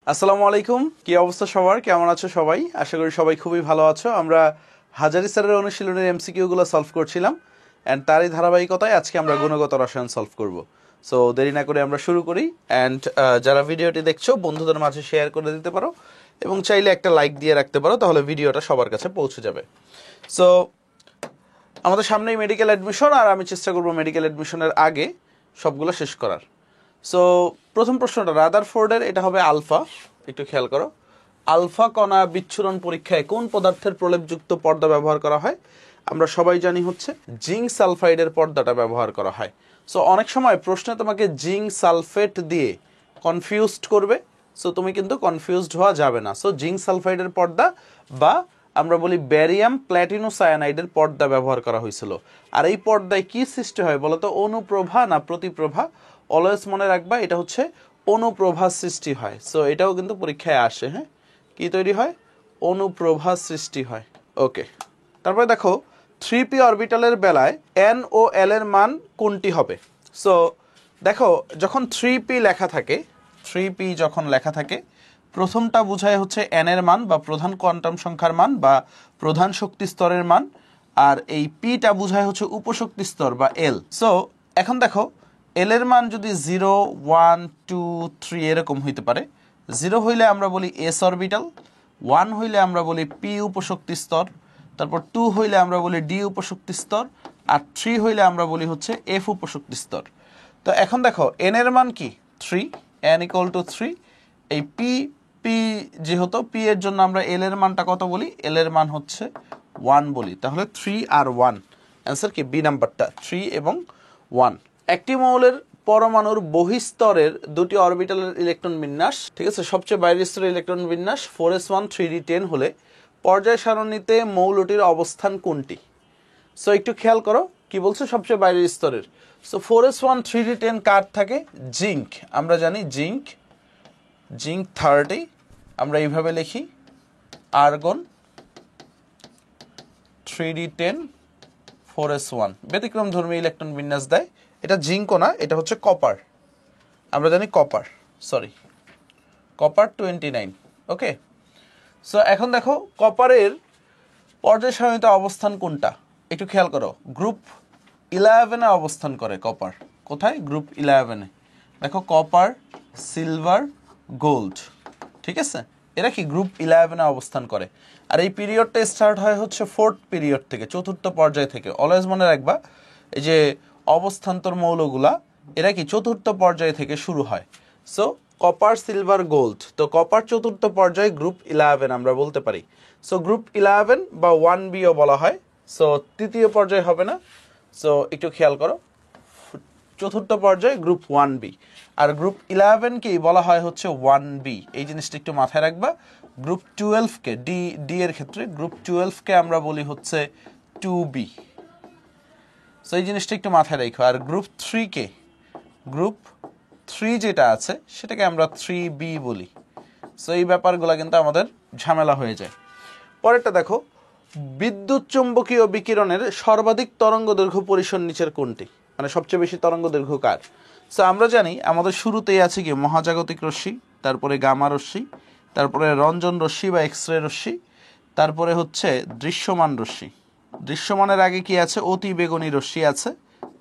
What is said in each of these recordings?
আসসালামু আলাইকুম, কি অবস্থা সবার? কেমন আছো সবাই? আশা করি সবাই খুবই ভালো আছো। আমরা হাজারি স্যারের অনুশীলনের এমসিকিউ গুলো সলভ করছিলাম অ্যান্ড তারই ধারাবাহিকতায় আজকে আমরা গুণগত রসায়ন সলভ করব। সো দেরি না করে আমরা শুরু করি। অ্যান্ড যারা ভিডিওটি দেখছো বন্ধুদের মাঝে শেয়ার করে দিতে পারো এবং চাইলে একটা লাইক দিয়ে রাখতে পারো, তাহলে ভিডিওটা সবার কাছে পৌঁছে যাবে। সো আমাদের সামনেই মেডিকেল অ্যাডমিশন, আর আমি চেষ্টা করবো মেডিকেল অ্যাডমিশনের আগে সবগুলো শেষ করার। সো প্রথম প্রশ্নটা রাদারফোর্ডের, এটা হবে আলফা। একটু খেয়াল করো, আলফা কণা বিচ্ছুরণ পরীক্ষায় কোন পদার্থের প্রলেপযুক্ত পর্দা ব্যবহার করা হয়? আমরা সবাই জানি হচ্ছে জিঙ্ক সালফাইডের পর্দাটা ব্যবহার করা হয়। সো অনেক সময় প্রশ্নে তোমাকে জিঙ্ক সালফেট দিয়ে কনফিউজড করবে, সো তুমি কিন্তু কনফিউজড হওয়া যাবে না। সো জিঙ্ক সালফাইডের পর্দা বা আমরা বলি ব্যারিয়াম প্ল্যাটিনোসায়ানাইডের পর্দা ব্যবহার করা হয়েছিল। আর এই পর্দায় কি সৃষ্টি হয় বলতো? অনুপ্রভা না প্রতিপ্রভা? অলওয়েজ মনে রাখবা এটা হচ্ছে অনুপ্রভা সৃষ্টি হয়। সো এটাও কিন্তু পরীক্ষায় আসে। হ্যাঁ, কি তৈরি হয়? অনুপ্রভা সৃষ্টি হয়। ওকে, তারপরে দেখো 3p অরবিটালের বেলায় n ও l এর মান কোনটি হবে? সো দেখো, যখন 3p লেখা থাকে, 3p যখন লেখা থাকে, প্রথমটা বোঝায় হচ্ছে n এর মান বা প্রধান কোয়ান্টাম সংখ্যার মান বা প্রধান শক্তি স্তরের মান, আর এই পিটা বোঝায় হচ্ছে উপশক্তি স্তর বা l। সো এখন দেখো, এল এর মান যদি 0, 1, 2, 3 এরকম হইতে পারে। 0 হইলে আমরা বলি এস অরবিটাল, 1 হইলে আমরা বলি পি উপশক্তি স্তর, তারপর 2 হইলে আমরা বলি ডি উপশক্তি স্তর, আর 3 হইলে আমরা বলি হচ্ছে এফ উপশক্তি স্তর। তো এখন দেখো এন এর মান কি? 3, n = 3। এই পি পি যেহেতু পি এর জন্য আমরা এল এর মানটা কত বলি? এল এর মান হচ্ছে 1 বলি। তাহলে 3 আর 1, অ্যান্সার কি বি নাম্বারটা, 3 এবং 1। একটি মৌলের পরমাণুর বহিস্তরের দুটি অরবিটালের ইলেকট্রন বিন্যাস, ঠিক আছে, সবচেয়ে বাইরের স্তরের ইলেকট্রন বিন্যাস 4s1 3d10 হলে পর্যায় সারণীতে মৌলটির অবস্থান কোনটি? সো একটু খেয়াল করো কি বলছে, সবচেয়ে বাইরের স্তরের। সো 4s1 3d10 কার থাকে? জিঙ্ক। আমরা জানি জিঙ্ক 30, আমরা এইভাবে লিখি আর্গন 3d10 4s1। ব্যতিক্রম ধর্মী ইলেকট্রন বিন্যাস দেয়। এটা জিঙ্কও না, এটা হচ্ছে কপার। আমরা জানি কপার, কপার 29। ওকে, সো এখন দেখো কপারের পর্যায় সারণীতে অবস্থান কোনটা? একটু খেয়াল করো, গ্রুপ 11-এ অবস্থান করে কপার। কোথায়? গ্রুপ 11-এ। দেখো কপার, সিলভার, গোল্ড, ঠিক আছে, এরা কি গ্রুপ 11-এ অবস্থান করে। আর এই পিরিয়ডটা স্টার্ট হয় হচ্ছে 4th পিরিয়ড থেকে, চতুর্থ পর্যায় থেকে। অলওয়েজ মনে রাখবা এই যে অবস্থান্তর মৌলগুলা, এরা কি চতুর্থ পর্যায় থেকে শুরু হয়। So copper, silver, gold. তো কপার চতুর্থ পর্যায়ে গ্রুপ 11 আমরা বলতে পারি। সো গ্রুপ 11 বা 1bও বলা হয়। সো তৃতীয় পর্যায়ে হবে না। সো একটু খেয়াল করো, চতুর্থ পর্যায়ে গ্রুপ 1b। আর গ্রুপ 11কেই বলা হয় হচ্ছে 1b। এই জিনিসটা একটু মাথায় রাখবা। গ্রুপ 12কে ডি এর ক্ষেত্রে গ্রুপ 12কে আমরা বলি হচ্ছে 2b। সো এই জিনিসটা একটু মাথায় রাখো। আর গ্রুপ 3কে, গ্রুপ 3 যেটা আছে সেটাকে আমরা 3b বলি। সো এই ব্যাপারগুলো কিন্তু আমাদের ঝামেলা হয়ে যায়। পরেরটা দেখো, বিদ্যুৎ চুম্বকীয় বিকিরণের সর্বাধিক তরঙ্গ দৈর্ঘ্য পরিসর নিচের কোনটি? মানে সবচেয়ে বেশি তরঙ্গ দৈর্ঘ্য কার? সো আমরা জানি আমাদের শুরুতেই আছে কি মহাজাগতিক রশ্মি, তারপরে গামা রশ্মি, তারপরে রঞ্জন রশ্মি বা এক্সরে রশ্মি, তারপরে হচ্ছে দৃশ্যমান রশ্মি। দৃশ্যমানের আগে কি আছে? অতি বেগুনি রশ্মি আছে।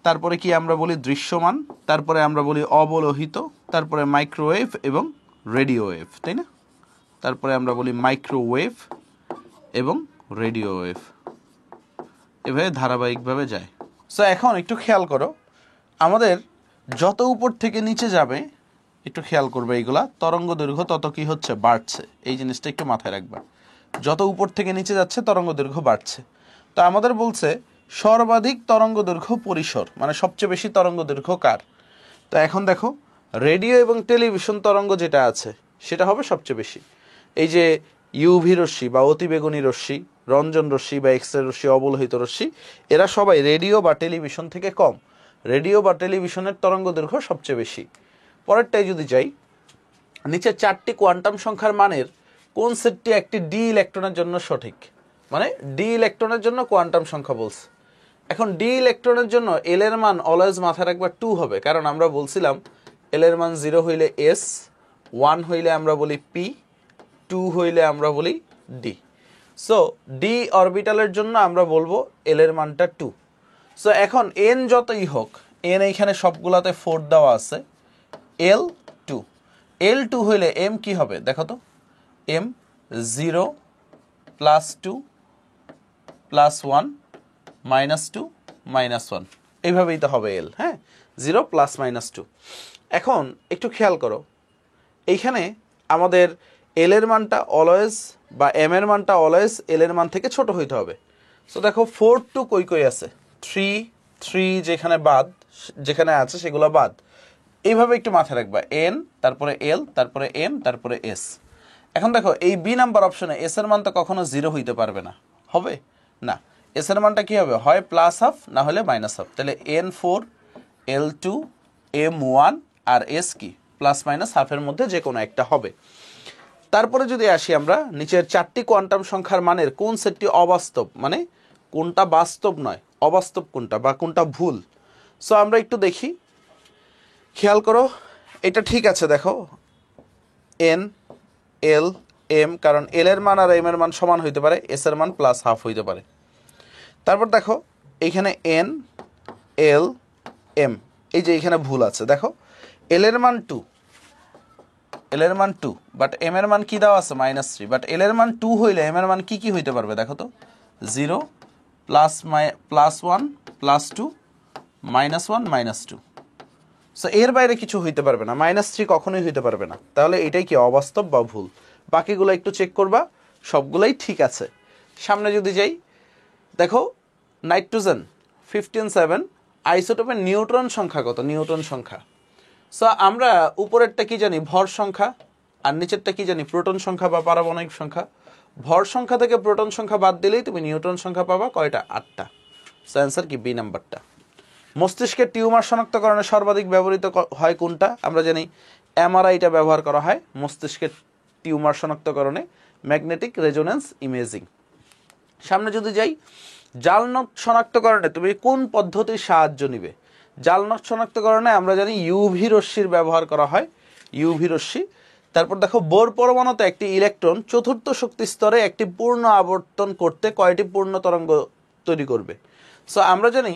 তারপরে কি আমরা বলি? দৃশ্যমান। তারপরে আমরা বলি অবলোহিত, তারপরে মাইক্রোওয়েভ এবং রেডিও ওয়েভ, তাই না? তারপরে আমরা বলি মাইক্রোওয়েভ এবং রেডিও ওয়েভ, এভাবে ধারাবাহিকভাবে যায়। সো এখন একটু খেয়াল করো, আমাদের যত উপর থেকে নিচে যাবে, একটু খেয়াল করবে এইগুলা, তরঙ্গ দৈর্ঘ্য তত কি হচ্ছে? বাড়ছে। এই জিনিসটা একটু মাথায় রাখবা। যত উপর থেকে নিচে যাচ্ছে তরঙ্গ দৈর্ঘ্য বাড়ছে। তো আমাদের বলছে সর্বাধিক তরঙ্গ দৈর্ঘ্য পরিসর, মানে সবচেয়ে বেশি তরঙ্গ দৈর্ঘ্য কার? তো এখন দেখো, রেডিও এবং টেলিভিশন তরঙ্গ যেটা আছে সেটা হবে সবচেয়ে বেশি। এই যে ইউভি রশ্মি বা অতিবেগুনি রশ্মি, রঞ্জন রশ্মি বা এক্সরে রশ্মি, অবলোহিত রশ্মি, এরা সবাই রেডিও বা টেলিভিশন থেকে কম। রেডিও বা টেলিভিশনের তরঙ্গ দৈর্ঘ্য সবচেয়ে বেশি। পরেরটাই যদি যাই, নিচে 4টি কোয়ান্টাম সংখ্যার মানের কোন সেটটি একটি ডি ইলেকট্রনের জন্য সঠিক? মানে ডি ইলেকট্রনের জন্য কোয়ান্টাম সংখ্যা বলছে। এখন ডি ইলেকট্রনের জন্য এল এর মান অলওয়েজ মাথায় রাখবা 2 হবে, কারণ আমরা বলছিলাম এল এর মান 0 হইলে এস, 1 হইলে আমরা বলি পি, 2 হইলে আমরা বলি ডি। সো ডি অরবিটালের জন্য আমরা বলবো এল এর মানটা 2। সো এখন এন যতই হোক, এন এইখানে সবগুলাতে 4 দেওয়া আছে, এল 2, এল 2 হইলে এম কি হবে দেখো তো, M 0 plus 2 plus 1 minus 2 minus 1, এইভাবেই তো হবে এল। হ্যাঁ, 0 প্লাস মাইনাস 2। এখন একটু খেয়াল করো, এইখানে আমাদের এল এর মানটা অলওয়েজ বা এম এর মানটা অলওয়েজ এল এর মান থেকে ছোট হইতে হবে। সো দেখো 4 টু কই কই আছে, 3 যেখানে বাদ, যেখানে আছে সেগুলো বাদ, এইভাবে একটু মাথায় রাখবা, এন তারপরে এল তারপরে এম তারপরে এস। এখন দেখো এই বি নাম্বার অপশনে এস এর মান তো কখনো 0 হইতে পারবে না, হবে না। এস এর মানটা কি হবে, হয় প্লাস হাফ না হলে মাইনাস হাফ। তাহলে এন 4, এল 2, এম 1 আর এস কি প্লাস মাইনাস হাফের মধ্যে যে কোনো একটা হবে। তারপরে যদি আসি আমরা নিচের 4টি কোয়ান্টাম সংখ্যার মানের কোন সেটটি অবাস্তব, মানে কোনটা বাস্তব নয়, অবাস্তব কোনটা বা কোনটা ভুল। সো আমরা একটু দেখি, খেয়াল করো, এটা ঠিক আছে। দেখো এন, এল, এম, কারণ এল এর মান আর এম এর মান সমান হইতে পারে, এস এর মান প্লাস হাফ হইতে পারে। তারপর দেখো এইখানে এন, এল, এম, এই যে এইখানে ভুল আছে। দেখো এল এর মান 2, এল এর মান 2, বাট এম এর মান কি দেওয়া আছে -3, বাট এল এর মান 2 হইলে এম এর মান কি কি হইতে পারবে দেখো তো, 0 প্লাস 1 প্লাস 2 -1 -2। সো এর বাইরে কিছু হইতে পারবে না, -3 কখনোই হইতে পারবে না। তাহলে এটাই কি অবাস্তব বা ভুল। বাকিগুলো একটু চেক করবা, সবগুলাই ঠিক আছে। সামনে যদি যাই, দেখো নাইট্রোজেন 15.7, আইসোটোপের নিউট্রন সংখ্যা কত, নিউটন সংখ্যা। সো আমরা উপরেরটা কি জানি, ভর সংখ্যা, আর নিচেরটা কি জানি, প্রোটন সংখ্যা বা পারমাণবিক সংখ্যা। ভর সংখ্যা থেকে প্রোটন সংখ্যা বাদ দিলেই তুমি নিউটন সংখ্যা পাবা কয়টা, 8টা। সো অ্যান্সার কি বি নাম্বারটা। মস্তিষ্কের টিউমার শনাক্তকরণে সর্বাধিক ব্যবহৃত হয় কোনটা, আমরা জানি এমআরআইটা ব্যবহার করা হয় মস্তিষ্কের টিউমার শনাক্তকরণে, ম্যাগনেটিক রেজোনেন্স ইমেজিং। সামনে যদি যাই, জালনট শনাক্তকরণে তুমি কোন পদ্ধতির সাহায্য নিবে। জালনট শনাক্তকরণে আমরা জানি ইউভি রশ্মির ব্যবহার করা হয়, ইউভি রশ্মি। তারপর দেখো বোর পরমাণুতে একটি ইলেকট্রন চতুর্থ শক্তি স্তরে একটি পূর্ণ আবর্তন করতে কয়টি পূর্ণ তরঙ্গ তৈরি করবে। সো আমরা জানি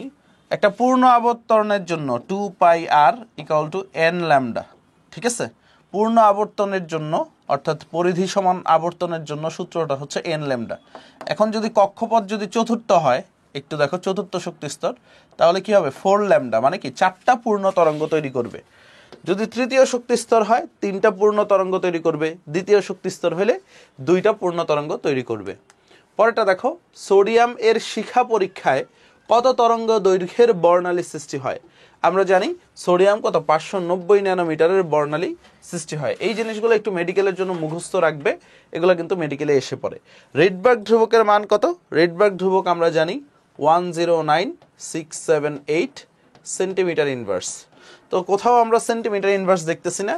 একটা পূর্ণ আবর্তনের জন্য 2 পাই আর ইকুয়াল টু এন ল্যামডা, ঠিক আছে। পূর্ণ আবর্তনের জন্য অর্থাৎ পরিধি সমান আবর্তনের জন্য সূত্রটা হচ্ছে এন ল্যামডা। এখন যদি কক্ষপথ যদি চতুর্থ হয়, একটু দেখো চতুর্থ শক্তি স্তর, তাহলে কি হবে 4 ল্যামডা, মানে কি 4টা পূর্ণ তরঙ্গ তৈরি করবে। যদি তৃতীয় শক্তি স্তর হয় 3টা পূর্ণ তরঙ্গ তৈরি করবে, দ্বিতীয় শক্তি স্তর হলে 2টা পূর্ণ তরঙ্গ তৈরি করবে। পরেরটা দেখো, সোডিয়াম এর শিখা পরীক্ষায় কত তরঙ্গ দৈর্ঘ্যের বর্ণালী সৃষ্টি হয়। আমরা জানি সোডিয়াম কত 590 ন্যানোমিটারের বর্ণালী সৃষ্টি হয়। এই জিনিসগুলো একটু মেডিকেলের জন্য মুখস্থ রাখবে, এগুলো কিন্তু মেডিকেলে এসে পড়ে। রেডবার্গ ধ্রুবকের মান কত, রেডবার্গ ধ্রুবক আমরা জানি 109,678 সেন্টিমিটার ইনভার্স। তো কোথাও আমরা সেন্টিমিটার ইনভার্স দেখতেছি না,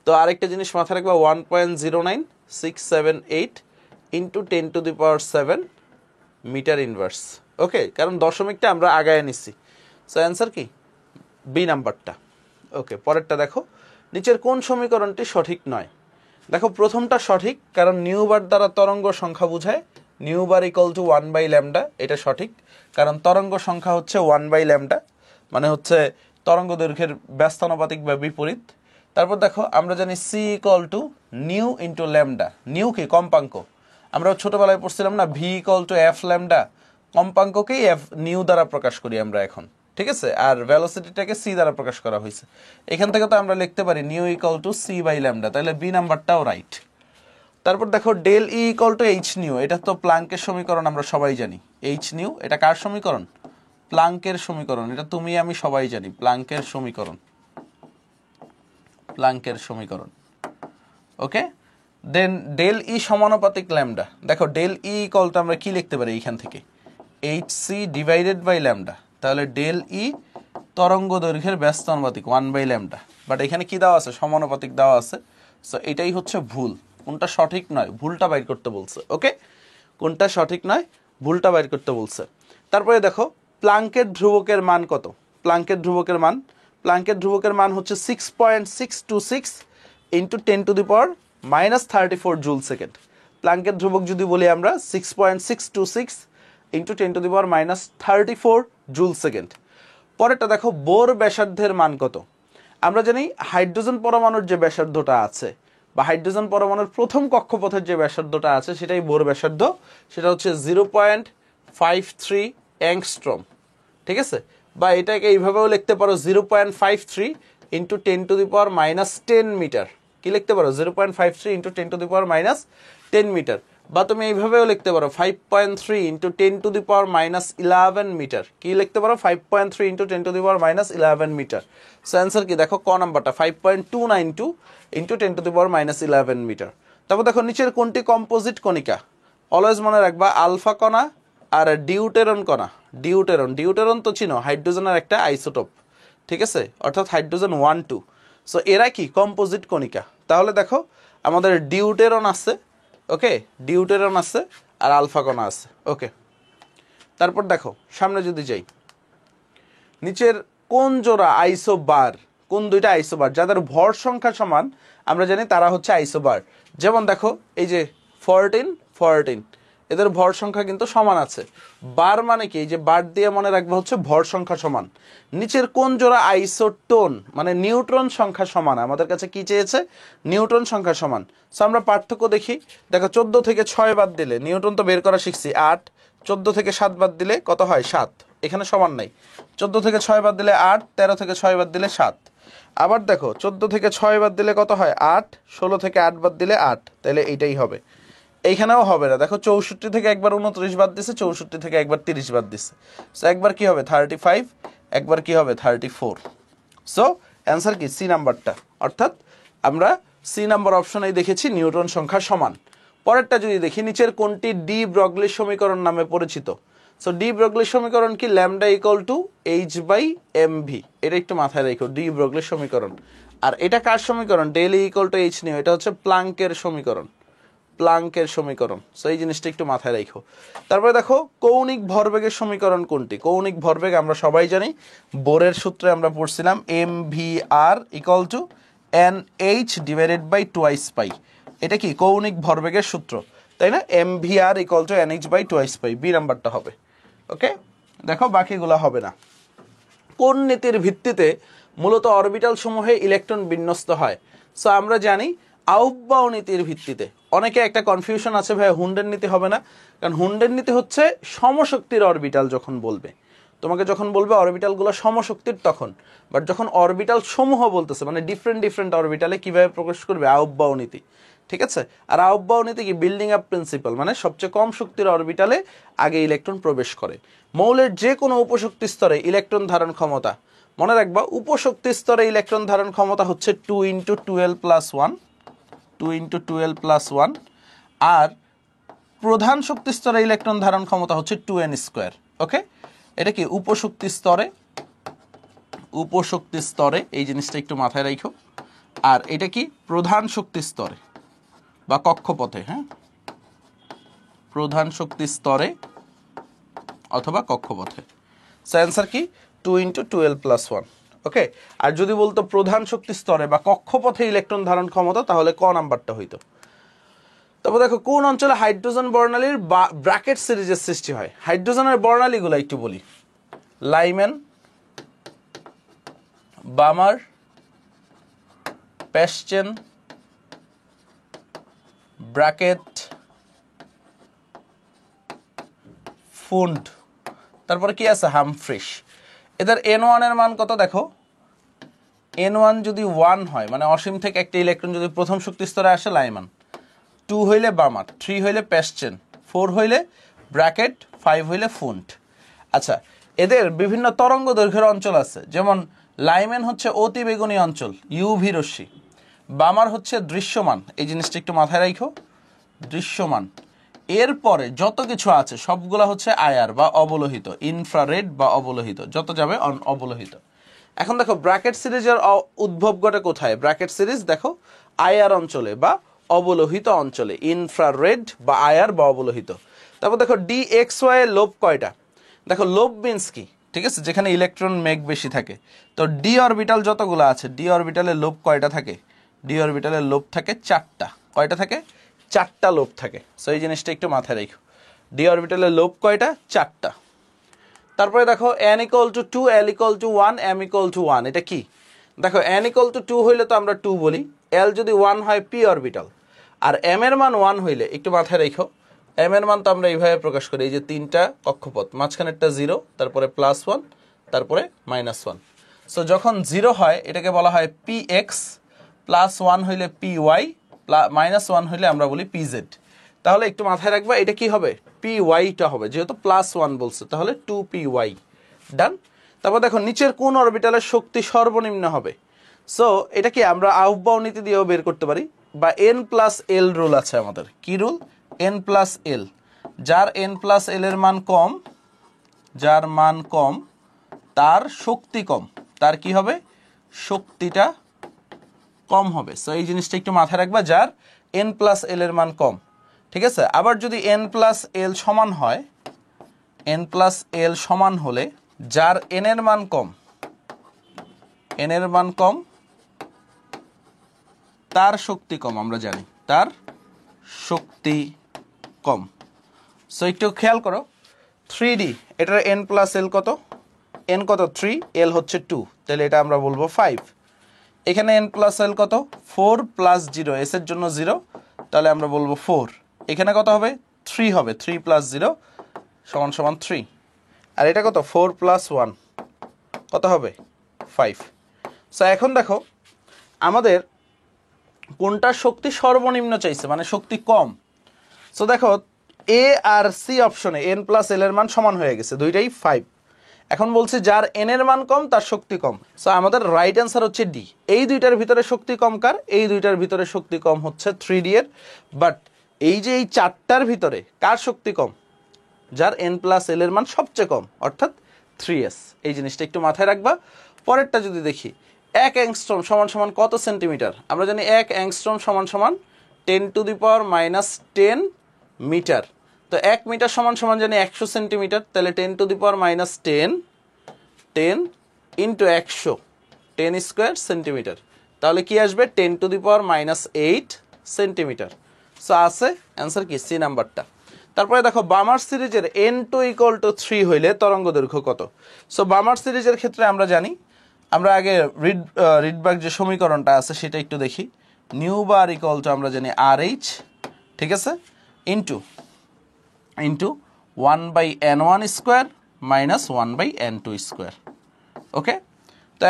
তো আরেকটা জিনিস মাথায় রাখবা, 1.09678 ইন্টু 10⁷ মিটার ইনভার্স। ওকে, কারণ দশমিকটা আমরা আগায় নিচ্ছি। সো অ্যান্সার কি বি নাম্বারটা। ওকে, পরেরটা দেখো, নিচের কোন সমীকরণটি সঠিক নয়। দেখো প্রথমটা সঠিক, কারণ নিউবার দ্বারা তরঙ্গ সংখ্যা বোঝায়, নিউবার ইকুয়াল টু 1/λ, এটা সঠিক, কারণ তরঙ্গ সংখ্যা হচ্ছে 1/λ, মানে হচ্ছে তরঙ্গ দৈর্ঘ্যের ব্যস্তানুপাতিক বা বিপরীত। তারপর দেখো আমরা জানি C equal to nu into lambda, nu কি কম্পাঙ্ক, আমরা ছোটবেলায় পড়ছিলাম না V equal to F lambda, কম্পাঙ্ককেই এফ নিউ দ্বারা প্রকাশ করি আমরা এখন, ঠিক আছে, আর ভেলোসিটিটাকে সি দ্বারা প্রকাশ করা হয়েছে। এখান থেকে তো আমরা লিখতে পারি nu equal to C by lambda, তাহলে বি নাম্বারটাও রাইট। তারপর দেখো del E equal to H nu, এটা তো প্লাঙ্কের সমীকরণ, আমরা সবাই জানি এইচ নিউ, এটা কার সমীকরণ, প্লাঙ্কের সমীকরণ, এটা তুমি আমি সবাই জানি প্লাঙ্কের সমীকরণ, প্লাঙ্কের সমীকরণ। ওকে, দেন ডেল ই সমানুপাতিক ল্যামডা, দেখো ডেল ই ইকুয়াল টু আমরা কি লিখতে পারি এইখান থেকে, H C divided by lambda, তাহলে ডেল ই তরঙ্গ দৈর্ঘ্যের ব্যস্তানুপাতিক 1/λ, বাট এখানে কি দেওয়া আছে, সমানুপাতিক দেওয়া আছে। সো এটাই হচ্ছে ভুল, কোনটা সঠিক নয়, ভুলটা বাইর করতে বলছে। ওকে, কোনটা সঠিক নয়, ভুলটা বাইর করতে বলছে। তারপরে দেখো প্লাঙ্কের ধ্রুবকের মান কত, প্লাঙ্কের ধ্রুবকের মান, প্লাঙ্কের ধ্রুবকের মান হচ্ছে 6.626 ইন্টু 10⁻³ জুল সেকেন্ড। প্ল্যাঙ্কের ধ্রুবক যদি বলি আমরা 6.626 ইন্টু 10⁻³ জুল সেকেন্ড। পরেরটা দেখো বোর ব্যাসার্ধের মান কত। আমরা জানি হাইড্রোজেন পরমাণুর যে ব্যাসার্ধটা আছে বা হাইড্রোজেন পরমাণুর প্রথম কক্ষপথের যে ব্যাসার্ধটা আছে সেটাই বোর ব্যাসার্ধ, সেটা হচ্ছে 0.53 অ্যাংস্ট্রম। ঠিক আছে, বা এটাকে এইভাবেও লিখতে পারো 0.53 ইন্টু 10⁻10 মিটার। কি লিখতে পারো 0.53 ইন্টু 10⁻10 মিটার, বা তুমি এইভাবেও লিখতে পারো 5.3 ইন্টু 10⁻11 মিটার। কি লিখতে পারো 5.3 ইন্টু 10⁻11 মিটার। সো অ্যান্সার কি দেখো ক নাম্বারটা 5.292 ইন্টু 10⁻11 মিটার। তারপর দেখো নিচের কোনটি কম্পোজিট কণিকা। অলওয়েজ মনে রাখবা আলফা কণা আর ডিউটেরন কণা। ডিউটেরন তো চিনো, হাইড্রোজেনের একটা আইসোটোপ। ঠিক আছে, অর্থাৎ হাইড্রোজেন 1 2। সো এরা কি কম্পোজিট কণিকা। তাহলে দেখো আমাদের ডিউটেরন আছে, ওকে, ডিউটেরন আছে আর আলফা কণা আছে। ওকে, তারপর দেখো সামনে যদি যাই, নিচের কোন জোড়া আইসোবার, কোন দুইটা আইসোবার যাদের ভর সংখ্যা সমান আমরা জানি তারা হচ্ছে আইসোবার। যেমন দেখো এই যে 14 এদের ভর সংখ্যা কিন্তু সমান আছে। বার মানে কি, এই যে বার দিয়ে মনে রাখবো হচ্ছে ভর সংখ্যা সমান। নিচের কোন জোড়া আইসোটোন মানে নিউট্রন সংখ্যা সমান, আমাদের কাছে কি চেয়েছে, নিউট্রন সংখ্যা সমান। সো আমরা পার্থক্য দেখি। দেখো 14 থেকে 6 বাদ দিলে, নিউটন তো বের করা শিখছি 8, 14 থেকে 7 বাদ দিলে কত হয় 7, এখানে সমান নাই। 14 থেকে 6 বাদ দিলে 8, 13 থেকে 6 বাদ দিলে 7। আবার দেখো 14 থেকে 6 বাদ দিলে কত হয় 8, 16 থেকে 8 বাদ দিলে 8, তাহলে এইটাই হবে। এইখানেও হবে না, দেখো 64 থেকে একবার 29 বাদ দিছে, 64 থেকে একবার 30 বাদ দিছে। সো একবার কি হবে 35, একবার কি হবে 34। সো অ্যান্সার কি সি নাম্বারটা, অর্থাৎ আমরা সি নাম্বার অপশনেই দেখেছি নিউটন সংখ্যা সমান। পরেরটা যদি দেখি, নিচের কোনটি ডি ব্রগলি সমীকরণ নামে পরিচিত। সো ডি ব্রগলি সমীকরণ কি, ল্যামডা ইকুয়াল টু h/mv। এটা একটু মাথায় রাখো, ডি ব্রগলি সমীকরণ। আর এটা কার সমীকরণ, ডেল ইকুয়াল টু h নিও, এটা হচ্ছে প্লাঙ্কের সমীকরণ, প্লাঙ্কের সমীকরণ। সো এই জিনিসটা একটু মাথায় রাখো। তারপরে দেখো কৌণিক ভরবেগের সমীকরণ কোনটি। কৌণিক ভরবেগ আমরা সবাই জানি, বোরের সূত্রে আমরা পড়ছিলাম mvr equal to nh divided by 2π। এটা কি কৌণিক ভরবেগের সূত্র, তাই না, mvr equal to nh by 2π। B নাম্বারটা হবে। ওকে, দেখো বাকিগুলো হবে না। কোন নীতির ভিত্তিতে মূলত অরবিটাল সমূহে ইলেকট্রন বিন্যস্ত হয়। সো আমরা জানি আউফবাউ নীতির ভিত্তিতে। অনেকে একটা কনফিউশন আছে, ভাই হুন্ডের নীতি হবে না, কারণ হুন্ডের নীতি হচ্ছে সমশক্তির অরবিটাল যখন বলবে, তোমাকে যখন বলবে অরবিটালগুলো সমশক্তির তখন। বাট যখন অরবিটাল সমূহ বলতেছে মানে ডিফারেন্ট অরবিটালে কিভাবে প্রকাশ করবে, আউফবাউ নীতি। ঠিক আছে, আর আউফবাউ নীতি কি, বিল্ডিং আপ প্রিন্সিপাল, মানে সবচেয়ে কম শক্তির অরবিটালে আগে ইলেকট্রন প্রবেশ করে। মৌলের যে কোনো উপশক্তি স্তরে ইলেকট্রন ধারণ ক্ষমতা, মনে রাখবা উপশক্তি স্তরে ইলেকট্রন ধারণ ক্ষমতা হচ্ছে 2 × 12 + 1, আর প্রধান শক্তি স্তরে ইলেকট্রন ধারণ ক্ষমতা হচ্ছে 2n²। ওকে, এটা কি উপশক্তি স্তরে, এই জিনিসটা একটু মাথায় রাখো। আর এটা কি প্রধান শক্তি স্তরে বা কক্ষপথে, হ্যাঁ, প্রধান শক্তি স্তরে অথবা কক্ষপথে। সো অ্যান্সার কি 2 × 12 + 1। ওকে, আর যদি বলতো প্রধান শক্তি স্তরে বা কক্ষপথে ইলেকট্রন ধারণ ক্ষমতা, তাহলে ক নাম্বারটা হইতো। তারপর দেখো কোন অঞ্চলে হাইড্রোজেন বর্ণালীর ব্র্যাকেট সিরিজের সৃষ্টি হয়। হাইড্রোজেনের বর্ণালীগুলো একটু বলি, লাইমেন, বামার, প্যাশ্চেন, ব্র্যাকেট, ফুন্ড, তারপরে কি আছে হামফ্রিস। এদের n1 এর মান কত দেখো, n1 যদি 1 হয় মানে অসীম থেকে একটা ইলেকট্রন যদি প্রথম শক্তি স্তরে আসে লাইমান, 2 হইলে বামার, 3 হইলে প্যাশ্চেন, 4 হইলে ব্র্যাকেট, 5 হইলে ফুন্ট। আচ্ছা, এদের বিভিন্ন তরঙ্গ দৈর্ঘ্যের অঞ্চল আছে, যেমন লাইমেন হচ্ছে অতি বেগুনি অঞ্চল, ইউভি রশ্মি। বামার হচ্ছে দৃশ্যমান, এই জিনিসটা একটু মাথায় রাখো, দৃশ্যমান। এরপরে যত কিছু আছে সবগুলা হচ্ছে আইআর বা অবলোহিত, ইনফ্রারেড বা অবলোহিত, যত যাবে অবলোহিত। এখন দেখো ব্র্যাকেট সিরিজের উদ্ভব ঘটে কোথায়, ব্র্যাকেট সিরিজ দেখো আইআর অঞ্চলে বা অবলোহিত অঞ্চলে, ইনফ্রারেড বা আইআর বা অবলোহিত। তারপর দেখো DXY এর লোব কয়টা। দেখো লোব মিন্স কি, ঠিক আছে, যেখানে ইলেকট্রন মেঘ বেশি থাকে। তো ডি অরবিটাল যতগুলো আছে, ডি অরবিটালে লোব কয়টা থাকে, ডি অরবিটালের লোব থাকে 4টা। কয়টা থাকে? 4টা লোব থাকে। সো এই জিনিসটা একটু মাথায় রাখো। ডি অরবিটালের লোব কয়টা? 4টা। তারপরে দেখো n equal to 2, l equal to 1, m equal to 1। এটা কি? দেখো n equal to 2 হইলে তো আমরা 2 বলি, l যদি 1 হয় p অরবিটাল, আর m এর মান 1 হইলে একটু মাথায় রাখো, m এর মান তো আমরা এইভাবে প্রকাশ করি, এই যে 3টা কক্ষপথ, মাঝখানেরটা 0, তারপরে +1, তারপরে -1। সো যখন 0 হয় এটাকে বলা হয় px, +1 হইলে py, -1 হইলে আমরা বলি pz। তাহলে একটু মাথায় রাখবা এটা কি হবে? py-টা হবে, যেহেতু +1 বলছে, তাহলে 2py। ডান। তারপর দেখো নিচের কোন অরবিটালের শক্তি সর্বনিম্ন হবে? সো এটা কি আমরা আউফবাউ নীতি দিয়েও বের করতে পারি, বা n+l রুল আছে আমাদের। কি রুল? n+l। যার n+l এর মান কম, যার মান কম তার শক্তি কম। তার কি হবে? শক্তিটা কম হবে। সো এই জিনিসটা একটু মাথায় রাখবা, যার n+l এর মান কম। ঠিক আছে। আবার যদি n+l সমান হয়, n+l সমান হলে যার n এর মান কম, n এর মান কম তার শক্তি কম, আমরা জানি তার শক্তি কম। সো একটু খেয়াল করো 3D, এটার n+l কত? n কত? 3, l হচ্ছে 2, তাহলে এটা আমরা বলবো 5। এখানে n+l কত? 4 + 0, s এর জন্য 0, তাহলে আমরা বলবো 4। এখানে কত হবে? 3 হবে, 3 + 0 = 3। আর এটা কত? 4 + 1 কত হবে? 5। সো এখন দেখো আমাদের কোনটা শক্তি সর্বনিম্ন চাইছে, মানে শক্তি কম। সো দেখো এ আর সি অপশনে n+l এর মান সমান হয়ে গেছে, দুইটাই 5। এখন বলছে যার n এর মান কম তার শক্তি কম। সো আমাদের রাইট অ্যান্সার হচ্ছে ডি। এই দুইটার ভিতরে শক্তি কম কার? এই দুইটার ভিতরে শক্তি কম হচ্ছে 3D এর। বাট এই যে এই 4টার ভিতরে কার শক্তি কম? যার n+l এর মান সবচেয়ে কম, অর্থাৎ 3s। এই জিনিসটা একটু মাথায় রাখবা। পরেরটা যদি দেখি, 1 অ্যাংস্ট্রম সমান সমান কত সেন্টিমিটার? আমরা জানি 1 অ্যাংস্ট্রম সমান সমান 10⁻⁻10 মিটার। তো 1 মিটার সমান সমান জানি 100 সেন্টিমিটার, তাহলে 10⁻10 10 ইন্টু 100, 10 স্কোয়ার সেন্টিমিটার। তাহলে কি আসবে? 10⁻8 সেন্টিমিটার। সো আছে অ্যান্সার কি? সি নাম্বারটা। তারপরে দেখো বামার সিরিজের n2 = 3 হইলে তরঙ্গ দৈর্ঘ্য কত? সো বামার সিরিজের ক্ষেত্রে আমরা জানি, আমরা আগে রিডবার্গ যে সমীকরণটা আছে সেটা একটু দেখি। নিউ বার ইকুয়াল টু আমরা জানি RH, ঠিক আছে, into 1/n1 square minus 1/n2 square. Okay. তো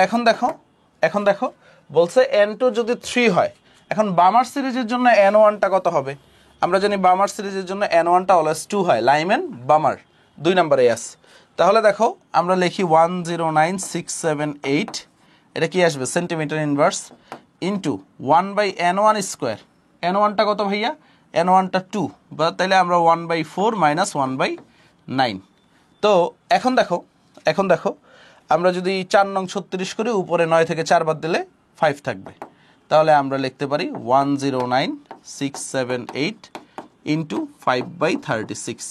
এখন দেখো বলছে n2 যদি 3 হয়, এখন বামার সিরিজের জন্য n1টা কত হবে? আমরা জানি বামার সিরিজের জন্য n1টা অলওয়েজ 2 হয়, লাইমেন বামার 2 নম্বরে আছে। তাহলে দেখো আমরা লিখি 109678, এটা কি আসবে? Centimetre inverse, into 1/n1 square. n1টা কত ভাইয়া? n1টা 2, বা তাইলে আমরা 1/4 মাইনাস 1/9। তো এখন দেখো আমরা যদি 4 নং 36 করি, উপরে 9 থেকে 4 বাদ দিলে 5 থাকবে। তাহলে আমরা লিখতে পারি 109678 ইন্টু 5/36।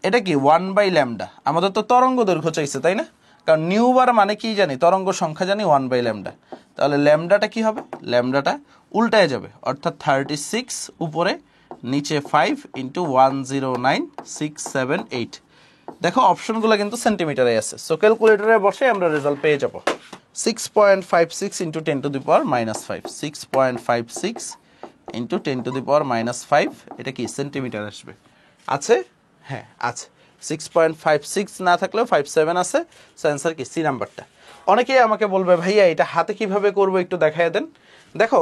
এটা কি? 1/λ। আমাদের তো তরঙ্গ দৈর্ঘ্য চাইছে, তাই না? কারণ নিউ বার মানে কি জানি? তরঙ্গ সংখ্যা জানি 1/λ। তাহলে ল্যামডাটা কি হবে? ল্যামডাটা উল্টায় যাবে, অর্থাৎ 36 উপরে নিচে 5 ইন্টু 109678। দেখো অপশনগুলো কিন্তু সেন্টিমিটারে আছে, সো ক্যালকুলেটরে বসে আমরা রেজাল্ট পেয়ে যাব। 6.56 ইন্টু 10⁻⁻5, 6.56 ইন্টু 10⁻⁻5, এটা কি? সেন্টিমিটার আসবে। আছে? হ্যাঁ আছে। 6.56 না থাকলেও 57 আছে। সো অ্যান্সার কি? সি নাম্বারটা। অনেকেই আমাকে বলবে ভাইয়া এটা হাতে কিভাবে করব, একটু দেখায় দেন। দেখো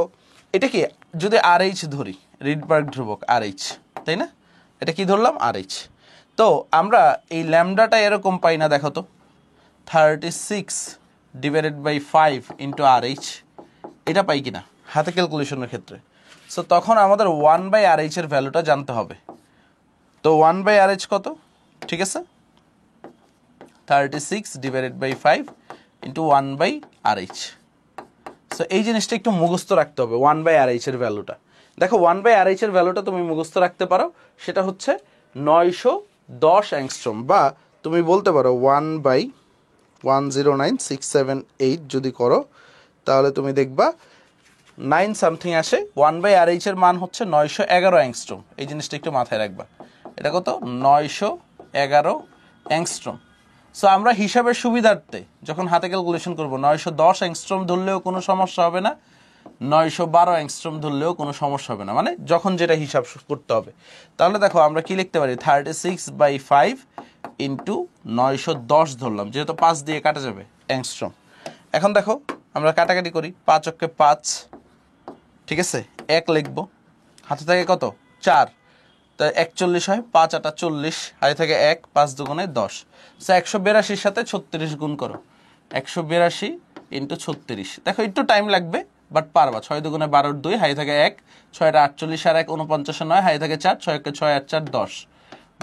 এটা কি? যদি RH ধরি, রিডবার্গ ধ্রুবক RH, তাই না? এটা কি ধরলাম? RH। তো আমরা এই ল্যামডাটা এরকম পাই না, দেখো তো, 36/5 ইন্টু RH, এটা পাই কিনা হাতে ক্যালকুলেশনের ক্ষেত্রে? সো তখন আমাদের 1/RH এর ভ্যালুটা জানতে হবে। তো 1/RH কত? ঠিক আছে, 36/5 ইন্টু 1/RH। সো এই জিনিসটা একটু মুখস্থ রাখতে হবে, 1/RH এর ভ্যালুটা। দেখো 1/RH এর ভ্যালুটা তুমি মুখস্থ রাখতে পারো, সেটা হচ্ছে 910 অ্যাংস্ট্রম, বা তুমি বলতে পারো 1/109678 যদি করো, তাহলে তুমি দেখবা 9 সামথিং আসে, 1/RH এর মান হচ্ছে 911 অ্যাংস্ট্রম। এই জিনিসটা একটু মাথায় রাখবা। এটা কত? 911 অ্যাংস্ট্রম। সো আমরা হিসাবের সুবিধার্থে যখন হাতে ক্যালকুলেশন করব 910 অ্যাংস্ট্রম ধরলেও কোনো সমস্যা হবে না, 912 অ্যাংস্ট্রম ধরলেও কোনো সমস্যা হবে না, মানে যখন যেটা হিসাব করতে হবে। তাহলে দেখো আমরা কি লিখতে পারি, 36/5 ইন্টু 910 ধরলাম, যেহেতু 5 দিয়ে কাটা যাবে অ্যাংস্ট্রম। এখন দেখো আমরা কাটাকাটি করি, 5 অক্ষে 5, ঠিক আছে, 1 লিখবো, হাতে থাকে কত? 4, তাই 41 হয়, 5 8 40, হাতে থাকে 1, 5 দুগুণে 10। সো 182 সাথে 36 গুণ করো, 182 ইন্টু 36। দেখো একটু টাইম লাগবে, বাট পারবা। 6 দুগুণে 12 2, হাতে থাকে 1, 6 48 আর 1 49 9, হাতে থাকে 4, 6 কে 6 8 4 10,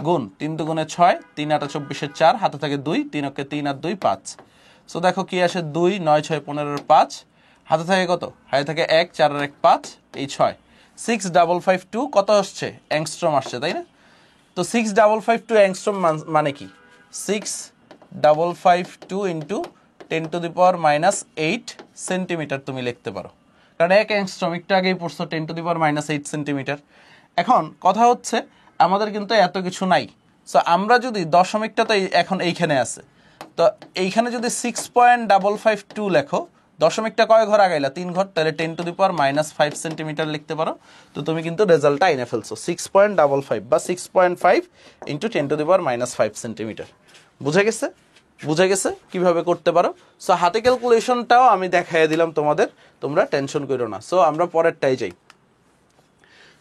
গুণ 3 দুগুণে 6, 3 8 24 4, হাতে থাকে 2, 3 কে 3 আর 2 5। সো দেখো কি আসে, 2 9 6 15 5, হাতে থাকে কত? হাতে থাকে 1, 4 আর 1 5, এই 6। 6552 কত আসছে? অ্যাংস্ট্রম আসছে, তাই না? তো 6552 অ্যাংস্ট্রম মানে কি? 6552 ইন্টু 10⁻⁻8 সেন্টিমিটার তুমি লিখতে পারো, কারণ 1 অ্যাংস্ট্রম একটু আগেই পড়ছো 10⁻⁸ সেন্টিমিটার। এখন কথা হচ্ছে আমাদের কিন্তু এত কিছু নাই। সো আমরা যদি দশমিকটা তো এখন এইখানে আছে, তো এইখানে যদি 6.552 লেখো, দশমিকটা কয় ঘর আগাইলা? 3 ঘর, তাহলে 10⁻⁵ সেন্টিমিটার লিখতে পারো। তো তুমি কিন্তু রেজাল্টটা এনে ফেলছো, 6.55 বা 6.5 ইন্টু 10⁻⁵ সেন্টিমিটার। বুঝে গেছে? বুঝে গেছে কিভাবে করতে পারো। সো হাতে ক্যালকুলেশনটাও আমি দেখাইয়া দিলাম তোমাদের, তোমরা টেনশন করো না। সো আমরা পরেরটাই যাই।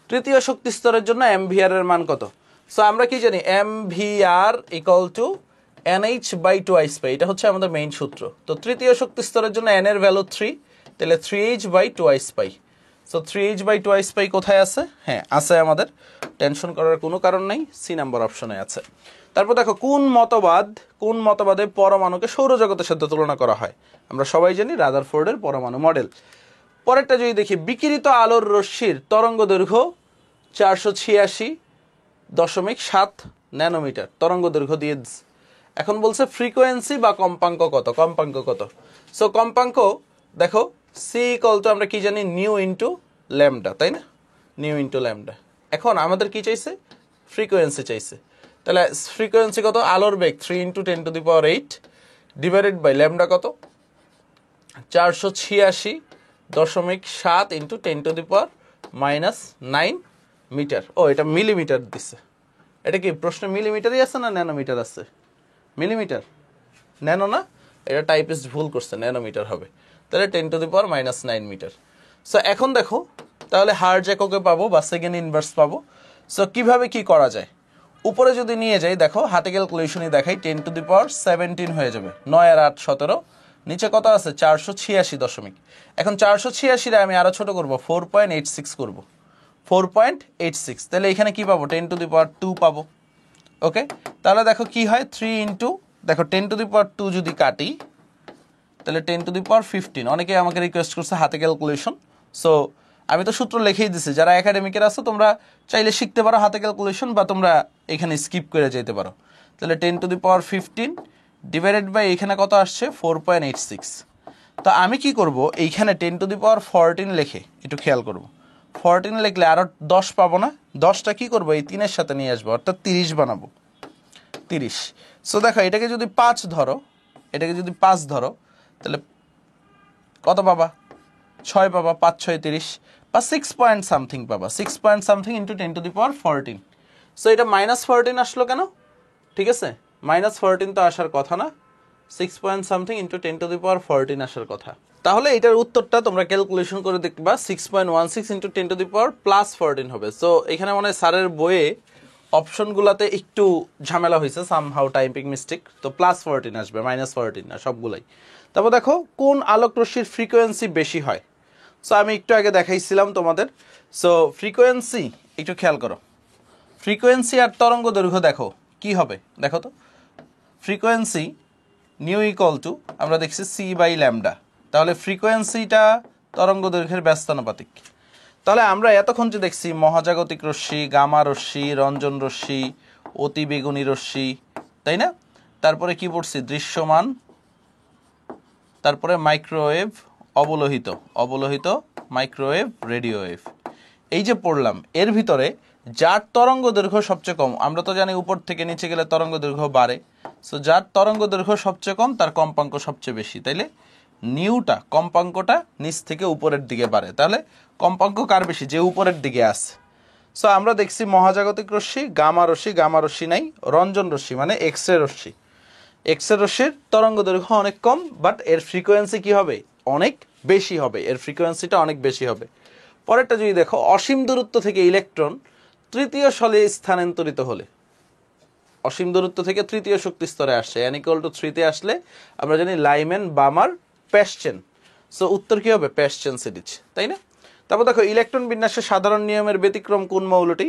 তৃতীয় শক্তি স্তরের জন্য এমভিআর এর মান কত? সো আমরা কি জানি, এমভিআর ইকুয়াল টু NH/2 পাই, এটা হচ্ছে আমাদের মেইন সূত্র। তো তৃতীয় শক্তি স্তরের জন্য n এর ভ্যালু 3, তাহলে 3H/2 পাই। সো 3H/2 পাই কোথায় আছে? হ্যাঁ আছে, আমাদের টেনশন করার কোনো কারণ নেই, সি নাম্বার অপশনে আছে। তারপর দেখো কোন মতবাদে পরমাণুকে সৌরজগতের সাথে তুলনা করা হয়? আমরা সবাই জানি রাদারফোর্ডের পরমাণু মডেল। পরেরটা যদি দেখি, বিকিরিত আলোর রশ্মির তরঙ্গ দৈর্ঘ্য 486.7 ন্যানোমিটার তরঙ্গ দৈর্ঘ্য দিয়ে। এখন বলছে ফ্রিকোয়েন্সি বা কম্পাঙ্ক কত? সো কম্পাঙ্ক দেখো, সি ইকুয়াল টু আমরা কি জানি, নিউ ইন্টু ল্যামডা, তাই না? New into lambda. এখন আমাদের কি চাইছে? ফ্রিকোয়েন্সি চাইছে। তাহলে ফ্রিকোয়েন্সি কত? আলোর বেগ 3 ইন্টু 10⁸ ডিভাইডেড বাই ল্যামডা কত? 486.7 ইন্টু 10⁻⁹ মিটার। ও এটা মিলিমিটার দিছে। এটা কি প্রশ্ন মিলিমিটারই আছে না ন্যানোমিটার আছে? মিলিমিটার, ন্যানো না, এটা টাইপিস্ট ভুল করছে, ন্যানোমিটার হবে। তাহলে 10⁻⁹ মিটার। সো এখন দেখো, তাহলে হার্জ এককে পাবো বা সেকেন্ড ইনভার্স পাবো। সো কিভাবে কি করা যায়? উপরে যদি নিয়ে যাই, দেখো হাতে ক্যালকুলেশনই দেখাই, 10⁻17 হয়ে যাবে, 9 আর 8 17, নিচে কত আছে? 486 দশমিক। এখন 486 আমি আরো ছোট করবো, 4.86 করবো, 4.86। তাহলে এখানে কি পাবো? 10⁻2 পাবো। ওকে, তাহলে দেখো কি হয়, 3 ইন্টু, দেখো 10⁻2 যদি কাটি, তাহলে 10⁻15। অনেকে আমাকে রিকোয়েস্ট করছে হাতে ক্যালকুলেশন, সো আমি তো সূত্র লিখেই দিছি। যারা একাডেমিকের আছো তোমরা চাইলে শিখতে পারো হাতে ক্যালকুলেশন, বা তোমরা এখানে স্কিপ করে যেতে পারো। তাহলে 10⁻15 ডিভাইডেড বাই এখানে কত আসছে? 4.86। তো আমি কি করব, এইখানে 10⁻14 লিখে একটু খেয়াল করব, 14 লিখলে আরো 10 পাবো না? 10টা কি করবো, এই 3-এর সাথে নিয়ে আসবো, অর্থাৎ 30 বানাবো, 30। সো দেখো এটাকে যদি 5 ধরো, তাহলে কত পাবা? 6 পাবা, 5 6 30, বা 6 পয়েন্ট সামথিং পাবা, 6 পয়েন্ট সামথিং ইন্টু 10⁻14। সো এটা -14 আসলো কেন? ঠিক আছে, -14 তো আসার কথা না, 6 পয়েন্ট সামথিং ইন্টু 10⁻14 আসার কথা। তাহলে এটার উত্তরটা তোমরা ক্যালকুলেশন করে দেখবা, 6.16 ইন্টু 10⁻+14 হবে। সো এখানে মনে হয় স্যারের বইয়ে অপশনগুলোতে একটু ঝামেলা হয়েছে, সামহাউ টাইপিং মিস্টেক। তো +14 আসবে, -14 না সবগুলাই। তারপর দেখো কোন আলোক রশ্মির ফ্রিকোয়েন্সি বেশি হয়? সো আমি একটু আগে দেখাইছিলাম তোমাদের। সো ফ্রিকোয়েন্সি একটু খেয়াল করো, ফ্রিকোয়েন্সি আর তরঙ্গ দৈর্ঘ্য দেখো কি হবে, দেখো তো। ফ্রিকোয়েন্সি নিউ ইকুয়াল টু আমরা দেখছি c/ল্যামডা, তাহলে ফ্রিকোয়েন্সিটা তরঙ্গ দৈর্ঘ্যের ব্যস্তানুপাতিক। তাহলে আমরা এতক্ষণ যে দেখছি মহাজাগতিক রশ্মি, গামা রশ্মি, রঞ্জন রশ্মি, অতি বেগুনি রশ্মি, তাই না? তারপরে কি পড়ছি? দৃশ্যমান, তারপরে মাইক্রোওয়েভ, অবলোহিত মাইক্রোওয়েভ, রেডিও ওয়েভ। এই যে পড়লাম, এর ভিতরে যার তরঙ্গ দৈর্ঘ্য সবচেয়ে কম, আমরা তো জানি উপর থেকে নিচে গেলে তরঙ্গ দৈর্ঘ্য বাড়ে, সো যার তরঙ্গ দৈর্ঘ্য সবচেয়ে কম তার কম্পাঙ্ক সবচেয়ে বেশি, তাইলে নিউটা কম্পাঙ্কটা নিচ থেকে উপরের দিকে বাড়ে। তাহলে কম্পাঙ্ক কার বেশি? যে উপরের দিকে আছে। সো আমরা দেখছি মহাজাগতিক রশ্মি, গামা রশ্মি নাই, রঞ্জন রশ্মি মানে এক্স রে রশ্মি। এক্স রে রশ্মির তরঙ্গ দৈর্ঘ্য অনেক কম, বাট এর ফ্রিকোয়েন্সি কি হবে? অনেক বেশি হবে, এর ফ্রিকোয়েন্সিটা অনেক বেশি হবে। পরেরটা যদি দেখো, অসীম দূরত্ব থেকে ইলেকট্রন তৃতীয় স্থলে স্থানান্তরিত হলে, অসীম দূরত্ব থেকে তৃতীয় শক্তি স্তরে আসছে, n = 3 আসলে আমরা জানি লাইম্যান, বামার, প্যাসচেন। সো উত্তর কি হবে? প্যাসচেন সিরিজ, তাই না? তারপর দেখো, ইলেকট্রন বিন্যাসের সাধারণ নিয়মের ব্যতিক্রম কোন মৌলটি?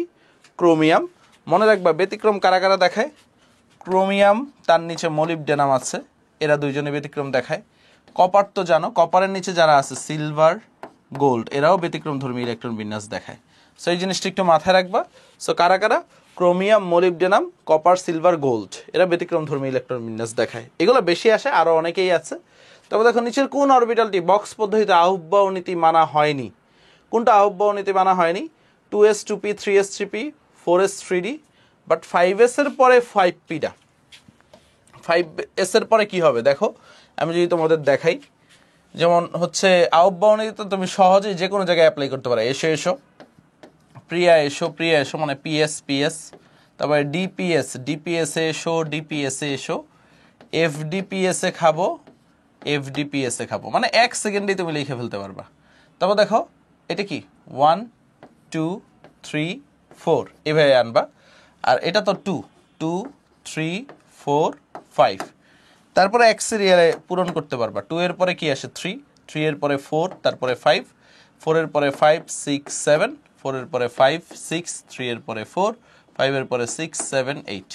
ক্রোমিয়াম। মনে রাখবা, ব্যতিক্রম কারা কারা দেখায়? ক্রোমিয়াম, তার নিচে মলিবডেনাম আছে, এরা দুইজনে ব্যতিক্রম দেখায়। কপার তো জানো, কপারের নিচে যারা আছে সিলভার, গোল্ড, এরাও ব্যতিক্রম ধর্মী ইলেকট্রন বিন্যাস দেখায়। সো এই জিনিসটা একটু মাথায় রাখবা। সো কারা কারা? Chromium, molybdenum, copper, silver, gold, এরা ব্যতিক্রম ধর্মী ইলেকট্রন বিন্যাস দেখায়। এগুলো বেশি আসে, আরও অনেকেই আছে। তবে দেখো, নিচের কোন অরবিটালটি বক্স পদ্ধতিতে আহুব্বাও নীতি মানা হয়নি? কোনটা আহুব্বাও নীতি মানা হয়নি? 2s 2p 3s 3p 4s 3d, but 5s এর পরে 5pটা, 5s এর পরে কি হবে দেখো, আমি যদি তোমাদের দেখাই, যেমন হচ্ছে আহুব্বাও নীতি তো তুমি সহজেই যে কোনো জায়গায় অ্যাপ্লাই করতে পারো। এসো প্রিয়া এসো মানে পিএস, তারপরে ডিপিএস এ এসো, এফডিপিএস এ খাবো, এফডিপিএস এ খাবো, মানে 1 সেকেন্ডেই তুমি লিখে ফেলতে পারবা। তারপর দেখো, এটা কি 1 2 3 4 এভাবে আনবা, আর এটা তো 2 3 4 5, তারপরে এক সিরিয়ালে পূরণ করতে পারবা। 2 এর পরে কি আসে? 3 এর পরে 4, তারপরে 5, 4 এর পরে 5 6 7, 4 এর পরে 5 6, 3 এর পরে 4, 5 এর পরে 6 7 8।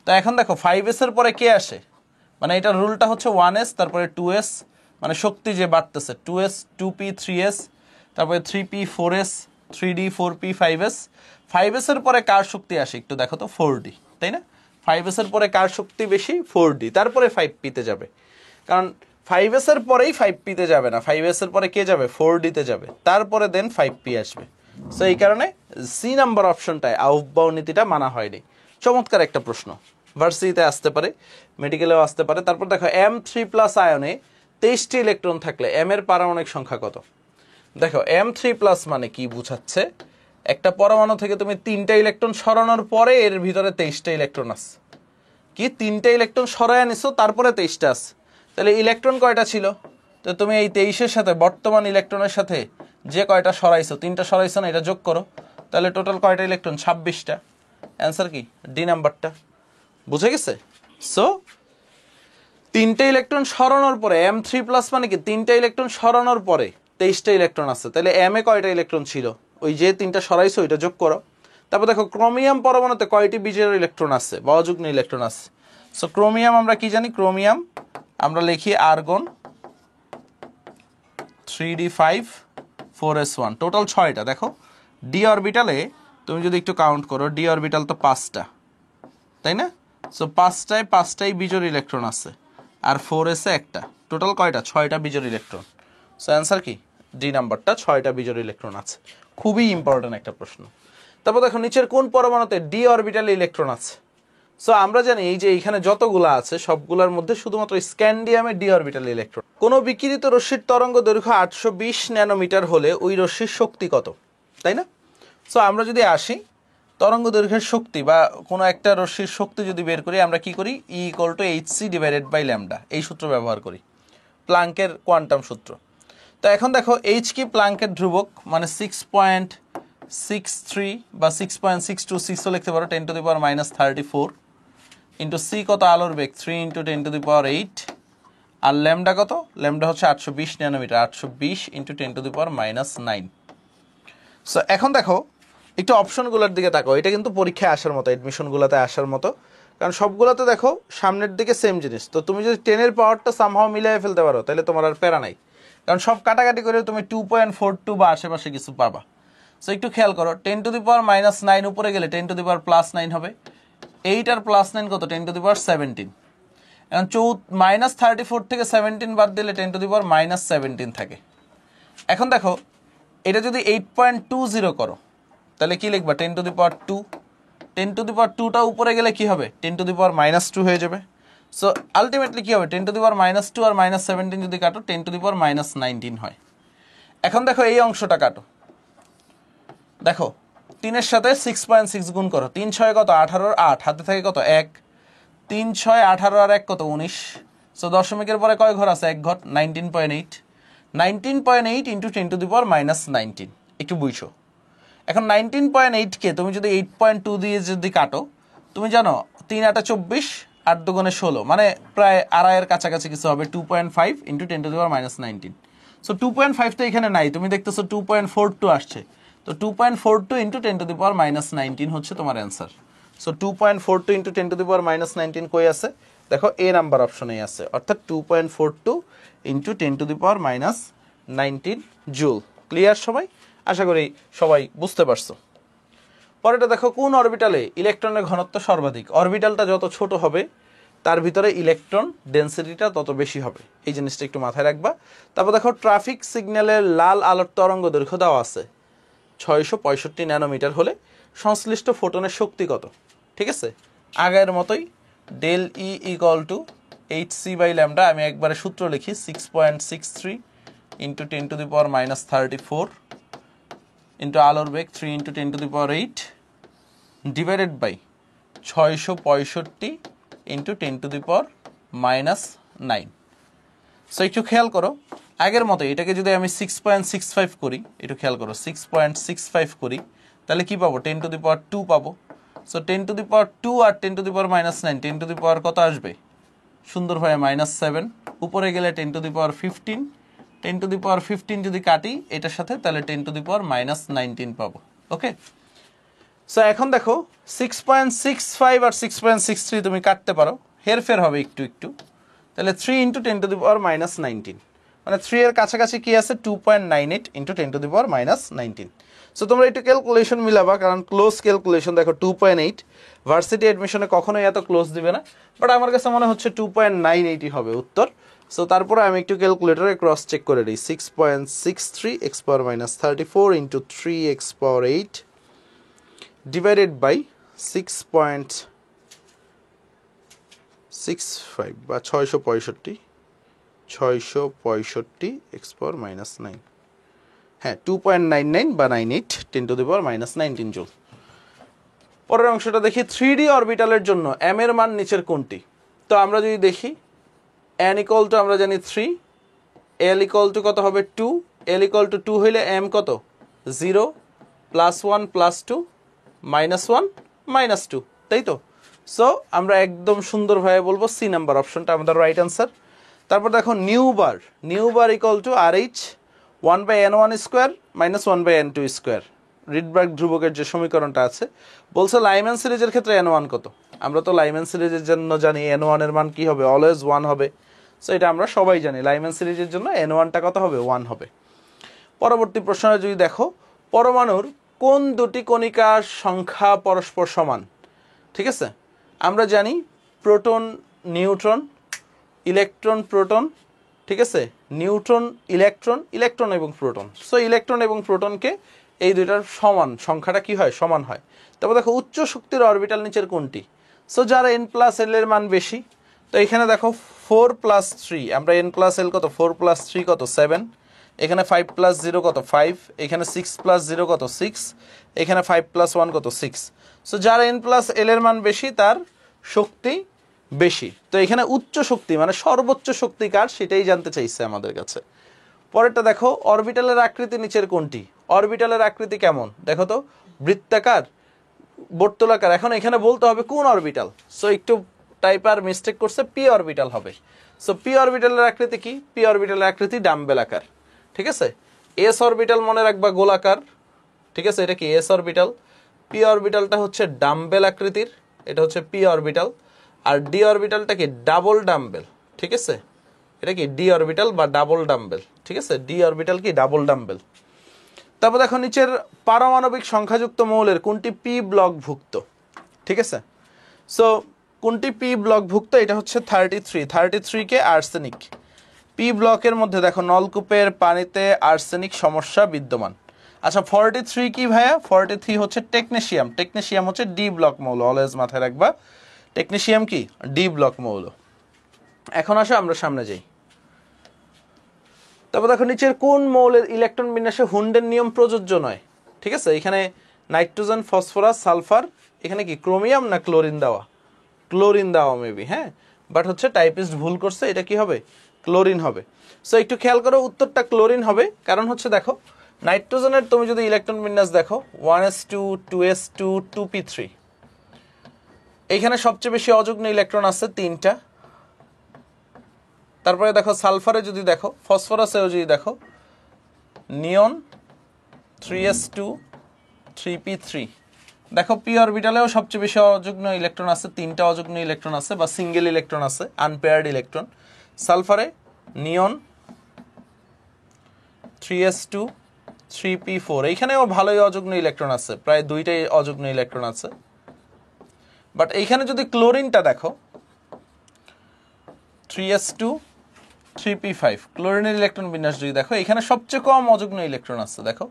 তো এখন দেখো 5s এর পরে কে আসে? মানে এটার রুলটা হচ্ছে 1s, তারপরে 2s, মানে শক্তি যে বাড়তেছে, 2s 2p 3s, তারপরে 3p 4s, 3d 4p 5s। 5s এর পরে কার শক্তি আসে একটু দেখো তো? 4d, তাই না? 5s এর পরে কার শক্তি বেশি? 4d, তারপরে 5p তে যাবে। কারণ 5s এর পরেই 5p তে যাবে না, 5s এর পরে কে যাবে? 4d তে যাবে, তারপরে দেন 5p আসবে। সো এই কারণে সি নাম্বার অপশনটায় আহুব্বাও নীতিটা মানা হয়নি। চমৎকার একটা প্রশ্ন, ভার্সিটিতে আসতে পারে, মেডিকেলেও আসতে পারে। তারপর দেখো, M3+ আয়নে 23টি ইলেকট্রন থাকলে m এর পারমাণবিক সংখ্যা কত? দেখো, M3+ মানে কি বুঝাচ্ছে? একটা পরমাণু থেকে তুমি 3টা ইলেকট্রন সরানোর পরে এর ভিতরে 23টা ইলেকট্রন আছে। কি 3টা ইলেকট্রন সরায় নিছো, তারপরে 23টা আছে, তাহলে ইলেকট্রন কয়টা ছিল? তো তুমি এই 23-এর সাথে বর্তমান ইলেকট্রনের সাথে যে কয়টা সরাইছো, 3টা সরাইছো না, এটা যোগ করো, তাহলে টোটাল কয়টা ইলেকট্রন? 26টা। অ্যান্সার কি? ডি নাম্বারটা। বুঝে গেছে? সো 3টে ইলেকট্রন সরানোর পরে M3+ মানে কি 3টা ইলেকট্রন সরানোর পরে 23টা ইলেকট্রন আছে, তাহলে M এ কয়টা ইলেকট্রন ছিল? ওই যে 3টা সরাইছো ওইটা যোগ করো। তারপর দেখো, ক্রোমিয়াম পরমাণুতে কয়টি বিজোড় ইলেকট্রন আছে? বহযুগ্ম ইলেকট্রন আছে। সো ক্রোমিয়াম আমরা কি জানি? ক্রোমিয়াম আমরা লিখি আর্গন 3d5 4s1, টোটাল 6টা। দেখো, ডি অরবিটালে তুমি যদি একটু কাউন্ট করো, ডি অরবিটাল তো 5টা, তাই না? সো 5টায় বিজোড় ইলেকট্রন আছে, আর 4s এ একটা, টোটাল কয়টা? 6টা বিজোড় ইলেকট্রন। সো অ্যান্সার কি? ডি নাম্বারটা, 6টা বিজোড় ইলেকট্রন আছে। খুবই ইম্পর্টেন্ট একটা প্রশ্ন। তারপর দেখো, নিচের কোন পরমাণুতে ডি অরবিটালে ইলেকট্রন আছে? সো আমরা জানি এই যে এইখানে যতগুলো আছে সবগুলোর মধ্যে শুধুমাত্র স্ক্যান্ডিয়ামে ডি অরবিটাল ইলেকট্রন। কোনো বিকিরিত রশ্মির তরঙ্গ দৈর্ঘ্য 820 ন্যানোমিটার হলে ওই রশ্মির শক্তি কত? তাই না? সো আমরা যদি আসি তরঙ্গ দৈর্ঘ্যের শক্তি বা কোনো একটা রশ্মির শক্তি যদি বের করি, আমরা কি করি? E = hc/λ, এই সূত্র ব্যবহার করি, প্লাঙ্কের কোয়ান্টাম সূত্র। তো এখন দেখো, h কি? প্লাঙ্কের ধ্রুবক, মানে 6.63 বা 6.626ও লিখতে পারো, 10⁻34 ইন্টু সি কত? আলোর বেগ 3 × 10⁸, আর ল্যামডা কত? ল্যামডা হচ্ছে 820 ন্যানোমিটার, 820 × 10⁻৯। সো এখন দেখো, একটু অপশনগুলোর দিকে তাকাও। এটা কিন্তু পরীক্ষায় আসার মতো, এডমিশনগুলোতে আসার মতো, কারণ সবগুলোতে দেখো সামনের দিকে সেম জিনিস। তো তুমি যদি 10-এর পাওয়ারটা সামহাও মিলিয়ে ফেলতে পারো, তাহলে তোমার আর প্যারা নাই, কারণ সব কাটাকাটি করে তুমি 2.42 বা আশেপাশে কিছু পাবা। সো একটু খেয়াল করো, 10⁻৯ উপরে গেলে 10⁻+9 হবে, 8 আর +9 কত? 10⁻17। এখন -34 থেকে 17 বাদ দিলে 10⁻17 থাকে। এখন দেখো, এটা যদি 8.20 করো তাহলে কি লিখবা 10 to the power 2, 10 to the পাওয়ার 2টা উপরে গেলে কি হবে 10 টু দি পাওয়ার -2 হয়ে যাবে। সো আলটিমেটলি কি হবে 10 টু দি পাওয়ার -2 আর -17 যদি কাটো 10 টু দি পাওয়ার -19 হয়। এখন দেখো এই অংশটা কাটো, দেখো 3 এর সাথে 6.6 গুণ করো, 3 6 কত 18 আর 8 হাতে থাকে কত 1, 3 6 18 আর 1 কত 19। সো দশমিকের পরে কয় ঘর আছে 1 ঘর, 19.8, 19.8 ইন্টু 10 টু দি পাওয়ার -19 একটু বুঝছো। এখন 19.8 কে তুমি যদি 8.2 দিয়ে যদি কাটো, তুমি জানো 3 8 24 8 দুগুণে 16 মানে প্রায় আড়াইয়ের কাছাকাছি কিছু হবে, 2.5 into 10 to the power -19। So 2.5টা এখানে নাই, তুমি দেখতেছো 2.42 আসছে, তো 2.42 ইন্টু 10 টু দি পাওয়ার -19 হচ্ছে তোমার answer. So 2.42 into 10 to the power -19 কই আছে, দেখো এ নাম্বার অপশনেই আছে, অর্থাৎ 2.42 into 10 to the power -19 joule. Clear সবাই? আশা করি সবাই বুঝতে পারছো। পরেটা দেখো কোন অরবিটালে ইলেকট্রনের ঘনত্ব সর্বাধিক। অরবিটালটা যত ছোট হবে তার ভিতরে ইলেকট্রন ডেনসিটিটা তত বেশি হবে, এই জিনিসটা একটু মাথায় রাখবা। তারপর দেখো ট্রাফিক সিগন্যালের লাল আলোর তরঙ্গ দৈর্ঘ্য দেওয়া আছে 665 ন্যানোমিটার হলে সংশ্লিষ্ট ফোটনের শক্তি কত। ঠিক আছে, আগের মতোই del E equal two hc/λ, আমি একবারে সূত্র লিখি 6.63 into 10 to the power -34 into আলোর বেগ 3 into 10 to the power 8 divided by 665 into 10 to the power -9। So একটু খেয়াল করো, আগের মতো এটাকে যদি আমি 6.65 করি, একটু খেয়াল করো 6.65 করি, তাহলে কি পাবো 10 টু দি পাওয়ার 2 পাবো। সো 10 টু দি পাওয়ার 2 আর 10 to the power -9, 10 to the power কত আসবে সুন্দরভাবে -7, উপরে গেলে 10 to the power 15, 10 to the পাওয়ার 15 যদি কাটি এটার সাথে তাহলে 10 টু দি পাওয়ার -19 পাবো। ওকে, সো এখন দেখো 6.65 আর 6.63 তুমি কাটতে পারো, হেরফের হবে একটু একটু, তাহলে 3 ইন্টু 10 টু দি পাওয়ার -19 মানে 3 এর কাছাকাছি কি আছে 2.98 into 10 to the power -19। So তোমরা একটু ক্যালকুলেশন মিলাবা, কারণ ক্লোজ ক্যালকুলেশন দেখো 2.8 ভার্সিটি অ্যাডমিশনে কখনোই এত ক্লোজ দিবে না, বাট আমার কাছে মনে হচ্ছে 2.98 হবে উত্তর। সো তারপরে আমি একটু ক্যালকুলেটরে ক্রস চেক করে দিই, 6.63 x power -34 into 3 x power 8 divided by 6.65 বা 665 x পাওয়ার -9, হ্যাঁ 2.99 বা 98 10 টু দি পাওয়ার -19 জুল। পরের অংশটা দেখি 3D অরবিটালের জন্য m এর মান নিচের কোনটি। তো আমরা যদি দেখি n ইকুয়াল টু আমরা জানি 3, l ইকুয়াল টু কত হবে 2, l ইকুয়াল টু 2 হইলে m কত 0 +1 +2 -1 -2, তাই তো। সো আমরা একদম সুন্দরভাবে বলবো সি নাম্বার অপশনটা আমাদের রাইট অ্যান্সার। তারপর দেখো new bar equal to RH 1/n1 square -1/n2 square, Rydberg ধ্রুবকের যে সমীকরণটা আছে, বলছে লাইম্যান সিরিজের ক্ষেত্রে n1 কত। আমরা তো লাইম্যান সিরিজের জন্য জানি n1 এর মান কি হবে অলওয়েজ 1 হবে। সো এটা আমরা সবাই জানি লাইম্যান সিরিজের জন্য n1টা কত হবে 1 হবে। পরবর্তী প্রশ্নে যদি দেখো পরমাণুর কোন দুটি কণিকার সংখ্যা পরস্পর সমান। ঠিক আছে, আমরা জানি প্রোটন নিউট্রন, ইলেকট্রন প্রোটন, ঠিক আছে, নিউট্রন ইলেকট্রন, ইলেকট্রন এবং প্রোটন। সো ইলেকট্রন এবং প্রোটনকে এই দুইটার সমান সংখ্যাটা কি হয় সমান হয়। তারপর দেখো উচ্চ শক্তির অরবিটাল নিচের কোনটি। সো যারা n+l এর মান বেশি, তো এখানে দেখো 4 + 3, আমরা n+l কত 4 + 3 কত 7, এখানে 5 + 0 কত 5, এখানে 6 + 0 কত 6, এখানে 5 + 1 কত 6। সো যার n+l এর মান বেশি তার শক্তি বেশি। তো এখানে উচ্চ শক্তি মানে সর্বোচ্চ শক্তি কার সেটাই জানতে চাইছে আমাদের কাছে। পরেরটা দেখো অরবিটালের আকৃতি নিচের কোনটি। অরবিটালের আকৃতি কেমন দেখো তো, বৃত্তাকার, বর্তুলাকার। এখন এখানে বলতে হবে কোন অরবিটাল। সো একটু টাইপার মিস্টেক করছে, পি অরবিটাল হবে। সো পি অরবিটালের আকৃতি কি, পি অরবিটালের আকৃতি ডাম্বেল আকার। ঠিক আছে, এস অরবিটাল মনে রাখবা গোলাকার। ঠিক আছে, এটা কি এস অরবিটাল, পি অরবিটালটা হচ্ছে ডাম্বেল আকৃতির, এটা হচ্ছে পি অরবিটাল। আর ডি অরবিটালটা কি ডাবল ডাম্বেল। ঠিক আছে, এটা কি ডি অরবিটাল বা ডাবল ডাম্বেল। ঠিক আছে, ডি অরবিটাল কি ডাবল ডাম্বেল। তারপর দেখো নিচের পারমাণবিক সংখ্যাযুক্ত মৌলের কোনটি পি ব্লকভুক্ত। ঠিক আছে, সো কোনটি পি ব্লকভুক্ত, এটা হচ্ছে 33 কে আর্সেনিক। পি ব্লকের মধ্যে দেখো নলকূপের পানিতে আর্সেনিক সমস্যা বিদ্যমান। আচ্ছা 43 কি ভাইয়া? 43 হচ্ছে টেকনেশিয়াম। টেকনেশিয়াম হচ্ছে ডি ব্লক মৌল, অলওয়েজ মাথায় রাখবা। টেকনেশিয়াম কি? ডি ব্লক মৌল। এখন আসো আমরা সামনে যাই। তারপর দেখো নিচের কোন মৌলের ইলেকট্রন বিন্যাসে হুন্ডের নিয়ম প্রযোজ্য নয়? ঠিক আছে, এখানে নাইট্রোজেন, ফসফরাস, সালফার, এখানে কি ক্রোমিয়াম না ক্লোরিন দেওয়া? ক্লোরিন দেওয়া মেবি, হ্যাঁ, বাট হচ্ছে টাইপিস্ট ভুল করছে, এটা কি হবে? ক্লোরিন হবে। সো একটু খেয়াল করো, উত্তরটা ক্লোরিন হবে। কারণ হচ্ছে দেখো নাইট্রোজেনের তুমি যদি ইলেকট্রন বিন্যাস দেখো 1s2 2s2 2p3, এইখানে সবচেয়ে বেশি অযুগ্ম ইলেকট্রন আছে 3টা। তারপরে দেখো সালফারে যদি দেখো, ফসফরাসেও যদি দেখো, নিয়ন 3s2 3p3। দেখো পি অরবিটালেও সবচেয়ে বেশি অযুগ্ম ইলেকট্রন আছে, 3টা অযুগ্ম ইলেকট্রন আছে বা সিঙ্গেল ইলেকট্রন আছে, আনপেয়ার্ড ইলেকট্রন। সালফারে নিয়ন 3s2 3p4, এইখানেও ভালোই অযুগ্ম ইলেকট্রন আছে, প্রায় 2টাই অযুগ্ম ইলেকট্রন আছে। বাট এইখানে যদি ক্লোরিনটা দেখো 3s2 3p5, ক্লোরিনের ইলেকট্রন বিন্যাস যদি দেখো, এখানে সবচেয়ে কম অযুগ্ম ইলেকট্রন আছে, দেখো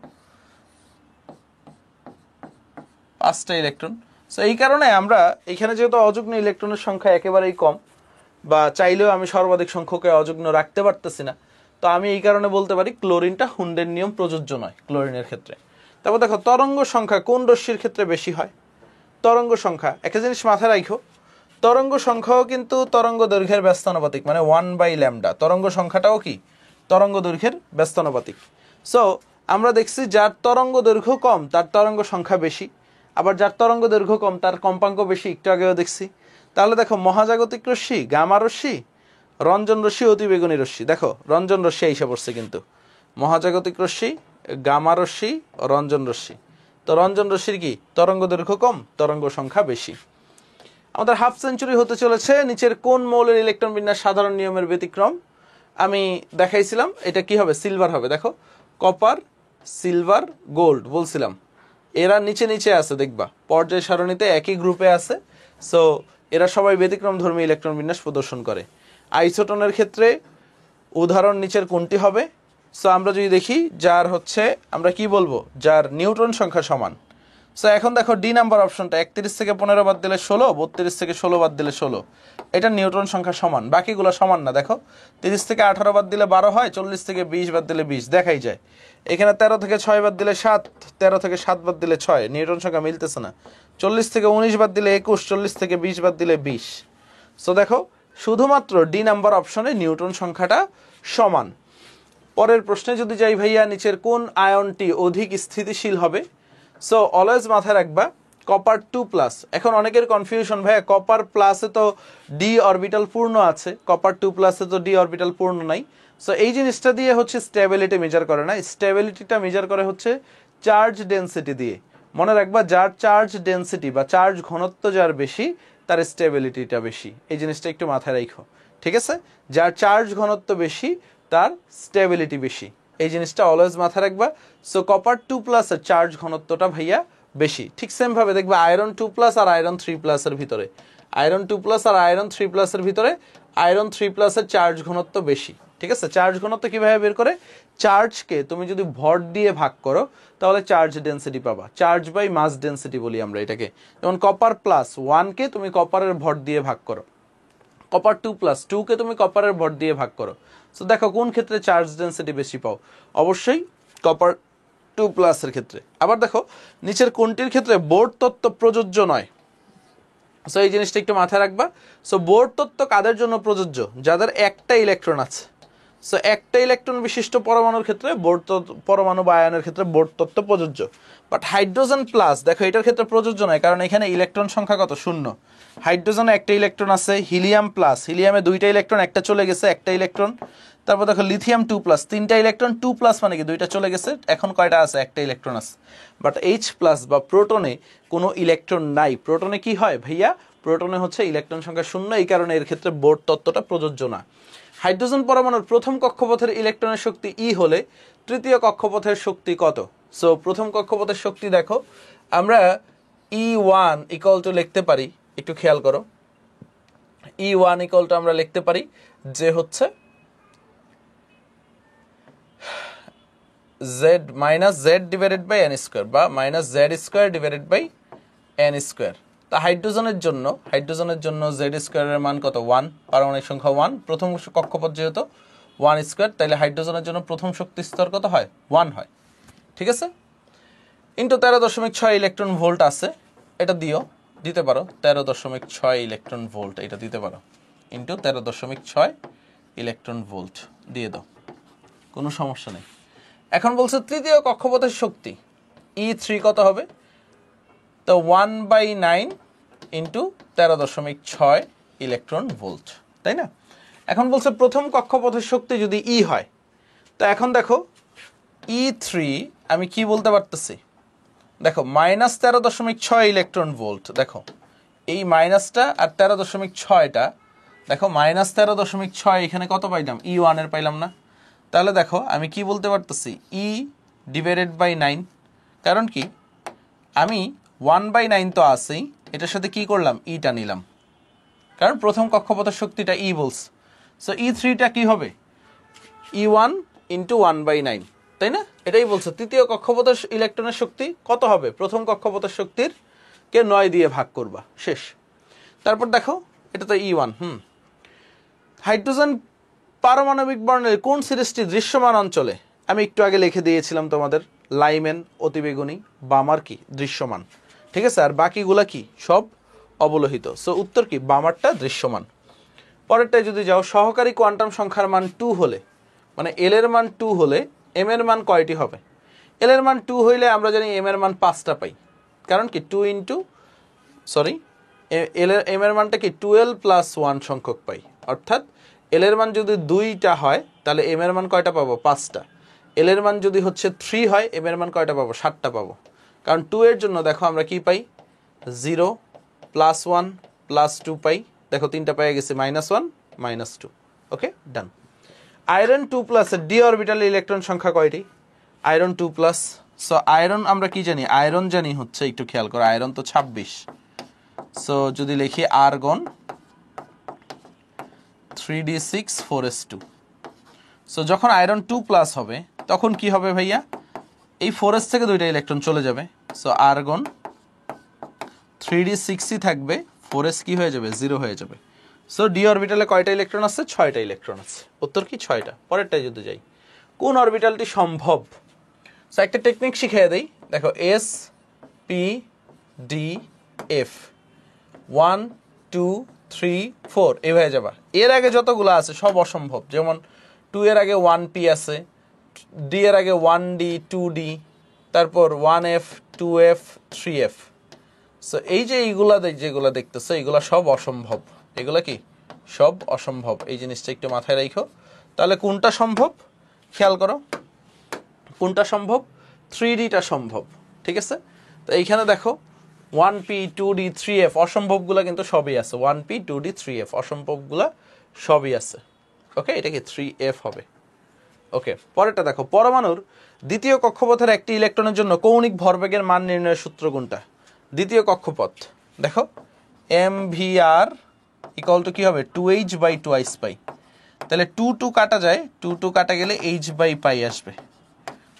5টা ইলেকট্রন। সো এই কারণে আমরা এখানে যেহেতু অযুগ্ম ইলেকট্রনের সংখ্যা একেবারেই কম, বা চাইলেও আমি সর্বাধিক সংখ্যকে অযুগ্ম রাখতে পারতেছি না, তো আমি এই কারণে বলতে পারি ক্লোরিনটা হুন্ডের নিয়ম প্রযোজ্য নয় ক্লোরিনের ক্ষেত্রে। তারপর দেখো তরঙ্গ সংখ্যা কোন রশ্মির ক্ষেত্রে বেশি হয়? তরঙ্গ সংখ্যা একটা জিনিস মাথায় রাখো, তরঙ্গ সংখ্যাও কিন্তু তরঙ্গ দৈর্ঘ্যের ব্যস্তানুপাতিক, মানে 1/λ। তরঙ্গ সংখ্যাটাও কি তরঙ্গ দৈর্ঘ্যের ব্যস্তানুপাতিক। সো আমরা দেখছি যার তরঙ্গ দৈর্ঘ্য কম তার তরঙ্গ সংখ্যা বেশি, আবার যার তরঙ্গ দৈর্ঘ্য কম তার কম্পাঙ্ক বেশি, একটু আগেও দেখছি। তাহলে দেখো মহাজাগতিক রশ্মি, গামা রশ্মি, রঞ্জন রশ্মি, অতিবেগুনি রশ্মি, দেখো রঞ্জন রশ্মি এসে পড়ছে কিন্তু, মহাজাগতিক রশ্মি, গামা রশ্মি, রঞ্জন রশ্মি। তো রঞ্জন রশ্মির কি তরঙ্গ দৈর্ঘ্য কম, তরঙ্গ সংখ্যা বেশি। আমাদের হাফ সেঞ্চুরি হতে চলেছে। নিচের কোন মৌলের ইলেকট্রন বিন্যাস সাধারণ নিয়মের ব্যতিক্রম? আমি দেখাইছিলাম, এটা কি হবে? সিলভার হবে। দেখো কপার, সিলভার, গোল্ড বলছিলাম, এরা নিচে নিচে আছে, দেখবা পর্যায় সারণীতে একই গ্রুপে আছে। সো এরা সবাই ব্যতিক্রম ধর্মী ইলেকট্রন বিন্যাস প্রদর্শন করে। আইসোটোনের ক্ষেত্রে উদাহরণ নিচের কোনটি হবে? সো আমরা যদি দেখি, যার হচ্ছে আমরা কি বলবো, যার নিউট্রন সংখ্যা সমান। সো এখন দেখো ডি নাম্বার অপশনটা 31 থেকে 15 বাদ দিলে 16, 32 থেকে 16 বাদ দিলে 16, এটা নিউট্রন সংখ্যা সমান। বাকিগুলো সমান না, দেখো 30 থেকে 18 বাদ দিলে 12 হয়, 40 থেকে 20 বাদ দিলে 20, দেখাই যায়। এখানে 13 থেকে 6 বাদ দিলে 7, 13 থেকে 7 বাদ দিলে 6, নিউট্রন সংখ্যা মিলতেছে না। 40 থেকে 19 বাদ দিলে 21, 40 থেকে 20 বাদ দিলে 20। সো দেখো শুধুমাত্র ডি নাম্বার অপশনে নিউট্রন সংখ্যাটা সমান। পরের প্রশ্নে যদি যাই ভাইয়া, নিচের কোন আয়নটি অধিক স্থিতিশীল হবে? সো অলওয়েজ মাথায় রাখবা কপার 2+। এখন অনেকের কনফিউশন, ভাইয়া কপার প্লাসে তো ডি অরবিটাল পূর্ণ আছে, কপার 2+এ তো ডি অরবিটাল পূর্ণ নাই। সো এই জিনিসটা দিয়ে হচ্ছে স্টেবিলিটি মেজার করে না, স্টেবিলিটিটা মেজার করে হচ্ছে চার্জ ডেন্সিটি দিয়ে। মনে রাখবা যার চার্জ ডেন্সিটি বা চার্জ ঘনত্ব যার বেশি, তার স্টেবিলিটিটা বেশি। এই জিনিসটা একটু মাথায় রাখো, ঠিক আছে? যার চার্জ ঘনত্ব বেশি তার স্টেবিলিটি বেশি, এই জিনিসটা অলওয়েজ মাথায় রাখবা। সো কপার 2+ এর চার্জ ঘনত্বটা ভাইয়া বেশি। ঠিক সেম ভাবে দেখবা আয়রন 2+ আর আয়রন 3+ এর ভিতরে, আয়রন 2+ আর আয়রন 3+ এর ভিতরে আয়রন 3+ এর চার্জ ঘনত্ব বেশি। ঠিক আছে, চার্জ ঘনত্ব কিভাবে বের করে? চার্জকে তুমি যদি ভর দিয়ে ভাগ করো তাহলে চার্জ ডেন্সিটি পাবা, চার্জ বাই মাস ডেন্সিটি বলি আমরা এটাকে। যেমন কপার +1 তুমি কপারের ভর দিয়ে ভাগ করো, কপার 2+2 কে তুমি কপারের ভর দিয়ে ভাগ করো। সো দেখো কোন ক্ষেত্রে চার্জ ডেন্সিটি বেশি পাও? অবশ্যই কপার 2+ এর ক্ষেত্রে। আবার দেখো নিচের কোনটির ক্ষেত্রে বোর তত্ত্ব প্রযোজ্য নয়? সো এই জিনিসটা একটু মাথায় রাখবা। সো বোর তত্ত্ব কাদের জন্য প্রযোজ্য? যাদের একটা ইলেকট্রন আছে। সো একটা ইলেকট্রন বিশিষ্ট পরমাণুর ক্ষেত্রে পরমাণু বা আয়নের ক্ষেত্রে বোর তত্ত্ব প্রযোজ্য। বাট হাইড্রোজেন প্লাস দেখো এটার ক্ষেত্রে প্রযোজ্য নয়, কারণ এখানে ইলেকট্রন সংখ্যা কত? 0। হাইড্রোজেনে একটা ইলেকট্রন আছে। হিলিয়াম প্লাস, হিলিয়ামে 2টা ইলেকট্রন, একটা চলে গেছে, একটা ইলেকট্রন। তারপর দেখো লিথিয়াম 2+, 3টা ইলেকট্রন, 2+ মানে কি 2টা চলে গেছে, এখন কয়টা আছে? একটা ইলেকট্রন আছে। বাট H+ বা প্রোটনে কোনো ইলেকট্রন নাই। প্রোটনে কি হয় ভাইয়া? প্রোটনে হচ্ছে ইলেকট্রন সংখ্যা 0, এই কারণে এর ক্ষেত্রে বোর তত্ত্বটা প্রযোজ্য না। হাইড্রোজেন পরমাণুর প্রথম কক্ষপথের ইলেকট্রনের শক্তি E হলে তৃতীয় কক্ষপথের শক্তি কত? সো প্রথম কক্ষপথের শক্তি দেখো আমরা E1 = লিখতে পারি, একটু খেয়াল করো, E1 = আমরা লিখতে পারি যে হচ্ছে Z minus Z divided by n square বা minus Z square divided by n square. তা হাইড্রোজেনের জন্য জেড স্কোয়ারের মান কত 1, পারমাণবিক সংখ্যা 1, প্রথম কক্ষপথ যেহেতু 1 স্কোয়ার, তাইলে হাইড্রোজেনের জন্য প্রথম শক্তি স্তর কত হয় 1 হয়, ঠিক আছে। ইন্টু 13.6 ইলেকট্রন ভোল্ট আছে, এটা দিতে পারো 13.6 ইলেকট্রন ভোল্ট, এটা দিতে পারো ইন্টু 13.6 ইলেকট্রন ভোল্ট দিয়ে দাও, কোনো সমস্যা নেই। এখন বলছে তৃতীয় কক্ষপথের শক্তি E3 কত হবে, তো 1/9 ইন্টু 13.6 ইলেকট্রন ভোল্ট, তাই না। এখন বলছে প্রথম কক্ষপথের শক্তি যদি E হয়, তো এখন দেখো E3 আমি কি বলতে পারতেছি, দেখো মাইনাস 13.6 ইলেকট্রন ভোল্ট, দেখো এই মাইনাসটা আর 13.6টা, দেখো মাইনাস 13.6 এখানে কত পাইলাম E1 এর পাইলাম না, তাহলে দেখো আমি কি বলতে পারতেছি E ডিভাইডেড বাই 9, কারণ কি আমি 1/9 তো আছেই, এটার সাথে কি করলাম ইটা নিলাম, কারণ প্রথম কক্ষপথের শক্তিটা E বলছে। সো E3টা কি হবে E1 ইন্টু 1/9, তাই না, এটাই বলছে তৃতীয় কক্ষপথের ইলেকট্রনের শক্তি কত হবে, প্রথম কক্ষপথের শক্তির কে 9 দিয়ে ভাগ করবা, শেষ। তারপর দেখো এটা তো E1। হাইড্রোজেন পারমাণবিক বর্ণের কোন সিরিজটি দৃশ্যমান অঞ্চলে, আমি একটু আগে লিখে দিয়েছিলাম তোমাদের, লাইমেন অতিবেগুনি, বামার কি দৃশ্যমান, ঠিক আছে, আর বাকিগুলা কি সব অবলোহিত। সো উত্তর কি বামারটা দৃশ্যমান। পরেরটায় যদি যাও, সহকারী কোয়ান্টাম সংখ্যার মান 2 হলে, মানে এল এর মান 2 হলে এম এর মান কয়টি হবে, এল এর মান 2 হইলে আমরা জানি এম এর মান 5টা পাই, কারণ কি এম এর মানটা কি 12 প্লাস 1 সংখ্যক পাই, অর্থাৎ এল এর মান যদি 2টা হয় তাহলে এম এর মান কয়টা পাবো 5টা, এল এর মান যদি হচ্ছে 3 হয় এম এর মান কয়টা পাবো 7টা পাবো, কারণ 2 এর জন্য দেখো আমরা কি পাই 0 প্লাস 1 প্লাস 2 পাই, দেখো 3টা পেয়ে গেছে -1 -2, ওকে ডান। আয়রন 2 প্লাস এর ডি অরবিটালে ইলেকট্রন সংখ্যা কয়টি, আয়রন 2 প্লাস, সো আয়রন আমরা কি জানি, আয়রন জানি হচ্ছে, একটু খেয়াল করো আয়রন তো 26, সো যদি লিখি আর্গন 3d6 4s2, সো যখন আয়রন 2 প্লাস হবে তখন কি হবে ভাইয়া, এই 4s থেকে 2টা ইলেকট্রন চলে যাবে, সো আর্গন 3d6ই থাকবে, 4s কি হয়ে যাবে 0 হয়ে যাবে। সো ডি অরবিটালে কয়টা ইলেকট্রন আছে, 6টা ইলেকট্রন আছে, উত্তর কি 6টা। পরেরটায় যদি যাই, কোন অরবিটালটি সম্ভব, সো একটা টেকনিক শিখিয়ে দেই, দেখো এস পি ডি এফ 1 2 3 4 এই হয়ে যাবা, এর আগে যতগুলো আছে সব অসম্ভব, যেমন 2 এর আগে 1p আছে, ডি এর আগে 1d 2d, তারপর 1f 2f 3f, সো এই যে এইগুলা যেগুলো দেখতেছো এইগুলা সব অসম্ভব, এগুলা কি সব অসম্ভব, এই জিনিসটা একটু মাথায় রাখো। তাহলে কোনটা সম্ভব খেয়াল করো, কোনটা সম্ভব 3dটা সম্ভব, ঠিক আছে। তো এইখানে দেখো 1p 2d 3f অসম্ভবগুলা কিন্তু সবই আছে, 1p 2d 3f অসম্ভবগুলা সবই আছে, ওকে এটা কি 3f হবে, ওকে। পরেরটা দেখো, পরমাণুর দ্বিতীয় কক্ষপথের একটি ইলেকট্রনের জন্য কৌণিক ভরবেগের মান নির্ণয়ের সূত্র কোনটা, দ্বিতীয় কক্ষপথ দেখো mvr ইকুয়াল টু কি হবে 2h বাই 2 পাই, তাহলে 2 2 কাটা যায়, 2 2 কাটা গেলে h বাই পাই আসবে,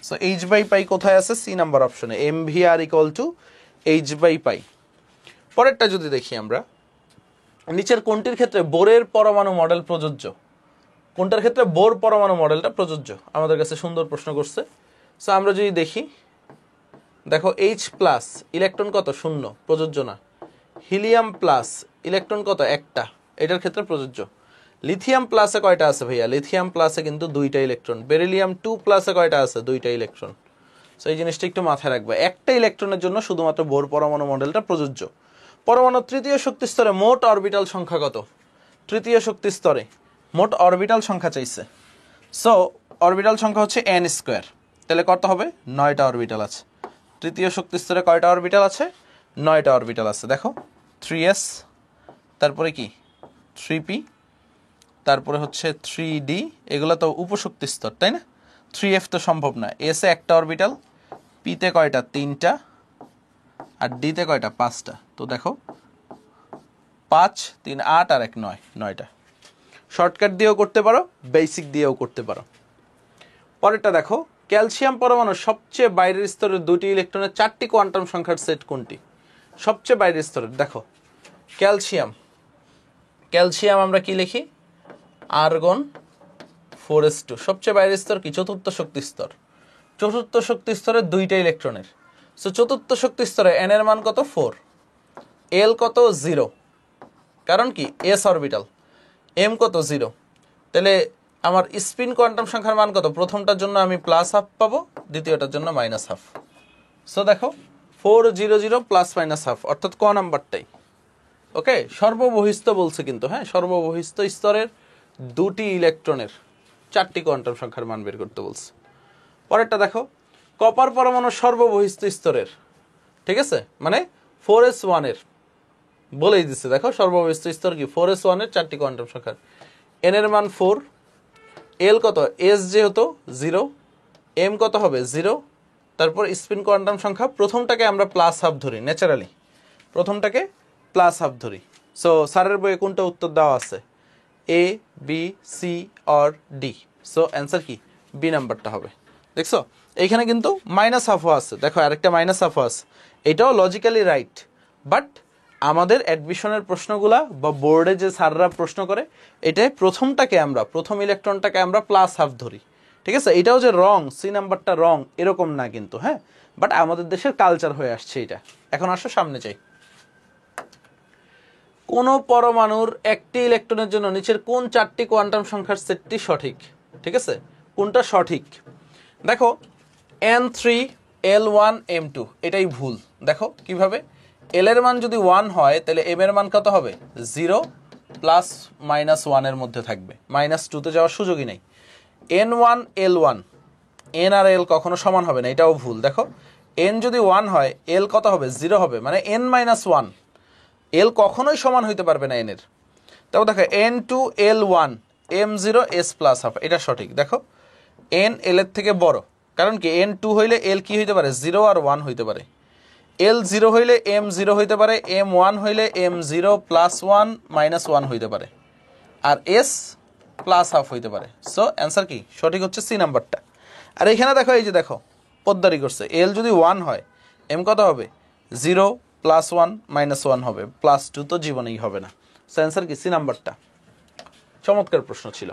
সো h বাই পাই কোথায় আছে, সি নাম্বার অপশনে, mvr equal to h by pi. পরেরটা যদি দেখি আমরা, নিচের কোনটির ক্ষেত্রে বোরের পরমাণু মডেল প্রযোজ্য, কোনটার ক্ষেত্রে বোর পরমাণু মডেলটা প্রযোজ্য, আমাদের কাছে সুন্দর প্রশ্ন করছে। সো আমরা যদি দেখি, দেখো H প্লাস ইলেকট্রন কত 0 প্রযোজ্য না, হিলিয়াম প্লাস ইলেকট্রন কত একটা, এটার ক্ষেত্রে প্রযোজ্য। লিথিয়াম প্লাসে কয়টা আছে ভাইয়া, লিথিয়াম প্লাসে কিন্তু 2টা ইলেকট্রন, বেরিলিয়াম 2 প্লাসে কয়টা আছে 2টা ইলেকট্রন, সো এই জিনিসটা একটু মাথায় রাখবে, একটা ইলেকট্রনের জন্য শুধুমাত্র বোর পরমাণু মডেলটা প্রযোজ্য। পরমাণুর তৃতীয় শক্তি স্তরে মোট অরবিটাল সংখ্যা কত, তৃতীয় শক্তি স্তরে মোট অরবিটাল সংখ্যা চাইছে, সো অরবিটাল সংখ্যা হচ্ছে n স্কোয়ার, তাহলে কত হবে 9টা অরবিটাল আছে, তৃতীয় শক্তি স্তরে কয়টা অরবিটাল আছে 9টা অরবিটাল আছে, দেখো 3s, তারপরে কি 3p, তারপরে হচ্ছে 3d, এগুলো তো উপশক্তি স্তর তাই না, 3f তো সম্ভব না, s এ একটা অরবিটাল, p তে কয়টা 3টা, আর d তে কয়টা 5টা, তো দেখো 5 3 8 আর 1 9, 9টা। শর্টকাট দিয়েও করতে পারো, বেসিক দিয়েও করতে পারো। পরেরটা দেখো, ক্যালসিয়াম পরমাণুর সবচেয়ে বাইরের স্তরের দুটি ইলেকট্রনের 4টি কোয়ান্টাম সংখ্যার সেট কোনটি? সবচেয়ে বাইরের স্তরের দেখো ক্যালসিয়াম, ক্যালসিয়াম আমরা কি লিখি? Argon 4s2। সবচেয়ে বাইরের স্তর কি? চতুর্থ শক্তি স্তর। চতুর্থ শক্তি স্তরে দুইটা ইলেকট্রনের। সো চতুর্থ শক্তি স্তরে n এর মান কত? 4, l কত? 0, কারণ কি s অরবিটাল, m কত? 0। তাহলে আমার স্পিন কোয়ান্টাম সংখ্যার মান কত? প্রথমটার জন্য আমি +½ পাবো, দ্বিতীয়টার জন্য -½ সো দেখো 4 0 0 +-½ অর্থাৎ ক নাম্বারটাই। ওকে, সর্ববহিস্থ বলছে কিন্তু, হ্যাঁ সর্ববহিস্থ স্তরের দুটি ইলেকট্রনের 4টি কোয়ান্টাম সংখ্যার মান বের করতে বলছে। পরেরটা দেখো কপার পরমাণুর সর্ববহিস্থ স্তরের, ঠিক আছে, মানে 4s1 এর বলেই দিচ্ছে। দেখো সর্ববহিস্থ স্তর কি? 4s1 এর 4টি কোয়ান্টাম সংখ্যার। n এর মান 4, l কত? s যেহেতু 0, m কত হবে? 0। তারপর স্পিন কোয়ান্টাম সংখ্যা প্রথমটাকে আমরা +½ ধরি, ন্যাচারালি প্রথমটাকে +½ ধরি। সো স্যারের বইয়ে কোনটা উত্তর দেওয়া আছে? A, B, C or D। So answer কি? বি নাম্বারটা হবে। দেখছো এইখানে কিন্তু -½ আছে, দেখো আরেকটা -½ আছে। এটাও লজিক্যালি রাইট, বাট আমাদের অ্যাডমিশনের প্রশ্নগুলা বা বোর্ডে যে স্যাররা প্রশ্ন করে এটাই প্রথমটাকে আমরা, প্রথম ইলেকট্রনটাকে আমরা +½ ধরি, ঠিক আছে। এটাও যে রং, সি নাম্বারটা রং এরকম না কিন্তু, হ্যাঁ, বাট আমাদের দেশের কালচার হয়ে আসছে এটা। এখন আসো সামনে চাই। কোন পরমাণুর একটি ইলেকট্রনের জন্য নিচের কোন 4টি কোয়ান্টাম সংখ্যার সেটটি সঠিক? ঠিক আছে, কোনটা সঠিক? দেখো n3 l1 m2 এটাই ভুল। দেখো কিভাবে? l এর মান যদি 1 হয় তাহলে m এর মান কত হবে? 0 প্লাস -1 এর মধ্যে থাকবে, -2 তে যাওয়ার সুযোগই নেই। n1 l1, n আর l কখনো সমান হবে না, এটাও ভুল। দেখো n যদি 1 হয় l কত হবে? 0 হবে, মানে n-1, l কখনোই সমান হইতে পারবে না n এর। তারপর দেখো n2 l1 m0 s+½ এটা সঠিক। দেখো n l এর থেকে বড়, কারণ কি n2 হইলে l কি হইতে পারে? 0 আর 1 হইতে পারে। l 0 হইলে m0 হইতে পারে, m1 হইলে m0 +1 -1 হইতে পারে, আর s+½ হইতে পারে। সো অ্যান্সার কি? সঠিক হচ্ছে সি নাম্বারটা। আর এখানে দেখো, এই যে দেখো পদ্মারি করছে, l যদি 1 হয় m কত হবে? 0 +1 -1 হবে, +2 তো জীবনেই হবে না। সো অ্যান্সার কি? সি নাম্বারটা। চমৎকার প্রশ্ন ছিল।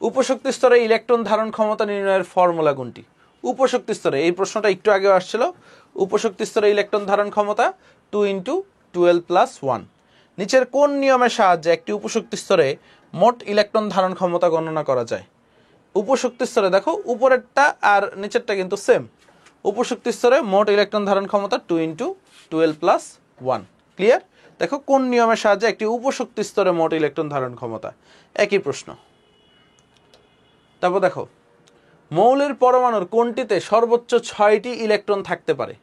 উপশক্তি স্তরে ইলেকট্রন ধারণ ক্ষমতা নির্ণয়ের ফর্মুলা কোনটি? উপশক্তি স্তরে, এই প্রশ্নটা একটু আগে আসছিল। উপশক্তি স্তরে ইলেকট্রন ধারণ ক্ষমতা 2 × 12 + 1। নিচের কোন নিয়মের সাহায্যে একটি উপশক্তি স্তরে মোট ইলেকট্রন ধারণ ক্ষমতা গণনা করা যায়? উপশক্তি স্তরে দেখো উপরেরটা আর নিচেরটা কিন্তু সেম। উপশক্তি স্তরে মোট ইলেকট্রন ধারণ ক্ষমতা 2 × 12 + 1। ক্লিয়ার? দেখো কোন নিয়মের সাহায্যে একটি উপশক্তি স্তরে মোট ইলেকট্রন ধারণ ক্ষমতা, একই প্রশ্ন। তারপর দেখো মৌলের পরমাণুর কোনটিতে সর্বোচ্চ 6টি ইলেকট্রন থাকতে পারে?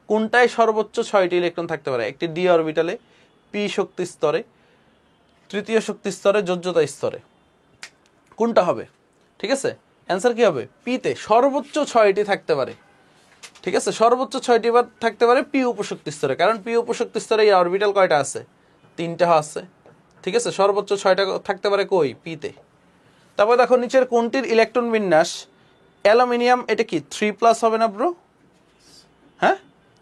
কোনটায় সর্বোচ্চ 6টি ইলেকট্রন থাকতে পারে? একটি ডি অরবিটালে, পি শক্তি স্তরে, তৃতীয় শক্তি স্তরে, যোজ্যতা স্তরে। কোনটা হবে? ঠিক আছে, অ্যান্সার কি হবে? পিতে সর্বোচ্চ 6টি থাকতে পারে। ঠিক আছে, সর্বোচ্চ 6টি বার থাকতে পারে পি উপশক্তি স্তরে, কারণ পি উপশক্তি স্তরে এই অরবিটাল কয়টা আছে? 3টা আছে। ঠিক আছে, সর্বোচ্চ 6টা থাকতে পারে কই? পিতে। তারপর দেখো নিচের কোনটির ইলেকট্রন বিন্যাস অ্যালুমিনিয়াম, এটা কি 3+ হবে না ব্রো? হ্যাঁ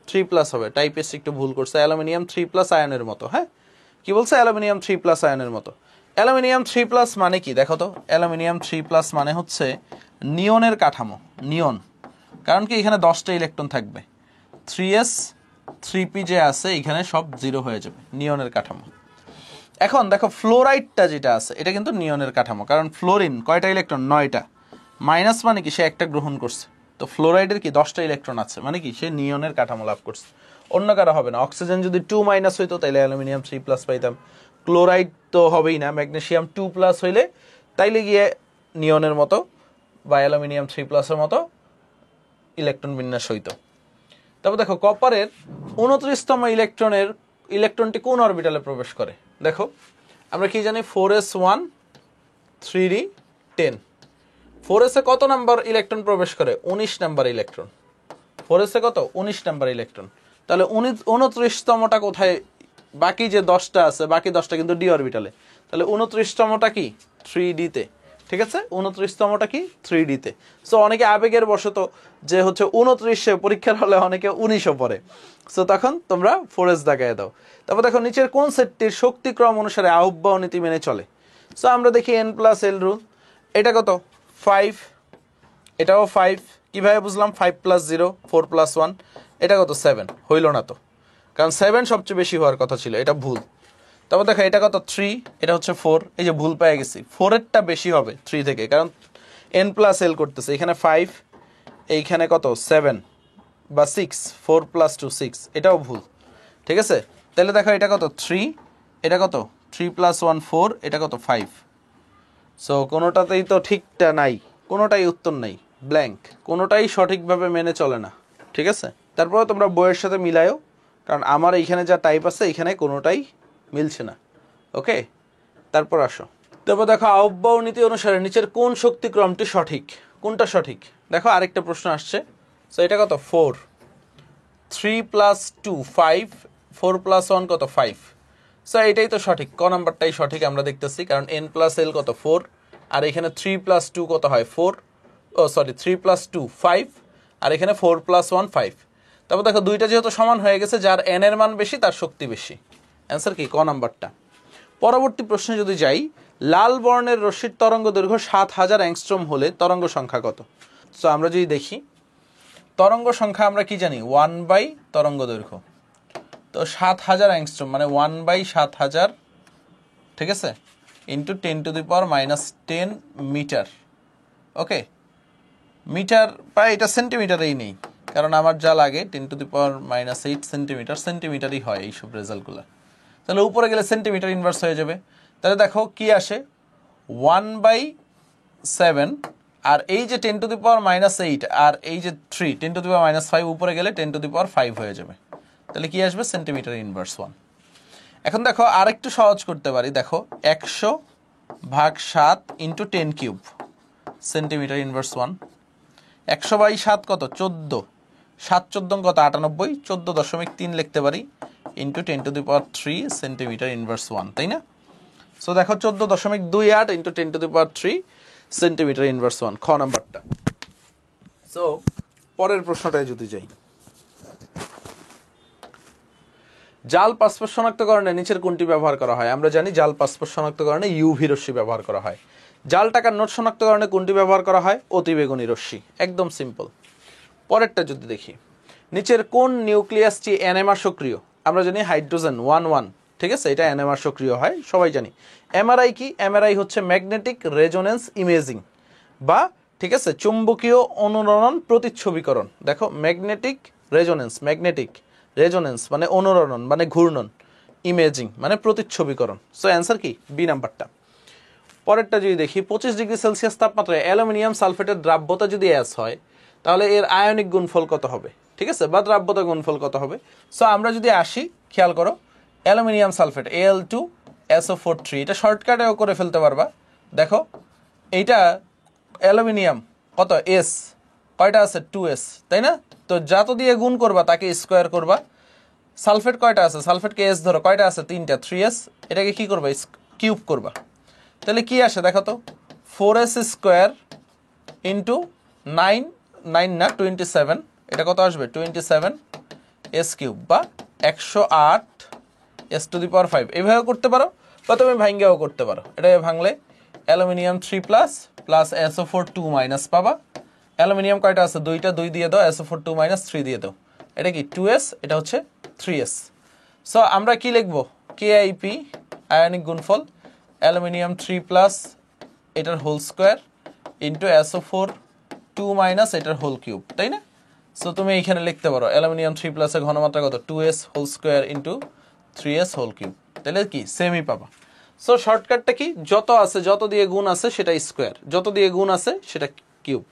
3+ হবে, টাইপেস একটু ভুল করছে, অ্যালুমিনিয়াম 3+ আয়নের মতো। হ্যাঁ কি বলছে? অ্যালুমিনিয়াম 3+ আয়নের মতো। অ্যালুমিনিয়াম 3+ মানে কি দেখো তো? অ্যালুমিনিয়াম 3+ মানে হচ্ছে নিয়নের কাঠামো, নিয়ন। কারণ কি এখানে 10টা ইলেকট্রন থাকবে, 3s 3p যে আছে এখানে সব 0 হয়ে যাবে, নিয়নের কাঠামো। এখন দেখো ফ্লোরাইডটা যেটা আছে এটা কিন্তু নিয়নের কাঠামো, কারণ ফ্লোরিন কয়টা ইলেকট্রন? 9টা। মাইনাস মানে কি? সে একটা গ্রহণ করছে। তো ফ্লোরাইডের কি 10টা ইলেকট্রন আছে, মানে কি সে নিয়নের কাঠামো লাভ করছে, অন্য কারো হবে না। অক্সিজেন যদি 2- হইতো তাইলে অ্যালুমিনিয়াম 3+ পাইতাম। ক্লোরাইড তো হবেই না, ম্যাগনেসিয়াম 2+ হইলে তাইলে গিয়ে নিয়নের মতো বা অ্যালুমিনিয়াম 3+-এর মতো ইলেকট্রন বিন্যাস হইতো। তারপর দেখো কপারের 29তম ইলেকট্রনটি কোন অরবিটালে প্রবেশ করে? দেখো আমরা কি জানি? 4s1 3d 10। 4s এ কত নাম্বার ইলেকট্রন প্রবেশ করে? 19 নাম্বার ইলেকট্রন। 4s এ কত? 19 নাম্বার ইলেকট্রন। তাহলে 29তমটা কোথায়? বাকি যে 10টা আছে, বাকি 10টা কিন্তু ডি অরবিটালে। তাহলে 29তমটা কি? 3d তে। ঠিক আছে 29তমটা কি 3D তে সো অনেকে আবেগের বশত যে হচ্ছে 29 পরীক্ষার হলে অনেকে 19ও পড়ে সো তখন তোমরা 4s দাগায় দাও তারপর দেখো নিচের কোন সেটটির শক্তিক্রম অনুসারে আহ্বাও নীতি মেনে চলে সো আমরা দেখি n+l রুল এটা কত 5 এটাও 5 কিভাবে বুঝলাম 5 + 0 4 + 1 এটা কত 7 হইল না তো কারণ 7 সবচেয়ে বেশি হওয়ার কথা ছিল এটা ভুল তারপর দেখো এটা কত 3 এটা হচ্ছে 4 এই যে ভুল পেয়ে গেছি 4 এরটা বেশি হবে 3 থেকে কারণ n+l করতেছে এখানে 5 এইখানে কত 7 বা 6 4 + 2 6 এটাও ভুল ঠিক আছে তাহলে দেখো এটা কত 3 এটা কত 3 + 1 4 এটা কত 5 সো কোনোটাতেই তো ঠিকটা নাই কোনোটাই উত্তর নাই ব্ল্যাঙ্ক কোনোটাই সঠিকভাবে মেনে চলে না ঠিক আছে তারপরে তোমরা বইয়ের সাথে মিলায়ও কারণ আমার এইখানে যা টাইপ আছে এখানে কোনোটাই মিলছে না ওকে তারপর আসো তারপর দেখো আহ্বাও নীতি অনুসারে নিচের কোন শক্তিক্রমটি সঠিক কোনটা সঠিক দেখো আরেকটা প্রশ্ন আসছে সো এটা কত 4 3 + 2 5 4 + 1 কত 5 সো এটাই তো সঠিক ক নাম্বারটাই সঠিক আমরা দেখতেছি কারণ n+l কত 4 আর এখানে 3 + 2 কত হয় 4 ও সরি 3 + 2 5 আর এখানে 4 + 1 5 তারপর দেখো দুইটা যেহেতু সমান হয়ে গেছে যার n এর মান বেশি তার শক্তি বেশি অ্যান্সার কি ক নাম্বারটা পরবর্তী প্রশ্নে যদি যাই লাল বর্ণের রশ্মির তরঙ্গ দৈর্ঘ্য 7000 অ্যাংস্ট্রম হলে তরঙ্গ সংখ্যা কত সো আমরা যদি দেখি তরঙ্গ সংখ্যা আমরা কি জানি 1 / তরঙ্গ দৈর্ঘ্য তো 7000 অ্যাংস্ট্রম মানে 1/7000 ঠিক আছে ইন্টু 10⁻⁻10 মিটার ওকে মিটার বা এটা সেন্টিমিটারেই নেই কারণ আমার যা লাগে 10⁻⁻8 সেন্টিমিটার সেন্টিমিটারই হয় এইসব রেজাল্টগুলো তাহলে উপরে গেলে সেন্টিমিটার ইনভার্স হয়ে যাবে তাহলে দেখো কি আসে 1/7 আর এই যে 10⁻⁻8 আর এই যে 3 10⁻⁻5 উপরে গেলে 10⁻5 হয়ে যাবে তাহলে কি আসবে সেন্টিমিটার ইনভার্স 1 এখন দেখো আরেকটু সহজ করতে পারি দেখো 100/7 × 10³ সেন্টিমিটার ইনভার্স 1 100/7 কত 14 7 14 কত 98 14.3 লিখতে পারি ইন্টু 10⁻³ সেন্টিমিটার ইনভার্স 1 তাই না সো দেখো 14.28 ইন্টু 10⁻³ সেন্টিমিটার ইনভার্স 1 খ নাম্বারটা সো পরের প্রশ্নটায় যদি যাই জাল পাসপোর্ট শনাক্তকরণে নিচের কোনটি ব্যবহার করা হয় আমরা জানি জাল পাসপোর্ট শনাক্তকরণে ইউভি রশ্মি ব্যবহার করা হয় জাল টাকার নোট শনাক্তকরণে কোনটি ব্যবহার করা হয় অতিবেগুনি রশ্মি একদম সিম্পল পরেরটা যদি দেখি নিচের কোন নিউক্লিয়াসটি এনএমআর সক্রিয় আমরা জানি হাইড্রোজেন 1 ঠিক আছে এটা এনএমআর সক্রিয় হয় সবাই জানি এমআরআই কি এমআরআই হচ্ছে ম্যাগনেটিক রেজোনেন্স ইমেজিং বা ঠিক আছে চুম্বকীয় অনুরণন প্রতিচ্ছবিকরণ দেখো ম্যাগনেটিক রেজোনেন্স মানে অনুরণন মানে ঘূর্ণন ইমেজিং মানে প্রতিচ্ছবিকরণ সো অ্যান্সার কি বি নাম্বারটা পরেরটা যদি দেখি 25°C তাপমাত্রায় অ্যালুমিনিয়াম সালফেটের দ্রাব্যতা যদি অ্যাস হয় তাহলে এর আয়নিক গুণফল কত হবে ঠিক আছে বা দ্রাব্যতা গুণফল কত হবে সো আমরা যদি আসি খেয়াল করো অ্যালুমিনিয়াম সালফেট Al2SO4 3 এটা শর্টকাটেও করে ফেলতে পারবা দেখো এইটা অ্যালুমিনিয়াম কত S কয়টা আছে 2s তাই না তো যত দিয়ে গুণ করবা তাকে স্কয়ার করবা সালফেট কয়টা আছে সালফেটকে S ধরো কয়টা আছে 3টা 3s এটাকে কি করবা কিউব করবা তাহলে কি আসে দেখো তো 4s² ইন্টু 9 না 27 এটা কত আসবে 27s³ বা 108s⁵ এইভাবে করতে পারো বা তুমি ভাঙ্গেও করতে পারো এটা ভাঙলে অ্যালুমিনিয়াম 3+ প্লাস SO4 2- পাবা অ্যালুমিনিয়াম কয়টা আছে দুইটা 2 দিয়ে দাও SO4 2- 3 দিয়ে দাও এটা কি 2s এটা হচ্ছে 3s সো আমরা কি লিখবো KIP আয়নিক গুণফল অ্যালুমিনিয়াম 3+ এটার হোল স্কয়ার ইন্টু SO4 2- এটার হোল কিউব তাই না সো তুমি এইখানে লিখতে পারো অ্যালুমিনিয়াম 3+ এর ঘনমাত্রা কত 2s whole square into 3s whole cube তাহলে কি সেমই পাবা সো শর্টকাটটা কি যত দিয়ে গুণ আছে সেটা স্কয়ার যত দিয়ে গুণ আছে সেটা কিউব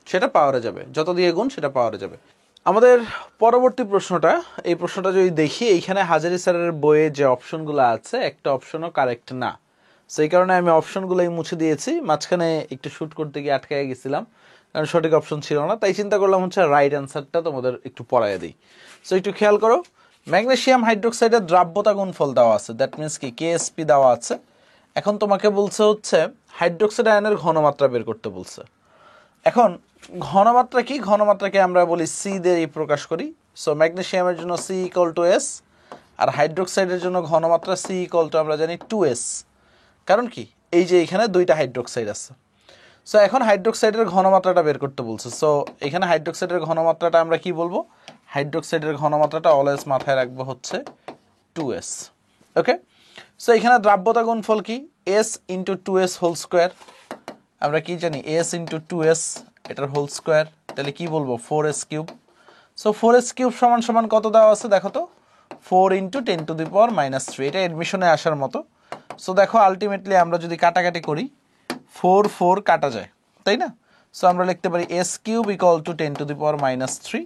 সেটা পাওয়ারে যাবে যত দিয়ে গুণ সেটা পাওয়ারে যাবে আমাদের পরবর্তী প্রশ্নটা এই প্রশ্নটা যদি দেখি এইখানে হাজারি স্যারের বইয়ে যে অপশনগুলো আছে একটা অপশনও কারেক্ট না সেই কারণে আমি অপশনগুলোই মুছে দিয়েছি মাঝখানে একটু শুট করতে গিয়ে আটকে গেছিলাম কারণ সঠিক অপশন ছিল না তাই চিন্তা করলাম হচ্ছে রাইট অ্যান্সারটা তোমাদের একটু পড়ায় দিই সো একটু খেয়াল করো ম্যাগনেসিয়াম হাইড্রোক্সাইডের দ্রাব্যতা গুণফল দেওয়া আছে দ্যাট মিনস কি KSP দেওয়া আছে এখন তোমাকে বলছে হচ্ছে হাইড্রোক্সাইড আয়নের ঘনমাত্রা বের করতে বলছে। এখন ঘনমাত্রা কি, ঘনমাত্রাকে আমরা বলি সি দিয়ে প্রকাশ করি। সো ম্যাগনেসিয়ামের জন্য সি ইকুয়াল টু এস, আর হাইড্রোক্সাইডের জন্য ঘনমাত্রা সি ইকুয়াল টু আমরা জানি 2s। কারণ কি, এই যে এখানে দুইটা হাইড্রোক্সাইড আছে। সো এখন হাইড্রোক্সাইডের ঘনমাত্রাটা বের করতে বলছে। সো এখানে হাইড্রোক্সাইডের ঘনমাত্রাটা আমরা কি বলবো, হাইড্রোক্সাইডের ঘনমাত্রাটা অলওয়েজ মাথায় রাখবো হচ্ছে 2s। ওকে, সো এখানে দ্রাব্যতা গুণফল কি, s into 2s whole square. আমরা কি জানি s ইন্টু 2s এটার হোল স্কোয়ার, তাহলে কি বলবো 4s cube. So 4s cube সমান সমান কত দেওয়া আছে দেখো তো, 4 ইন্টু 10⁻³ এটা এডমিশনে আসার মতো। সো দেখো আলটিমেটলি আমরা যদি কাটাকাটি করি 4 4 কাটা যায়, তাই না? সো আমরা লিখতে পারি s কিউব ইকুয়াল টু 10⁻³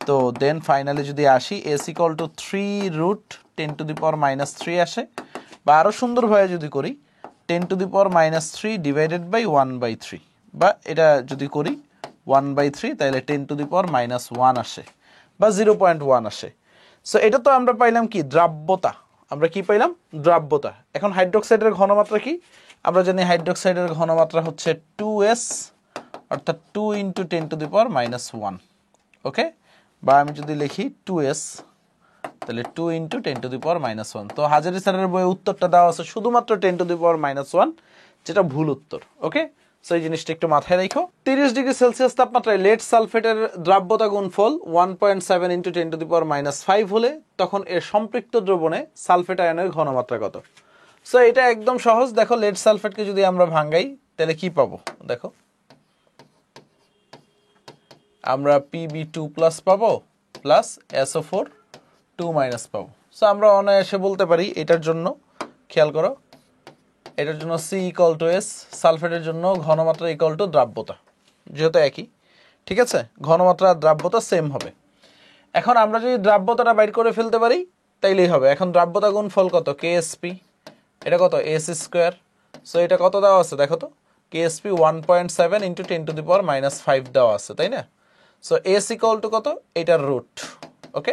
তো দেন ফাইনালি যদি আসি s ইকুয়াল টু 3√10⁻³ আসে, বা আরও সুন্দরভাবে যদি করি 10⁻³ ডিভাইডেড বাই 1/3, বা এটা যদি করি 1/3 তাহলে 10⁻⁻1 আসে বা 0.1 আসে। সো এটা তো আমরা পাইলাম কি, দ্রাব্যতা। আমরা কি পাইলাম, দ্রাব্যতা। এখন হাইড্রোক্সাইডের ঘনমাত্রা কি, আমরা জানি হাইড্রোক্সাইডের ঘনমাত্রা হচ্ছে 2s, অর্থাৎ 2 ইন্টু 10⁻⁻1। ওকে, বা আমি যদি লিখি 2s তাহলে 2 ইন্টু 10⁻⁻1। তো হাজারি স্যারের বইয়ে উত্তরটা দেওয়া আছে শুধুমাত্র 10⁻⁻1, যেটা ভুল উত্তর। ওকে, সো এই জিনিসটা একটু মাথায় রাখো। 30°C তাপমাত্রায় লেড সালফেটের দ্রাব্যতা গুণফল 1.7 ইন্টু 10⁻⁵ হলে তখন এর সম্পৃক্ত দ্রবণে সালফেট আয়নের ঘনমাত্রা কত? সো এটা একদম সহজ। দেখো লেড সালফেটকে যদি আমরা ভাঙাই তাহলে কি পাবো, দেখো আমরা Pb2+ পাবো প্লাস SO4 2- পাবো। সো আমরা অনায়াসে বলতে পারি এটার জন্য, খেয়াল করো, এটার জন্য C ইকুয়াল টু S, সালফেটের জন্য ঘনমাত্রা ইকুয়াল টু দ্রাব্যতা, যেহেতু একই, ঠিক আছে, ঘনমাত্রা আর দ্রাব্যতা সেম হবে। এখন আমরা যদি দ্রাব্যতাটা বাইর করে ফেলতে পারি তাইলেই হবে। এখন দ্রাব্যতা গুণফল কত, KSP, এটা কত s²। সো এটা কত দেওয়া আছে দেখো তো, KSP 1.7 ইন্টু 10⁻⁵ দেওয়া আছে, তাই না? সো S ইকুয়াল টু কত, এটার রুট। ওকে,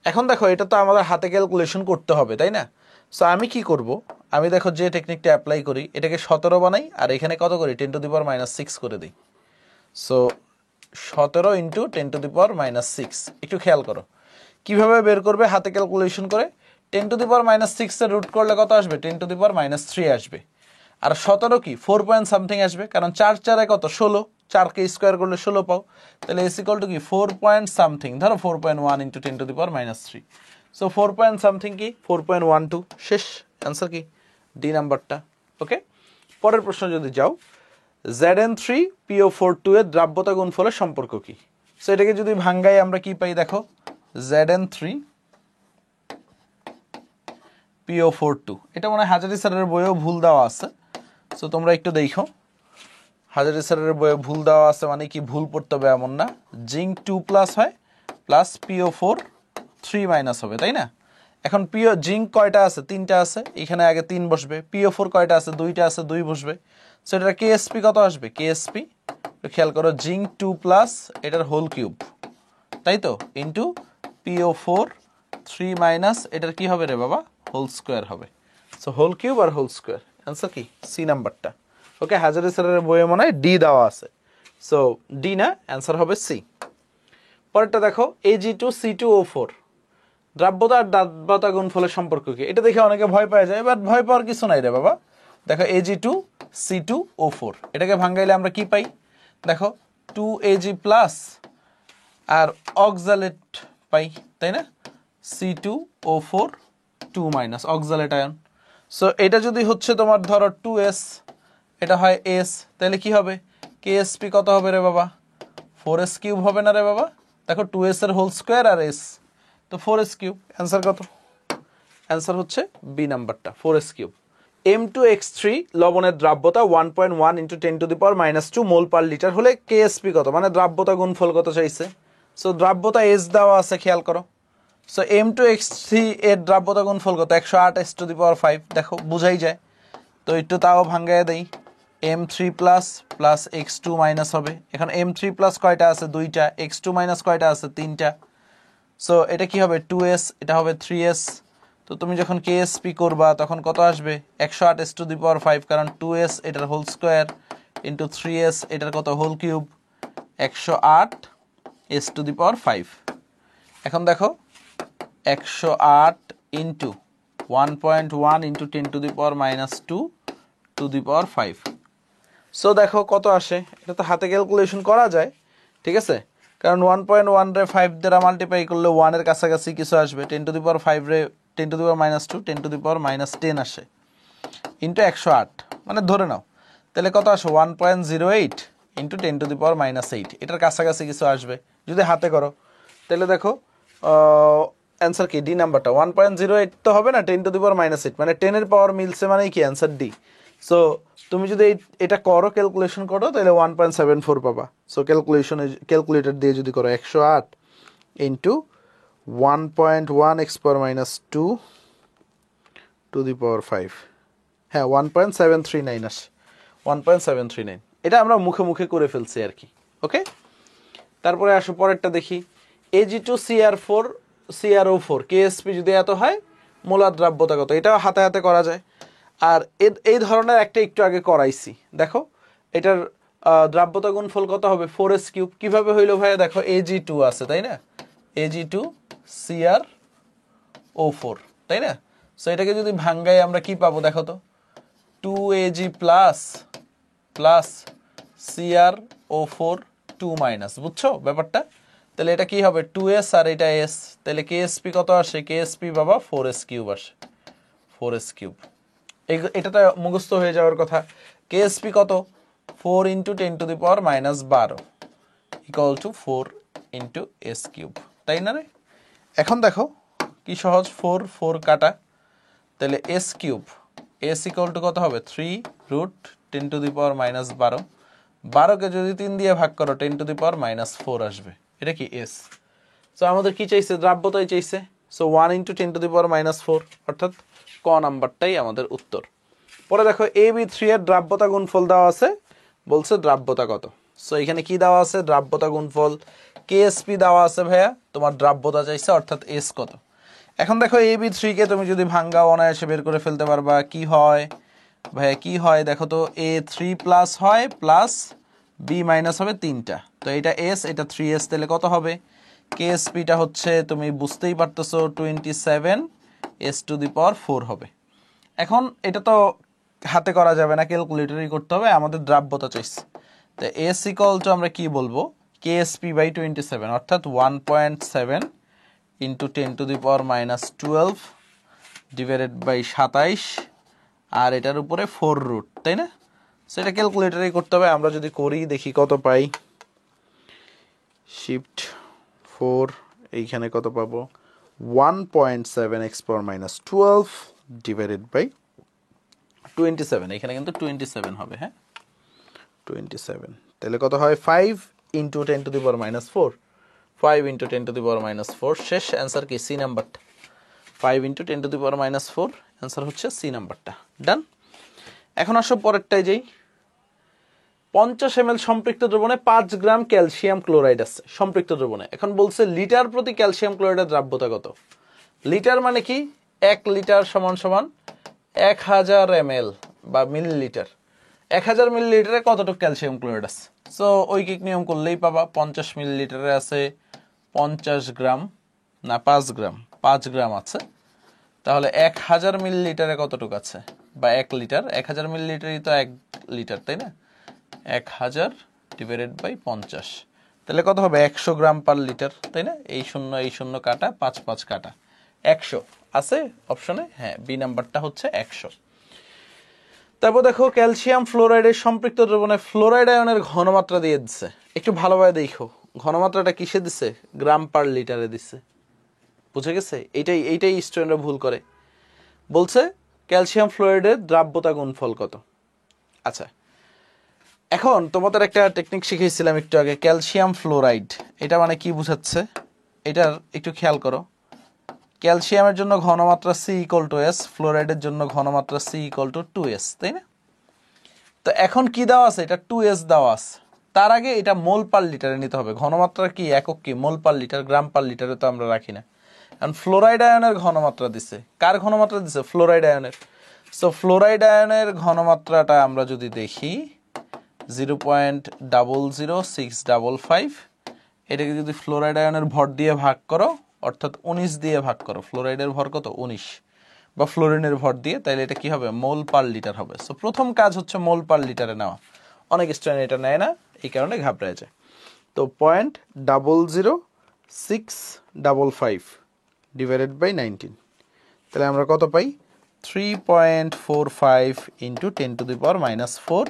এখন দেখো এটা তো আমাদের হাতে ক্যালকুলেশন করতে হবে, তাই না? সো আমি কি করব, আমি দেখো যে টেকনিকটা অ্যাপ্লাই করি, এটাকে 17 বানাই আর এখানে কত করি 10⁻⁶ করে দিই। সো 17 ইন্টু 10⁻⁶, একটু খেয়াল করো কিভাবে বের করবে, হাতে ক্যালকুলেশন করে 10⁻⁶ এর রুট করলে কত আসবে, 10⁻³ আসবে। আর 17 কি 4 পয়েন্ট সামথিং আসবে, কারণ 4 4 কত 16, 4কে স্কোয়ার করলে 16 পাও। তাহলে s ইকুয়াল টু কি 4 পয়েন্ট সামথিং, ধরো 4.1 ইন্টু 10⁻⁻3। সো 4 পয়েন্ট সামথিং কি 4.12, শেষ। অ্যান্সার কি ডি নাম্বারটা। ওকে, পরের প্রশ্ন যদি যাও, Zn3PO42 এর দ্রাব্যতা গুণফলের সম্পর্ক কি? সো এটাকে যদি ভাঙ্গাই আমরা কি পাই দেখো, Zn3PO42, এটা মনে হয় হাজারি স্যারের বইয়েও ভুল দেওয়া আছে। সো তোমরা একটু দেখো, হাজারি স্যারের বইয়ে ভুল দেওয়া আছে মানে কি ভুল পড়তে হবে এমন না। জিঙ্ক 2+ হয় প্লাস PO4 3- হবে, তাই না? এখন জিঙ্ক কয়টা আছে, 3টা আছে, এখানে আগে 3 বসবে। PO4 কয়টা আছে, 2টা আছে, 2 বসবে। সো এটা KSP কত আসবে, KSP খেয়াল করো, জিঙ্ক 2+ এটার হোল কিউব, তাই তো, ইন্টু PO4 3- এটার কি হবে রে বাবা, হোল স্কোয়ার হবে। সো হোল কিউব আর হোল স্কোয়ার, অ্যান্সার কি সি নাম্বারটা। ওকে, হাজারি স্যারের বইয়ে মনে হয় ডি দেওয়া আছে, সো ডি না, অ্যান্সার হবে সি। পরেরটা দেখো, Ag2C2O4 দ্রাব্যতা আর দ্রাব্যতা গুণফলের সম্পর্ক কি? এটা দেখে অনেকে ভয় পাওয়া যায়, বাট ভয় পাওয়ার কিছু নাই রে বাবা। দেখো Ag2C2O4 এটাকে ভাঙাইলে আমরা কি পাই, দেখো 2Ag+ আর অক্সালেট পাই, তাই না? C2O4 2- oxalate ion. সো এটা যদি হচ্ছে তোমার ধরো 2s, এটা হয় s, তাহলে কি হবে, KSP কত হবে রে বাবা, 4s কিউব হবে না রে বাবা? দেখো 2s এর হোল স্কোয়ার আর s, তো 4s কিউব। অ্যান্সার কত, অ্যান্সার হচ্ছে বি নাম্বারটা, 4s কিউব। M2X3 লবণের দ্রাব্যতা 1.1 ইন্টু 10⁻⁻² মোল পার লিটার হলে KSP কত, মানে দ্রাব্যতা গুণফল কত চাইছে। সো দ্রাব্যতা s দেওয়া আছে, খেয়াল করো। সো M2X3 এর দ্রাব্যতা গুণফল কত, 108s⁵, দেখো বুঝাই যায়। তো একটু তাও ভাঙ্গায় দেই, M3+ প্লাস X2- হবে। এখন M3+ কয়টা আছে, 2টা, X2- কয়টা আছে, 3টা। সো এটা কি হবে 2s, এটা হবে 3s, তো তুমি যখন কেএসপি করবা তখন কত আসবে 108s⁵, কারণ 2s এটার হোল স্কোয়ার ইন্টু 3s এটার কত হোল কিউব 108s⁵। এখন দেখো 108 ইন্টু 1.1 ইন্টু 10⁻²⁵। সো দেখো কত আসে, এটা তো হাতে ক্যালকুলেশন করা যায়, ঠিক আছে, কারণ 1.1 রে 5 দ্বারা মাল্টিপ্লাই করলে 1 এর কাছাকাছি কিছু আসবে, 10⁵ রে 10⁻², 10⁻10 আসে ইন্টু 108, মানে ধরে নাও তাহলে কত আসে 1.08 ইন্টু 10⁻8, এটার কাছাকাছি কিছু আসবে যদি হাতে করো। তাহলে দেখো অ্যান্সার কি, ডি নাম্বারটা 1.08 তো হবে না, 10⁻8, মানে 10 এর পাওয়ার মিলছে, মানে কি অ্যান্সার ডি। সো তুমি যদি এটা করো, ক্যালকুলেশন করো, তাহলে 1.74 পাবা। সো ক্যালকুলেটর দিয়ে যদি করো 108 ইন্টু 1.1x⁻²⁵, হ্যাঁ 1.739 আসে, 1.739। এটা আমরা মুখে মুখে করে ফেলছি আর কি। ওকে, তারপরে আসো পরেরটা দেখি। Ag2CR4 কেএসপি যদি এত হয়, মোলার দ্রাব্যতা কত, এটাও হাতে হাতে করা যায়। আর এই ধরনের একটা একটু আগে করাইছি, দেখো এটার দ্রাব্যতা গুণফল কত হবে 4s3। কিভাবে হইলো ভাইয়া, দেখো Ag2 আছে তাই না, Ag2CrO4 তাই না। সো এটাকে যদি ভাঙ্গাই আমরা কি পাবো দেখো তো, 2Ag প্লাস CrO4 2 বুঝছো ব্যাপারটা। তাহলে এটা কি হবে 2s আর এটা s, তাহলে কেএসপি কত আসে, কেএসপি বাবা 4s3 আসে, 4s3। এটা তো মুখস্থ হয়ে যাওয়ার কথা। কেএসপি কত 4 into 10⁻12 equal to 4 into s3, তাই না রে। এখন দেখো কি সহজ, 4 4 কাটা, তাহলে s3, s ইকুয়াল টু কত হবে 3√10⁻12, 12কে যদি 3 দিয়ে ভাগ করো 10⁻4 আসবে, এটা কি s। সো আমাদের কি চাইছে, দ্রাব্যতাই চাইছে। সো 1 ইন্টু 10⁻4, অর্থাৎ ক নাম্বারটাই আমাদের উত্তর। পরে দেখো AB3 এর দ্রাব্যতা গুণফল দেওয়া আছে, বলছে দ্রাব্যতা কত। সো এখানে কি দেওয়া আছে, দ্রাব্যতা গুণফল, কেএসপি দেওয়া আছে ভাইয়া, তোমার দ্রাব্যতা চাইছে অর্থাৎ এস কত। এখন দেখো AB3 কে তুমি যদি ভাঙ্গা অনায়াসে বের করে ফেলতে পারবা। কি হয় ভাইয়া, কি হয় দেখো তো, A3 প্লাস হয় প্লাস B মাইনাস হবে 3টা, তো এটা S এটা 3s, তাহলে কত হবে, কেএসপিটা হচ্ছে তুমি বুঝতেই পারতেছো 27s⁴ হবে। এখন এটা তো হাতে করা যাবে না, ক্যালকুলেটরই করতে হবে, আমাদের দ্রাব্যতা চাইছে। তো এস ইকুয়াল টু আমরা কি বলবো, কেএসপি বাই 27, অর্থাৎ 1.7 ইন্টু 10⁻12 ডিভাইডেড বাই 27, আর এটার উপরে 4 তাই না। সেটা ক্যালকুলেটরই করতে হবে, আমরা যদি করি দেখি কত পাই। শিফট 4, এইখানে কত পাবো 1.7x⁻12 ডিভাইডেড বাই 27, এখানে কিন্তু 27 হবে, হ্যাঁ 27, তাহলে কত হয় 5 ইন্টু 10⁻4, 5 ইন্টু 10⁻4, শেষ অ্যান্সার কি সি নাম্বারটা, 5 ইন্টু 10⁻4, অ্যান্সার হচ্ছে সি নাম্বারটা। ডান। এখন আসো পরেরটাই যাই। 50 ml সম্পৃক্ত দ্রবণে 5 গ্রাম ক্যালসিয়াম ক্লোরাইড আছে সম্পৃক্ত দ্রবণে। এখন বলছে লিটার প্রতি ক্যালসিয়াম ক্লোরাইডের দ্রাব্যতা কত। লিটার মানে কি, 1 লিটার সমান সমান 1000 ml বা মিলিলিটার। 1000 মিলিলিটারে কতটুকু ক্যালসিয়াম ক্লোরাইড আছে। সো ঐকিক নিয়ম করলেই পাবা, 50 মিলিলিটারে আছে 50 গ্রাম, না 5 গ্রাম, 5 গ্রাম আছে, তাহলে 1000 মিলিলিটারে কতটুকু আছে, বা 1 লিটার, 1000 মিলিলিটারই তো 1 লিটার তাই না, 1000 ডিভাইডেড বাই 50, তাহলে কত হবে 100 গ্রাম পার লিটার, তাই না। এই শূন্য কাটা, 5 5 কাটা, 100 আছে অপশনে, হ্যাঁ বি নাম্বারটা হচ্ছে 100। তারপর দেখো ক্যালসিয়াম ফ্লোরাইডের সম্পৃক্ত দ্রবণে ফ্লোরাইড আয়নের ঘনমাত্রা দিয়ে দিচ্ছে, একটু ভালোভাবে দেখো ঘনমাত্রাটা কিসে দিচ্ছে, গ্রাম পার লিটারে দিচ্ছে, বুঝে গেছে। এইটাই স্টুডেন্টরা ভুল করে, বলছে ক্যালসিয়াম ফ্লোরাইডের দ্রাব্যতা গুণফল কত। আচ্ছা, এখন তোমাদের একটা টেকনিক শিখিয়েছিলাম একটু আগে, ক্যালসিয়াম ফ্লোরাইড, এটা মানে কি বুঝাচ্ছে, এটার একটু খেয়াল করো। ক্যালসিয়ামের জন্য ঘনমাত্রা C=S, ফ্লোরাইডের জন্য ঘনমাত্রা C=2s, তাই না। তো এখন কি দেওয়া আছে, এটা 2s দেওয়া আছে, তার আগে এটা মোল পার লিটারে নিতে হবে। ঘনমাত্রা কি একক কি, মোল পার লিটার, গ্রাম পার লিটারে তো আমরা রাখি না। এখন ফ্লোরাইড আয়নের ঘনমাত্রা দিছে, কার ঘনমাত্রা দিছে? ফ্লোরাইড আয়নের। সো ফ্লোরাইড আয়নের ঘনমাত্রাটা আমরা যদি দেখি 0.00655, এটাকে যদি ফ্লোরাইড আয়নের ভর দিয়ে ভাগ করো, অর্থাৎ 19 দিয়ে ভাগ করো, ফ্লোরাইডের ভর কত? 19, বা ফ্লোরিনের ভর দিয়ে, তাহলে এটা কি হবে? মোল পার লিটার হবে। সো প্রথম কাজ হচ্ছে মোল পার লিটারে নেওয়া। অনেক স্টুডেন্ট এটা নেয় না, এই কারণে ঘাবড়ায় যায়। তো 0.00655 ডিভাইডেড বাই 19, তাহলে আমরা কত পাই? 3.45 ইন্টু 10⁻⁻4,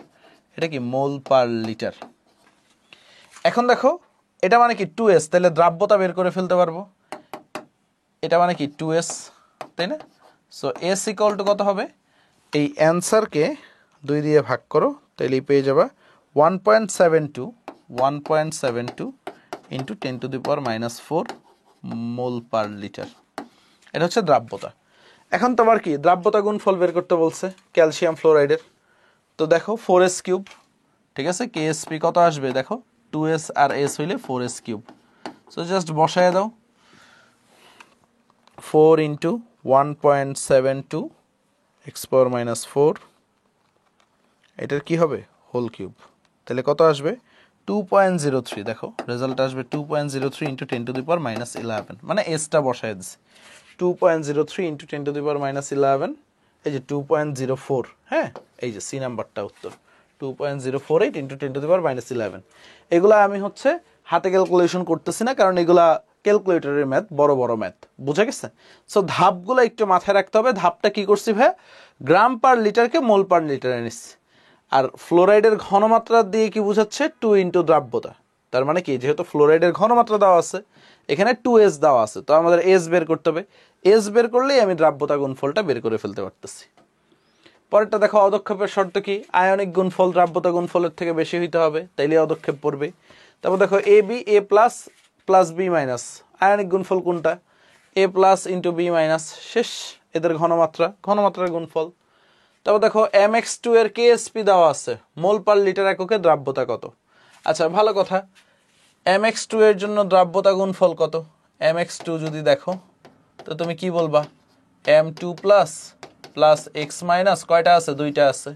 এটা কি? মোল পার লিটার। এখন দেখো এটা মানে কি 2s, তাহলে দ্রাব্যতা বের করে ফেলতে পারবো। এটা মানে কি 2s, তাই না? সো s ইকুয়াল টু কত হবে? এই অ্যান্সারকে 2 দিয়ে ভাগ করো, তাহলেই পেয়ে যাবা 1.72 ইন্টু 10⁻⁻4 মোল পার লিটার। এটা হচ্ছে দ্রাব্যতা। এখন তোমার কি দ্রাব্যতা গুণফল বের করতে বলছে ক্যালসিয়াম ফ্লোরাইডের। তো দেখো 4s কিউব, ঠিক আছে? কেএসপি কত আসবে দেখো, 2s আর s হইলে 4s কিউব। সো জাস্ট বসায় দাও, 4 ইন্টু 1.72 x⁻⁻4, এটার কি হবে? Whole cube. তাহলে কত আসবে? 2.03। দেখো রেজাল্ট আসবে 2.03 ইন্টু 10⁻⁻11, মানে এসটা বসায় দিচ্ছে 2.03 ইন্টু 10⁻⁻11, এই যে 2.04, হ্যাঁ, এই যে সি নাম্বারটা উত্তর 2.048 ইন্টু 10⁻⁻11। এগুলা আমি হচ্ছে হাতে ক্যালকুলেশন করতেছি না, কারণ এগুলা ক্যালকুলেটরের ম্যাথ, বড় বড় ম্যাথ, বুঝা গেছে? সো ধাপগুলো একটু মাথায় রাখতে হবে। ধাপটা কি করছি ভাই? গ্রাম পার লিটারকে মোল পার লিটারে নিচ্ছি। আর ফ্লোরাইডের ঘনমাত্রা দিয়ে কি বোঝাচ্ছে? 2 ইন্টু দ্রাব্যতা। তার মানে কি, যেহেতু ফ্লোরাইডের ঘনমাত্রা দেওয়া আছে, এখানে 2s দেওয়া আছে, তো আমাদের s বের করতে হবে। s বের করলেই আমি দ্রাব্যতা গুণফলটা বের করে ফেলতে পারতেছি। পরেরটা দেখো, অদক্ষেপের শর্ত কি? আয়নিক গুণফল দ্রাব্যতা গুণফলের থেকে বেশি হইতে হবে, তাইলে অদক্ষেপ পড়বে। তারপর দেখো A B, A plus plus B minus, আয়নিক গুণফল কোনটা? A plus into B minus, শেষ। এদের ঘনমাত্রার গুণফল। তারপর দেখো mx2 এর কেএসপি দেওয়া আছে, মোল পার লিটার এককে দ্রাব্যতা কত? আচ্ছা ভালো কথা, mx2 এর জন্য দ্রাব্যতা গুণফল কত? mx2 যদি দেখো, তো তুমি কি বলবা? m2 plus plus x minus, কয়টা আছে? 2টা আছে।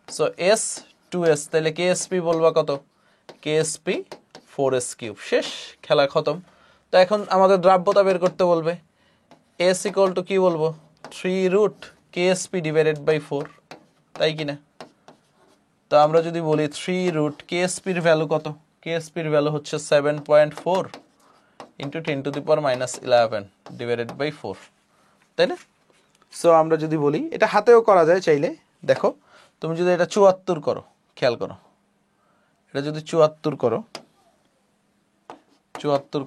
সো s 2s, তাহলে কেএসপি বলবা কত? KSP 4s cube. শেষ, খেলা খতম। তো এখন আমাদের দ্রাব্যতা বের করতে বলবে। s ইকুয়াল টু কি বলবো? 3 রুট কেএসপি ডিভাইডেড বাই 4, তাই কিনা? তো আমরা যদি বলি 3 রুট কেএসপির ভ্যালু কত? কেএসপির ভ্যালু হচ্ছে 7.4 ইন্টু 10⁻⁻11 ডিভাইডেড বাই 4, তাই না? সো আমরা যদি বলি, এটা হাতেও করা যায় চাইলে। দেখো তুমি যদি এটা 74 করো, খেয়াল করো, এটা যদি 74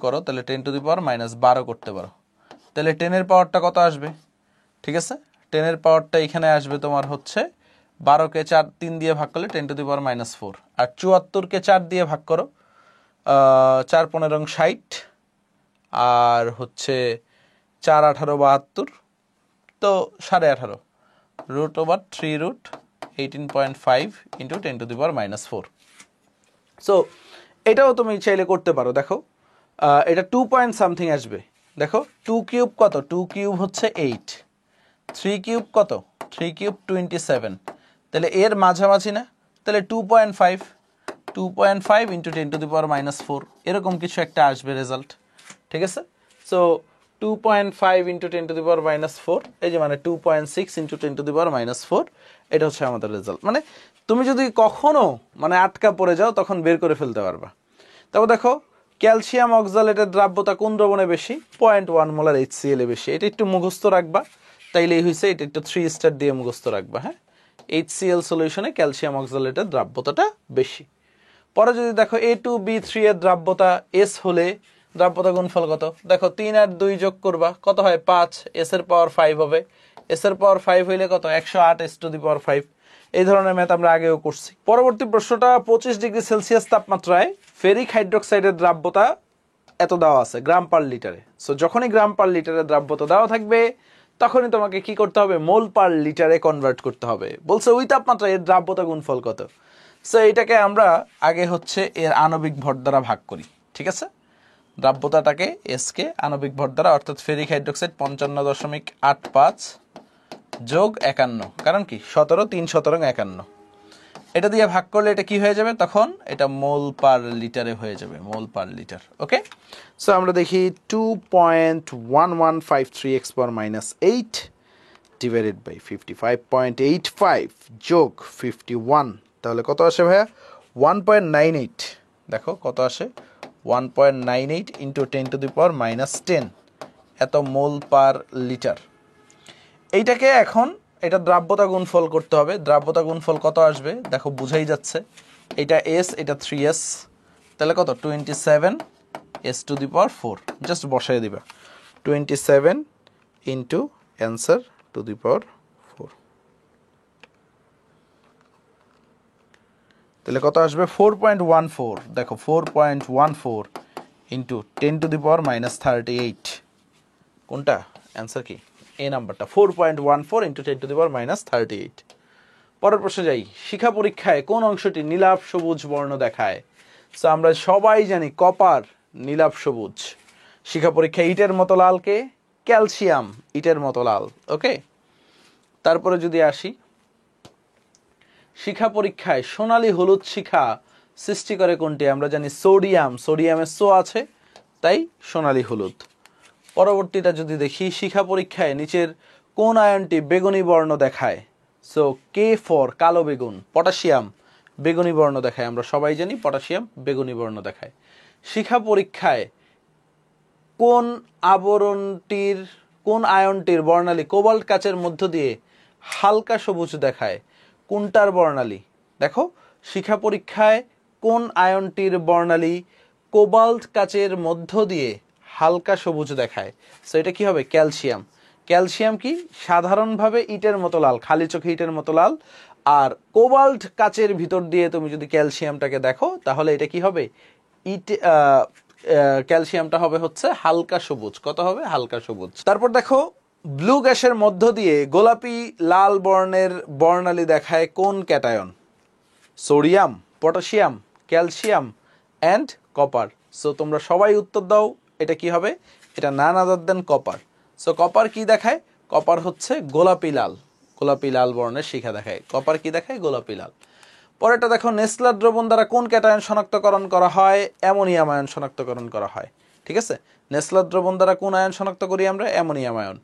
করো তাহলে 10⁻⁻12 করতে পারো, তাহলে 10 এর পাওয়ারটা কত আসবে? ঠিক আছে, 10 এর পাওয়ারটা এখানে আসবে তোমার হচ্ছে 12কে 3 দিয়ে ভাগ করলে 10⁻⁻4, আর 74কে 4 দিয়ে ভাগ করো, 4 15 60, আর হচ্ছে 4 18 72, তো 18.5 root over 3 root 18.5 into 10⁻⁻4। So এটাও তুমি চাইলে করতে পারো। দেখো এটা 2 পয়েন্ট সামথিং আসবে। দেখো 2 কিউব কত? 2 কিউব হচ্ছে 8, 3 কিউব কত? 3 কিউব 27, তাহলে এর মাঝামাঝি না? তাহলে 2.5 ইন্টু 10⁻⁻4, এরকম কিছু একটা আসবে রেজাল্ট, ঠিক আছে? সো 2.5 ইন্টু 10⁻⁻4, এই যে মানে 2.6 ইন্টু 10⁻⁻4, এটা হচ্ছে আমাদের রেজাল্ট। মানে তুমি যদি কখনো মানে আটকা পড়ে যাও, তখন বের করে ফেলতে পারবা। তারপর দেখো ক্যালসিয়াম অক্সালেটের দ্রাব্যতা কোন দ্রবণে বেশি? 0.1 মোলার HCl এ বেশি। এটা একটু মুখস্থ রাখবা, তাইলেই হয়েছে। এটা একটু 3 স্টার দিয়ে মুখস্থ রাখবা, হ্যাঁ? HCl সলিউশনে ক্যালসিয়াম অক্সালেটের দ্রাব্যতাটা বেশি। পরে যদি দেখো A2B3 এর দ্রাব্যতা S হলে দ্রাব্যতা গুণফল কত? দেখো 3 আর 2 যোগ করবা, কত হয়? 5, S এর পাওয়ার 5 হবে। S এর পাওয়ার 5 হইলে কত? 108 S⁻5। এই ধরনের ম্যাথ আমরা আগেও করছি। পরবর্তী প্রশ্নটা, 25 ডিগ্রি সেলসিয়াস তাপমাত্রায় ফেরিক হাইড্রোক্সাইডের দ্রাব্যতা এত দেওয়া আছে গ্রাম পার লিটারে। সো যখনই গ্রাম পার লিটারের দ্রাব্যতা দেওয়া থাকবে, তখনই তোমাকে কি করতে হবে? মোল পার লিটারে কনভার্ট করতে হবে। বলছে ওই তাপমাত্রায় এর দ্রাব্যতা গুণফল কত? সো এটাকে আমরা আগে হচ্ছে এর আণবিক ভর দ্বারা ভাগ করি, ঠিক আছে? দ্রাব্যতাটাকে এস কে আণবিক ভর দ্বারা, অর্থাৎ ফেরিক হাইড্রোক্সাইড 55.85 যোগ 51, কারণ কি 17 3 17 51, এটা দিয়ে ভাগ করলে এটা কি হয়ে যাবে, তখন এটা মোল পার লিটারে হয়ে যাবে, মোল পার লিটার। ওকে, সো আমরা দেখি 2.1153 x পাওয়ার -8 ডিভাইডেড বাই 55.85 যোগ 51, তাহলে কত আসে ভাইয়া 1.98। দেখো কত আসে 1.98 ইন্টু 10⁻⁻10 এত মোল পার লিটার। এইটাকে এখন এটা দ্রাব্যতা গুণফল করতে হবে। দ্রাব্যতা গুণফল কত আসবে দেখো, বুঝাই যাচ্ছে, এটা এস এটা 3s, তাহলে কত 27 s⁴, জাস্ট বসাই দিবা 27 ইন্টু অ্যান্সার ⁴, তাহলে কত আসবে 4.14। দেখো 4.14 ইন্টু 10⁻⁻38, কোনটা অ্যান্সার কি এই নাম্বারটা 4.14 ইন্টু 10⁻⁻38। পরের প্রশ্নে যাই, শিক্ষা পরীক্ষায় কোন অংশটি নীলাভ সবুজ বর্ণ দেখায়? সো আমরা সবাই জানি কপার নীলাভ সবুজ। শিক্ষা পরীক্ষায় ইটের মতো লালকে ক্যালসিয়াম ইটের মতো লাল। ওকে, তারপরে যদি আসি, শিক্ষা পরীক্ষায় সোনালী হলুদ শিখা সৃষ্টি করে কোনটি? আমরা জানি সোডিয়াম, সোডিয়ামের সো আছে তাই সোনালী হলুদ। পরবর্তীটা যদি দেখি, শিক্ষা পরীক্ষায় নিচের কোন আয়নটি বেগুনি বর্ণ দেখায়? সো K4 কালো বেগুন, পটাশিয়াম বেগুনি বর্ণ দেখায়, আমরা সবাই জানি পটাশিয়াম বেগুনি বর্ণ দেখায়। শিক্ষা পরীক্ষায় কোন আবরণটির কোন আয়নটির বর্ণালী কোবাল্ট কাচের মধ্য দিয়ে হালকা সবুজ দেখায়? কোনটার বর্ণালী? দেখো শিক্ষা পরীক্ষায় কোন আয়নটির বর্ণালী কোবাল্ট কাচের মধ্য দিয়ে হালকা সবুজ দেখায়? সো এটা কি হবে? ক্যালসিয়াম। ক্যালসিয়াম কি সাধারণভাবে ইটের মতো লাল, খালি চোখে ইটের মতো লাল, আর কোবাল্ট কাচের ভিতর দিয়ে তুমি যদি ক্যালসিয়ামটাকে দেখো তাহলে এটা কি হবে? ক্যালসিয়ামটা হবে হচ্ছে হালকা সবুজ। কত হবে? হালকা সবুজ। তারপর দেখো, ব্লু গ্যাসের মধ্য দিয়ে গোলাপি লাল বর্ণের বর্ণালী দেখায় কোন cation? Sodium, potassium, calcium and copper. So তোমরা সবাই উত্তর দাও, এটা কি হবে? এটা নান আদার দেন কপার। সো কপার কি দেখায়? কপার হচ্ছে গোলাপি লাল, গোলাপি লাল বর্ণের শিখা দেখায়। কপার কি দেখায়? গোলাপি লাল। পরেরটা দেখো, নেসলার দ্রবণ দ্বারা কোন ক্যাটায়ন শনাক্তকরণ করা হয়? অ্যামোনিয়াম আয়ন শনাক্তকরণ করা হয়। ঠিক আছে, নেসলার দ্রবণ দ্বারা কোন আয়ন শনাক্ত করি আমরা? Ammonium ion.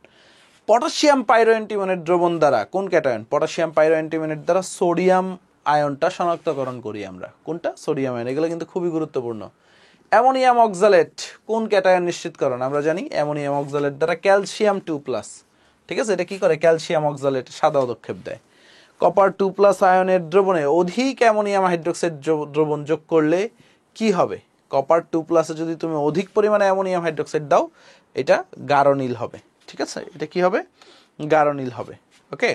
পটাশিয়াম পাইরোঅ্যান্টিমনের দ্রবণ দ্বারা কোন ক্যাটায়ন? পটাশিয়াম পাইরোঅ্যান্টিমনের দ্বারা সোডিয়াম আয়নটা শনাক্তকরণ করি আমরা। কোনটা? Sodium ion. এগুলো কিন্তু খুবই গুরুত্বপূর্ণ। অ্যামোনিয়াম অক্সালেট কোন ক্যাটায়ন নিশ্চিতকরণ? আমরা জানি অ্যামোনিয়াম অক্সালেট দ্বারা ক্যালসিয়াম 2+। ঠিক আছে, এটা কি করে? ক্যালসিয়াম অক্সালেট সাদা পদক্ষেপ দেয়। কপার 2+ আয়নের দ্রবণে অধিক অ্যামোনিয়াম হাইড্রোক্সাইড দ্রবণ যোগ করলে কি হবে? কপার 2+-এ যদি তুমি অধিক পরিমাণে অ্যামোনিয়াম হাইড্রোক্সাইড দাও, এটা গাঢ় নীল হবে। ঠিক আছে, এটা কি হবে? গাঢ় নীল হবে। ওকে,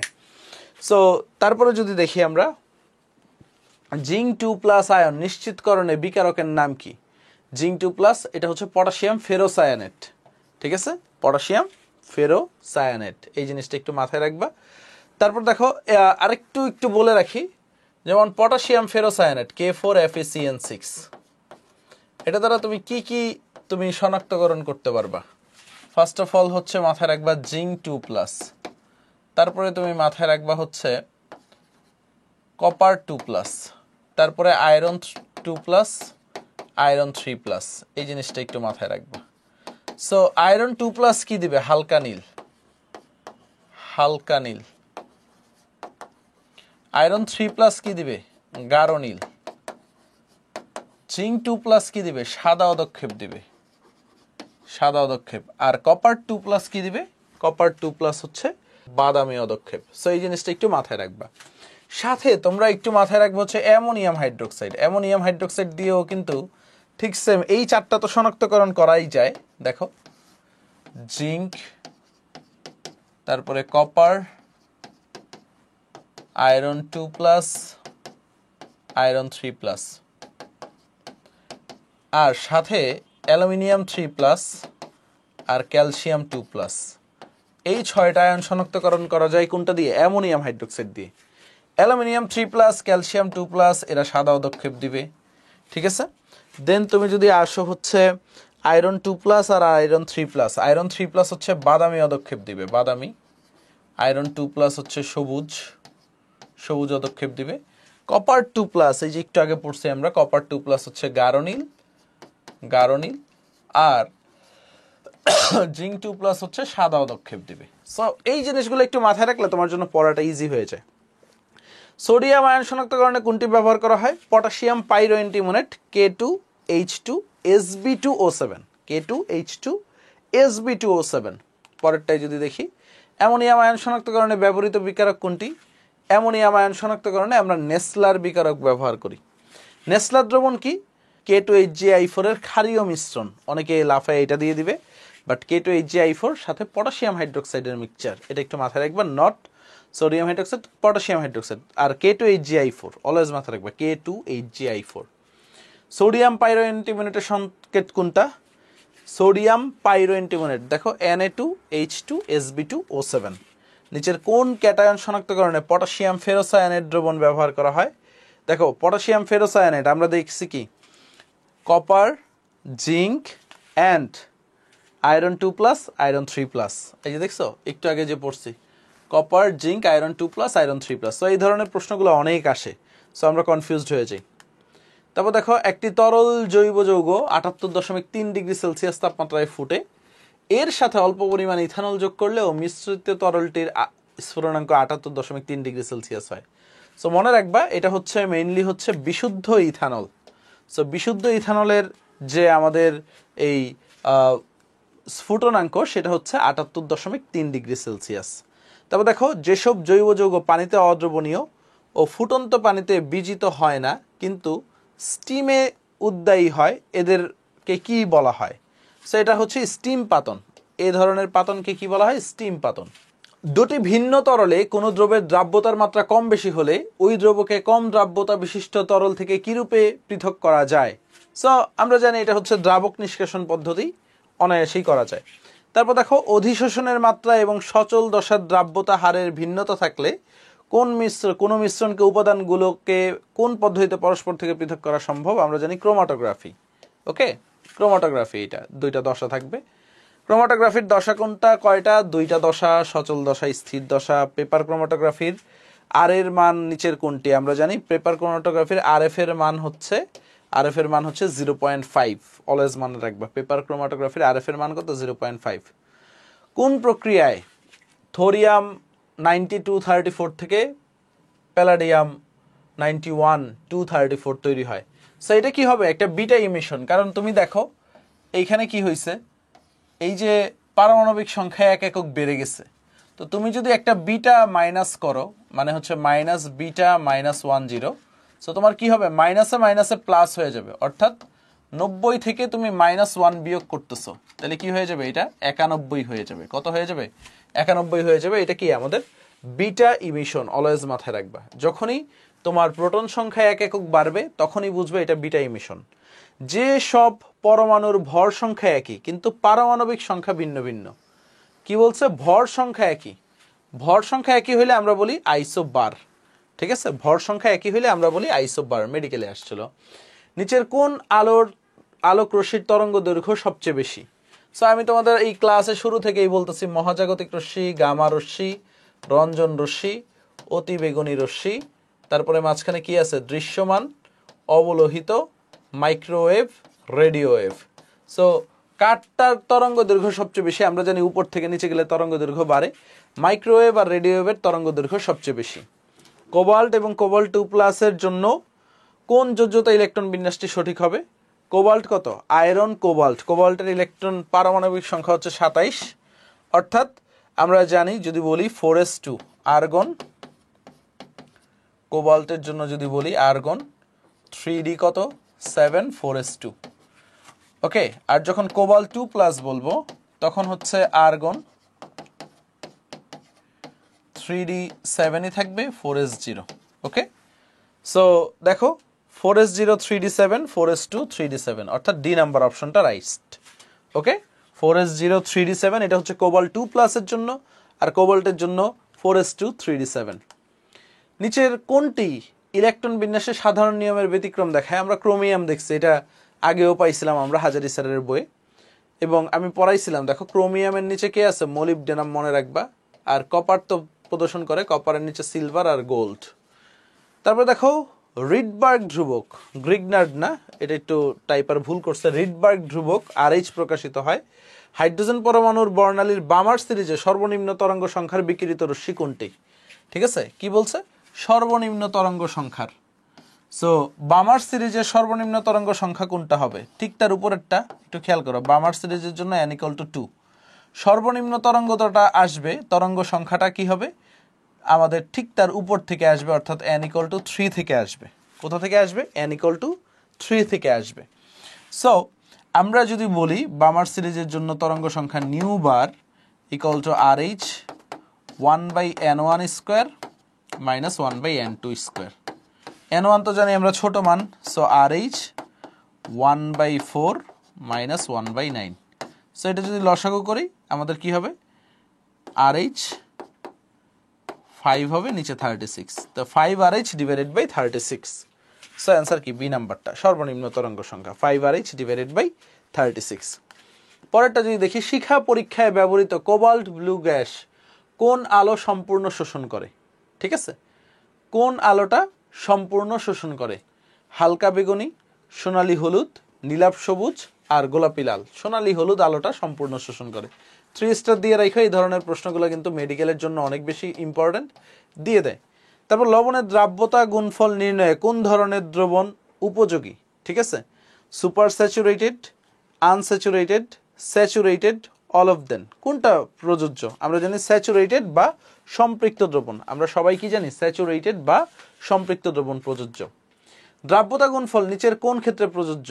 সো তারপরে যদি দেখি আমরা, জিঙ্ক 2+ আয়ন নিশ্চিতকরণে বিকারকের নাম কি? জিঙ্ক 2+, এটা হচ্ছে পটাশিয়াম ফেরোসায়ানেট। ঠিক আছে, পটাশিয়াম ফেরোসায়ানেট, এই জিনিসটা একটু মাথায় রাখবা। তারপর দেখো, একটু বলে রাখি, যেমন পটাশিয়াম ফেরোসায়ানেট K4FeCN6, এটা দ্বারা তুমি কি তুমি শনাক্তকরণ করতে পারবা? ফার্স্ট অফ অল হচ্ছে মাথায় রাখবা জিঙ্ক 2+, তারপরে তুমি মাথায় রাখবা হচ্ছে কপার 2+, তারপরে আয়রন 2+, আয়রন 3+, এই জিনিসটা একটু মাথায় রাখবা। সো আয়রন 2+ কি দিবে? হালকা নীল, হালকা নীল। আয়রন 3+ কি দিবে? গাঢ় নীল। জিঙ্ক 2+ কি দিবে? সাদা পদক্ষেপ দিবে, সাদা পদক্ষেপ। আর কপার 2+ কি দিবে? কপার 2+ হচ্ছে বাদামি পদক্ষেপ। সো এই জিনিসটা একটু মাথায় রাখবা। সাথে তোমরা একটু মাথায় রাখবে হচ্ছে অ্যামোনিয়াম হাইড্রোক্সাইড। অ্যামোনিয়াম হাইড্রোক্সাইড দিয়েও কিন্তু ঠিক সেম এই চারটা তো শনাক্তকরণ করাই যায়। দেখো, জিঙ্ক, তারপরে কপার, আয়রন 2+, আয়রন 3+, আর সাথে অ্যালুমিনিয়াম 3+, আর ক্যালসিয়াম 2+। এই 6টা আয়ন শনাক্তকরণ করা যায় কোনটা দিয়ে? অ্যামোনিয়াম হাইড্রোক্সাইড দিয়ে। অ্যালুমিনিয়াম 3+, ক্যালসিয়াম 2+, এরা সাদা পদক্ষেপ দিবে। ঠিক আছে, দেন তুমি যদি আসো হচ্ছে আয়রন 2+ আর আয়রন 3+। আয়রন 3+ হচ্ছে বাদামি পদক্ষেপ দিবে, বাদামি। আয়রন 2+ হচ্ছে সবুজ, সবুজ পদক্ষেপ দিবে। কপার 2+, এই যে একটু আগে পড়ছি আমরা, কপার 2+ হচ্ছে গাঢ় নীল, গাঢ় নীল। আর জিঙ্ক 2+ হচ্ছে সাদা পদক্ষেপ দিবে। সো এই জিনিসগুলো একটু মাথায় রাখলে তোমার জন্য পড়াটা ইজি হয়ে যায়। সোডিয়াম আয়ন শনাক্তকরণে কোনটি ব্যবহার করা হয়? Potassium পাইরোএন্টিমোনেট K2H2SB2O7, K2H2SB2O7। পরেরটাই যদি দেখি, অ্যামোনিয়াম আয়ন শনাক্তকরণে ব্যবহৃত বিকারক কোনটি? অ্যামোনিয়াম আয়ন শনাক্তকরণে আমরা নেসলার বিকারক ব্যবহার করি। নেসলার দ্রবণ কি? K2HgI4 এর ক্ষারীয় মিশ্রণ। অনেকে লাফায় এটা দিয়ে দিবে, বাট K2HgI4 সাথে পটাশিয়াম হাইড্রোক্সাইডের মিক্সচার, এটা একটু মাথায় রাখবা। Not sodium hydroxide, potassium hydroxide. আর K2HgI4 অলওয়েজ মাথায় রাখবা, K2HgI4। সোডিয়াম পাইরোএন্টিমোনেটের সংকেত কোনটা? সোডিয়াম পাইরোএন্টিমোনেট দেখো Na2H2SB2O7। নিচের কোন ক্যাটায়ন শনাক্তকরণে পটাশিয়াম ফেরোসায়ানেট দ্রবণ ব্যবহার করা হয়? দেখো পটাশিয়াম ফেরোসায়ানেট আমরা দেখছি কি, copper, zinc and iron 2+, iron 3+। এই যে দেখছো একটু আগে যে পড়ছি, copper, zinc, iron 2+, iron 3+। So এই ধরনের প্রশ্নগুলো অনেক আসে, সো আমরা কনফিউজড হয়ে যাই। তারপর দেখো একটি তরল জৈব যৌগ 78.3 ডিগ্রি সেলসিয়াস তাপমাত্রায় ফুটে, এর সাথে অল্প পরিমাণ ইথানল যোগ করলেও মিশ্রিত তরলটির স্ফুটনাঙ্ক 78.3 ডিগ্রি সেলসিয়াস হয়। সো মনে রাখবা এটা হচ্ছে মেইনলি হচ্ছে বিশুদ্ধ ইথানল। সো বিশুদ্ধ ইথানলের যে আমাদের এই স্ফুটনাঙ্ক সেটা হচ্ছে 78.3 ডিগ্রি সেলসিয়াস। তারপর দেখো যেসব জৈব যৌগ পানিতে অদ্রবণীয় ও ফুটন্ত পানিতে বিজিত হয় না কিন্তু স্টিমে উদ্বায়ী হয়, এদেরকে কি বলা হয়? সো এটা হচ্ছে স্টিম পাতন। এই ধরনের পাতনকে কি বলা হয়? স্টিম পাতন। দুটি ভিন্ন তরলে কোনো দ্রবের দ্রাব্যতার মাত্রা কম বেশি হলে ওই দ্রবকে কম দ্রাব্যতা বিশিষ্ট তরল থেকে কিরূপে পৃথক করা যায়? সো আমরা জানি এটা হচ্ছে দ্রাবক নিষ্কাশন পদ্ধতি, অনায়াসেই করা যায়। তারপর দেখো অধিশোষণের মাত্রা এবং সচল দশার দ্রাব্যতা হারের ভিন্নতা থাকলে কোনো মিশ্রণকে উপাদানগুলোকে কোন পদ্ধতিতে পরস্পর থেকে পৃথক করা সম্ভব? আমরা জানি ক্রোমাটোগ্রাফি। ওকে, ক্রোমাটোগ্রাফি, এটা দুইটা দশা থাকবে। ক্রোমাটোগ্রাফির দশা কোনটা? কয়টা? দুইটা দশা, সচল দশা, স্থির দশা। পেপার ক্রোমাটোগ্রাফির আর এর মান নিচের কোনটি? আমরা জানি পেপার ক্রোমাটোগ্রাফির RF এর মান হচ্ছে 0.5। অলওয়েজ মনে রাখবা পেপার ক্রোমাটোগ্রাফির RF এর মান কত? 0.5। কোন প্রক্রিয়ায় থোরিয়াম 9234 থেকে প্যালাডিয়াম 91-234 তৈরি হয়? সো এটা কি হবে? একটা বিটা ইমিশন। কারণ তুমি দেখো এইখানে কি হয়েছে, এই যে পারমাণবিক সংখ্যা 1 একক বেড়ে গেছে। তো তুমি যদি একটা বিটা মাইনাস করো, মানে হচ্ছে -β-10, সো তোমার কি হবে? মাইনাসে মাইনাসে প্লাস হয়ে যাবে, অর্থাৎ 90 থেকে তুমি -1 বিয়োগ করতেছো, তাহলে কি হয়ে যাবে? এটা 91 হয়ে যাবে। কত হয়ে যাবে? 91 হয়ে যাবে। এটা কি আমাদের বিটা ইমিশন। অলওয়েজ মাথায় রাখবা, যখনই তোমার প্রোটন সংখ্যা 1 একক বাড়বে তখনই বুঝবে এটা বিটা ইমিশন। যে সব পরমাণুর ভর সংখ্যা একই কিন্তু পারমাণবিক সংখ্যা ভিন্ন ভিন্ন। কি বলছে? ভর সংখ্যা একই, ভর সংখ্যা একই হইলে আমরা বলি আইসোবার। ঠিক আছে, ভর সংখ্যা একই হইলে আমরা বলি আইসোবার। মেডিকেলে আসছিল। নিচের কোন আলোক রশ্মির তরঙ্গ দৈর্ঘ্য সবচেয়ে বেশি? সো আমি তোমাদের এই ক্লাসে শুরু থেকেই বলতেছি, মহাজাগতিক রশ্মি, গামা রশ্মি, রঞ্জন রশ্মি, অতি বেগুনি রশ্মি, তারপরে মাঝখানে কি আছে? দৃশ্যমান, অবলোহিত, মাইক্রোওয়েভ, রেডিও ওয়েভ। সো কাঠটার তরঙ্গ দৈর্ঘ্য সবচেয়ে বেশি। আমরা জানি উপর থেকে নিচে গেলে তরঙ্গ দৈর্ঘ্য বাড়ে। মাইক্রোওয়েভ আর রেডিও ওয়েভের তরঙ্গ দৈর্ঘ্য সবচেয়ে বেশি। কোবাল্ট এবং কোবাল্ট 2+ এর জন্য কোন যোজ্যতা ইলেকট্রন বিন্যাসটি সঠিক হবে? কোবাল্ট কত? Iron cobalt. কোবাল্টের ইলেকট্রন পারমাণবিক সংখ্যা হচ্ছে 27। অর্থাৎ আমরা জানি যদি বলি 4s2 আর্গন, কোবাল্টের জন্য যদি বলি আর্গন 3d কত? 7 4s2। ওকে, আর যখন কোবাল্ট 2+ বলবো তখন হচ্ছে আর্গন 3d 7ই থাকবে, 4s0। ওকে, সো দেখো 4s0 3d 7, 4s2 3d 7, অর্থাৎ ডি নাম্বার অপশনটা রাইট। ওকে, 4s0 3d 7 এটা হচ্ছে কোবাল্ট 2+ এর জন্য, আর কোবাল্টের জন্য 4s2 3d 7। নিচের কোনটি ইলেকট্রন বিন্যাসের সাধারণ নিয়মের ব্যতিক্রম দেখায়? আমরা ক্রোমিয়াম দেখছি, এটা আগেও পাইছিলাম আমরা হাজারি স্যারের বইয়ে। এবং আমি পড়াইছিলাম, দেখো ক্রোমিয়ামের নিচে কে আছে, মলিবডেনাম মনে রাখবা, আর কপার তো প্রদর্শন করে, কপারের নিচে সিলভার আর গোল্ড। তারপরে দেখো রিডবার্গ ধ্রুবক, গ্রিগনার্ড না, এটা একটু টাইপার ভুল করছে, রিডবার্গ ধ্রুবক RH প্রকাশিত হয় হাইড্রোজেন পরমাণুর বর্ণালীর বামার সিরিজে সর্বনিম্ন তরঙ্গ সংখ্যার বিকিরিত রশ্মি কোনটি? ঠিক আছে, কি বলছে, সর্বনিম্ন তরঙ্গ সংখ্যার। সো বামার সিরিজের সর্বনিম্ন তরঙ্গ সংখ্যা কোনটা হবে? ঠিক তার উপরেরটা একটু খেয়াল করো, বামার সিরিজের জন্য n = 2, সর্বনিম্ন তরঙ্গটা আসবে, তরঙ্গ সংখ্যাটা কি হবে আমাদের ঠিক তার উপর থেকে আসবে, অর্থাৎ n = 3 থেকে আসবে। কোথা থেকে আসবে? n = 3 থেকে আসবে। সো আমরা যদি বলি বামার সিরিজের জন্য তরঙ্গ সংখ্যা নিউ বার = RH 1/n1² - 1/n2²। n1 তো জানি আমরা ছোট মান, সো RH 1/4 - 1/9। সো এটা যদি লসাগু করি আমাদের কি হবে, RH 5 হবে, নিচে 36, তো 5RH / 36। সো অ্যান্সার কি, বি নাম্বারটা, সর্বনিম্ন তরঙ্গ সংখ্যা 5RH / 36। পরেরটা যদি দেখি, শিখা পরীক্ষায় ব্যবহৃত কোবাল্ট ব্লু গ্যাস কোন আলো সম্পূর্ণ শোষণ করে? ঠিক আছে, কোন আলোটা সম্পূর্ণ শোষণ করে? হালকা বেগুনি, সোনালী হলুদ, নীলাভ সবুজ আর গোলাপি লাল। সোনালী হলুদ আলোটা সম্পূর্ণ শোষণ করে। 3 স্টার দিয়ে রাখো, এই ধরনের প্রশ্নগুলো কিন্তু মেডিকেলের জন্য অনেক বেশি ইম্পর্টেন্ট, দিয়ে দেয়। তারপর লবণের দ্রাব্যতা গুণফল নির্ণয়ে কোন ধরনের দ্রবণ উপযোগী? ঠিক আছে, super saturated, unsaturated, saturated, all of them, কোনটা প্রযোজ্য? আমরা জানি স্যাচুরেটেড বা সম্পৃক্ত দ্রবণ, আমরা সবাই কি জানি, স্যাচুরেটেড বা সম্পৃক্ত দ্রবণ প্রযোজ্য। দ্রাব্যতা গুণফল নিচের কোন ক্ষেত্রে প্রযোজ্য?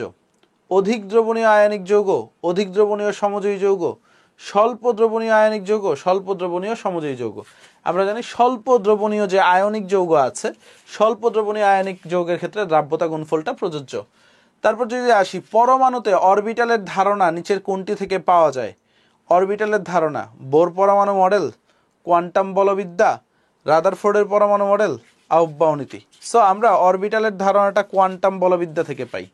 অধিক দ্রবণীয় আয়নিক যৌগ, অধিক দ্রবণীয় সমযোজী যৌগ, স্বল্প দ্রবণীয় আয়নিক যৌগ, স্বল্প দ্রবণীয় সমযোজী যৌগ। আমরা জানি স্বল্প দ্রবণীয় যে আয়নিক যৌগ আছে, স্বল্প দ্রবণীয় আয়নিক যৌগের ক্ষেত্রে দ্রাব্যতা গুণফলটা প্রযোজ্য। তারপর যদি আসি, পরমাণুতে অরবিটালের ধারণা নিচের কোনটি থেকে পাওয়া যায়? অরবিটালের ধারণা, বোর পরমাণু মডেল, কোয়ান্টাম বলবিদ্যা, রাদারফোর্ডের পরমাণু মডেল, আউফবাউ নীতি। সো আমরা অরবিটালের ধারণাটা কোয়ান্টাম বলবিদ্যা থেকে পাই।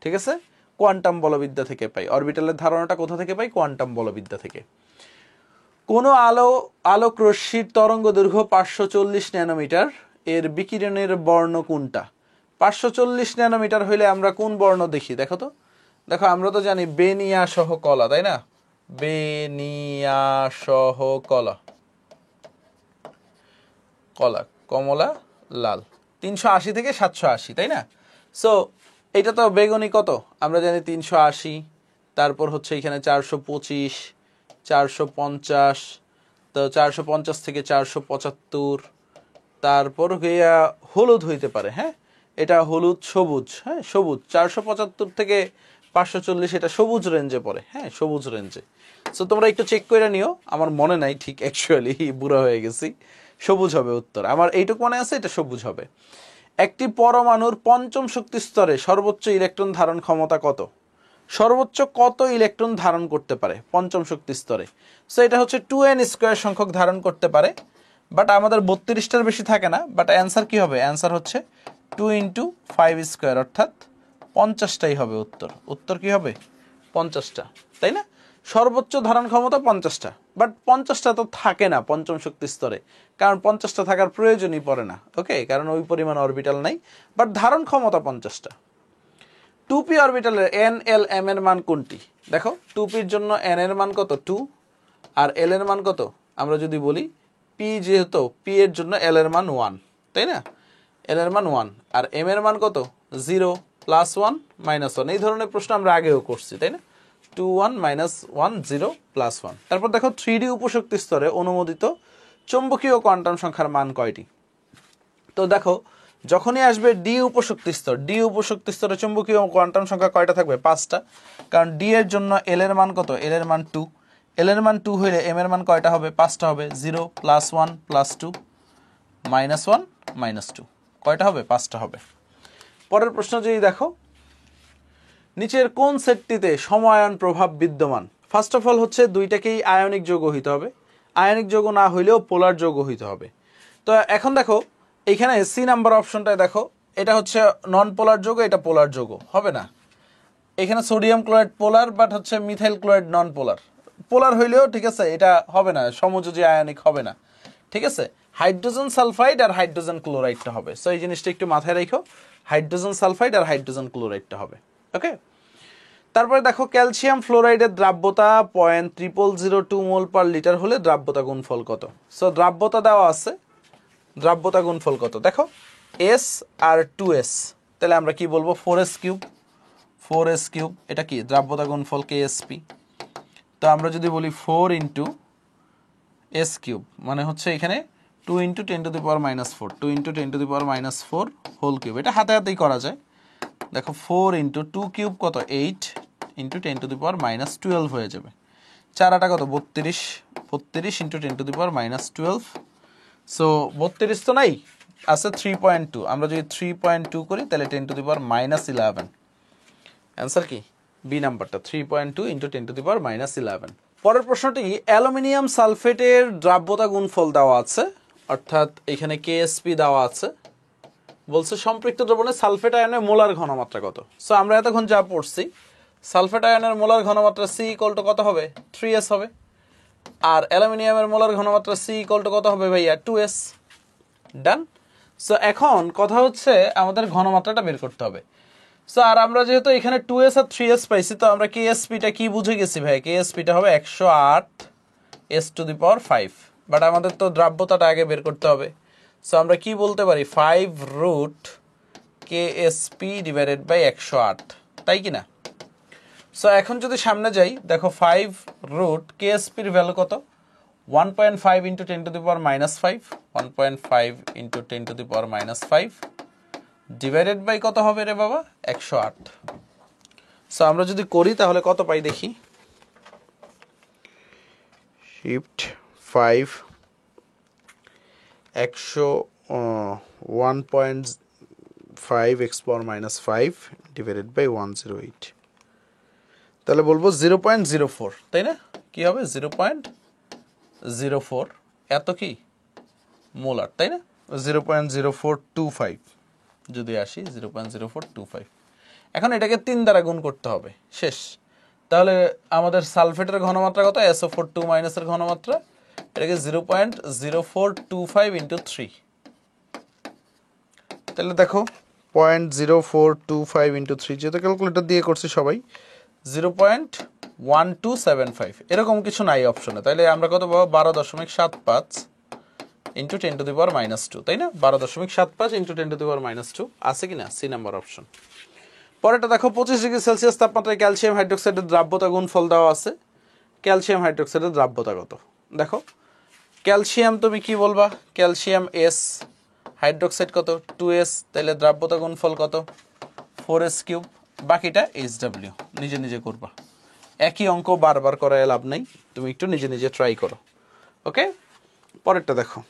ঠিক আছে, কোয়ান্টাম বলবিদ্যা থেকে পাই। অরবিটালের ধারণাটা কোথা থেকে পাই? কোয়ান্টাম বলবিদ্যা থেকে। কোনো আলোক রশ্মির তরঙ্গ দৈর্ঘ্য 540 ন্যানোমিটার, এর বিকিরণের বর্ণ কোনটা? 540 ন্যানোমিটার হইলে আমরা কোন বর্ণ দেখি? দেখো তো, দেখো আমরা তো জানি বেনিয়া সহ কলা, তাই না? বেনিয়া সহ কলা, কলা, কমলা, লাল, 380 থেকে 780, তাই না? সো এটা তো বেগুনি কত, আমরা জানি 380, তারপর হচ্ছে এখানে 425, 450, তো 450 থেকে 475, তারপর গিয়া হলুদ হইতে পারে, হ্যাঁ এটা হলুদ, সবুজ, হ্যাঁ সবুজ 475 থেকে 540, এটা সবুজ রেঞ্জে পড়ে, হ্যাঁ সবুজ রেঞ্জে। সো তোমরা একটু চেক করে নিও, আমার মনে নাই ঠিক, অ্যাকচুয়ালি বুড়া হয়ে গেছি। সবুজ হবে উত্তর, আমার এইটুকু মনে আছে, এটা সবুজ হবে। একটি পরমাণুর পঞ্চম শক্তি স্তরে সর্বোচ্চ ইলেকট্রন ধারণ ক্ষমতা কত? সর্বোচ্চ কত ইলেকট্রন ধারণ করতে পারে পঞ্চম শক্তি স্তরে? সো এটা হচ্ছে 2n² সংখ্যক ধারণ করতে পারে, বাট আমাদের 32টার বেশি থাকে না। বাট অ্যান্সার কি হবে? অ্যান্সার হচ্ছে 2 × 5², অর্থাৎ 50টাই হবে উত্তর। উত্তর কি হবে? 50টা, তাই না? সর্বোচ্চ ধারণ ক্ষমতা 50টা, বাট 50টা তো থাকে না পঞ্চম শক্তি স্তরে, কারণ 50টা থাকার প্রয়োজনই পড়ে না, ওকে, কারণ ওই পরিমাণ অরবিটাল নাই, বাট ধারণ ক্ষমতা 50টা। 2p অরবিটালের n, l, m এর মান কোনটি? দেখো 2pর জন্য n এর মান কত? 2, আর l এর মান কত? আমরা যদি বলি p, যেহেতু p এর জন্য l এর মান 1, তাই না? l এর মান 1, আর m এর মান কত? 0, +1, -1। এই ধরনের প্রশ্ন আমরা আগেও করছি, তাই না? 2 1 -1 0 +1। তারপর দেখো 3D উপশক্তি স্তরে অনুমোদিত চৌম্বকীয় কোয়ান্টাম সংখ্যার মান কয়টি? তো দেখো যখনই আসবে ডি উপশক্তি স্তর, ডি উপশক্তি স্তরে চৌম্বকীয় কোয়ান্টাম সংখ্যা কয়টা থাকবে? 5টা, কারণ ডি এর জন্য এল এর মান কত? এল এর মান 2, এল এর মান 2 হইলে এম এর মান কয়টা হবে? 5টা হবে। 0 +1 +2 -1 -2, কয়টা হবে? 5টা হবে। পরের প্রশ্ন যদি দেখো, নিচের কোন সেটটিতে সমায়ন প্রভাব বিদ্যমান? ফার্স্ট অফ অল হচ্ছে দুইটাকেই আয়নিক যৌগ হইতে হবে, আয়নিক যৌগ না হইলেও পোলার যৌগ হইতে হবে। তো এখন দেখো এইখানে সি নাম্বার অপশনটায় দেখো, এটা হচ্ছে নন পোলার যৌগ, এটা পোলার যৌগ হবে না। এখানে সোডিয়াম ক্লোরাইড পোলার, বাট হচ্ছে মিথাইল ক্লোরাইড নন পোলার। পোলার হইলেও ঠিক আছে, এটা হবে না, সমযোজী আয়নিক হবে না, ঠিক আছে। হাইড্রোজেন সালফাইড আর হাইড্রোজেন ক্লোরাইডটা হবে। সো এই জিনিসটা একটু মাথায় রাখো, হাইড্রোজেন সালফাইড আর হাইড্রোজেন ক্লোরাইডটা হবে। ওকে, তারপরে দেখো ক্যালসিয়াম ফ্লোরাইডের দ্রাব্যতা 0.0002 মোল পার লিটার হলে দ্রাব্যতা গুণফল কত? সো দ্রাব্যতা দেওয়া আছে, দ্রাব্যতা গুণফল কত দেখো, এস আর 2s, তাহলে আমরা কি বলবো 4s কিউব, 4s কিউব, এটা কি দ্রাব্যতা গুণফল কেএসপি। তো আমরা যদি বলি 4 ইন্টু এস কিউব, মানে হচ্ছে এখানে 2 ইন্টু 10⁻⁻⁴, 2 ইন্টু 10⁻⁻⁴ হোল কিউব, এটা হাতে হাতেই করা যায়। দেখো 4 ইন্টু 2 কিউব কত, 8 ইন্টু 10⁻⁻12 হয়ে যাবে। 4 আটা কত 32, 32 ইন্টু 10⁻⁻12। সো 32 তো নাই, আছে 3.2, আমরা যদি 3.2 করি তাহলে 10⁻⁻11। অ্যান্সার কি বি নাম্বারটা, 3.2 ইন্টু 10⁻⁻11। পরের প্রশ্নটি, অ্যালুমিনিয়াম সালফেটের দ্রাব্যতা গুণফল দেওয়া আছে, অর্থাৎ এখানে কেএসপি দেওয়া আছে, বলছে সম্পৃক্ত দ্রবণে সালফেট আয়নের মোলার ঘনমাত্রা কত। সো আমরা এতক্ষণ যা পড়ছি, সালফেট আয়নের মোলার ঘনমাত্রা সি ইকুয়াল টু কত হবে, 3s হবে। আর অ্যালুমিনিয়ামের মোলার ঘনমাত্রা সি ইকুয়াল টু কত হবে ভাইয়া, 2s। ডান। সো এখন কথা হচ্ছে আমাদের ঘনমাত্রাটা বের করতে হবে। সো আর আমরা যেহেতু এখানে 2s আর 3s পাইছি, তো আমরা কেএসপিটা কি বুঝে গেছি ভাই, কেএসপিটা হবে 108 s⁵, বাট আমাদের তো দ্রাব্যতাটা আগে বের করতে হবে। সো আমরা কি বলতে পারি, 5 রুট কেএসপি ডিভাইডেড বাই 108, তাই কি না? সো এখন যদি সামনে যাই, দেখো 5 রুট কেএসপির ভ্যালু কত, 1.5 ইন্টু 10⁻⁻5, 1.5 ইন্টু 10⁻⁻5 ডিভাইডেড বাই কত হবে রে বাবা, 108। সো আমরা যদি করি তাহলে কত পাই দেখি, শিফট 5 1.5 x⁻⁻5 ডিভাইডেড বাই 108, তাহলে বলবো 0.04, তাই না? কি হবে 0.04, এত কি মোলার, তাই না? 0.0425 যদি আসি, 0.0425। এখন এটাকে 3 দ্বারা গুণ করতে হবে, শেষ। তাহলে আমাদের সালফেটের ঘনমাত্রা কত, SO4 মাইনাসের ঘনমাত্রা, এটাকে 0.0425 ইন্টু 3, তাহলে দেখো 0.0425 ইন্টু 3, যেহেতু ক্যালকুলেটর দিয়ে করছি সবাই, 0.1275, এরকম কিছু নাই অপশনে। তাহলে আমরা কত পাবো, 12.75 ইন্টু 10⁻⁻2, তাই না? 12.75 ইন্টু 10⁻⁻2 আছে কিনা, সি নাম্বার অপশন। পরেরটা দেখো, 25 ডিগ্রি সেলসিয়াস তাপমাত্রায় ক্যালসিয়াম হাইড্রোক্সাইডের দ্রাব্যতা গুণফল দেওয়া আছে। ক্যালসিয়াম হাইড্রোক্সাইডের দ্রাব্যতা কত? দেখো ক্যালসিয়াম তুমি কি বলবা, ক্যালসিয়াম এস, হাইড্রোক্সাইড কত 2s, তাহলে দ্রাব্যতা গুণফল কত 4s কিউব, বাকিটা HW, নিজে নিজে করবা, একই অঙ্ক বারবার করায় লাভ নাই, তুমি একটু নিজে নিজে ট্রাই করো। ওকে, পরেরটা দেখো,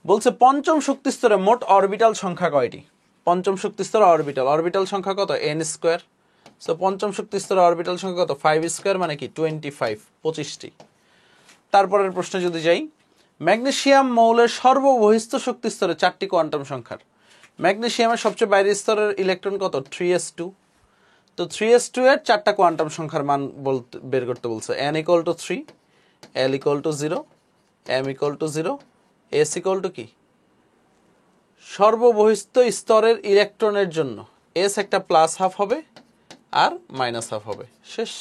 বলছে পঞ্চম শক্তি স্তরে মোট অরবিটাল সংখ্যা কয়টি? পঞ্চম শক্তি স্তরে অরবিটাল সংখ্যা কত, n²। সো পঞ্চম শক্তি স্তরে অরবিটাল সংখ্যা কত, 5² মানে কি 25, 25টি। তারপরের প্রশ্নে যদি যাই, ম্যাগনেসিয়াম মৌলের সর্ববহিস্থ শক্তি স্তরে 4টি কোয়ান্টাম সংখ্যার, ম্যাগনেসিয়ামের সবচেয়ে বাইরের স্তরের ইলেকট্রন কত, 3s2। তো 3s2 এর 4টা কোয়ান্টাম সংখ্যার মান বলতে বের করতে বলছে, n = 3, l = 0, m = 0, s = কি, সর্ববহিস্থ স্তরের ইলেকট্রনের জন্য s একটা +½ হবে আর -½ হবে, শেষ।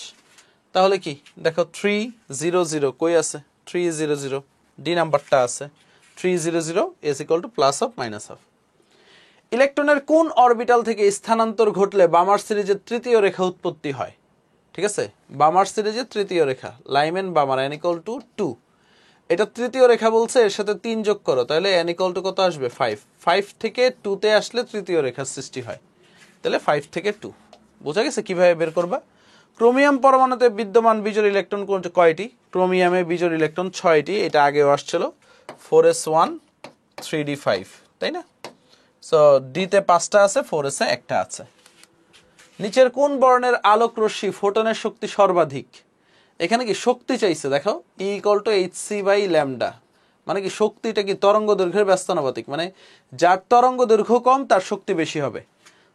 তাহলে কি দেখো 300 কই আছে, 300 ডি নাম্বারটা আছে, 300, s = +½ ইলেকট্রনের কোন অরবিটাল থেকে স্থানান্তর ঘটলে বামার সিরিজের তৃতীয় রেখা উৎপত্তি হয়? ঠিক আছে, বামার সিরিজের তৃতীয় রেখা, লাইমেন বামার, n = 2, এটা তৃতীয় রেখা বলছে, এর সাথে 3 যোগ করো, তাহলে n = কত আসবে, 5, 5 থেকে 2 তে আসলে তৃতীয় রেখার সৃষ্টি হয়, তাহলে 5 থেকে 2। বোঝা গেছে কিভাবে বের করবা? ক্রোমিয়াম পরমাণুতে বিদ্যমান বিজোড় ইলেকট্রন কয়টি? ক্রোমিয়ামে বিজোড় ইলেকট্রন 6টি, এটা আগেও আসছিল, 4s1 3d5, তাই না? সো ডিতে 5টা আছে, 4s-এ 1টা আছে। নিচের কোন বর্ণের আলোক রশ্মি ফোটনের শক্তি সর্বাধিক? এখানে কি শক্তি চাইছে, দেখো E = hc/λ, মানে কি শক্তিটা কি তরঙ্গ দৈর্ঘ্যের ব্যস্তানুপাতিক, মানে যার তরঙ্গ দৈর্ঘ্য কম তার শক্তি বেশি হবে।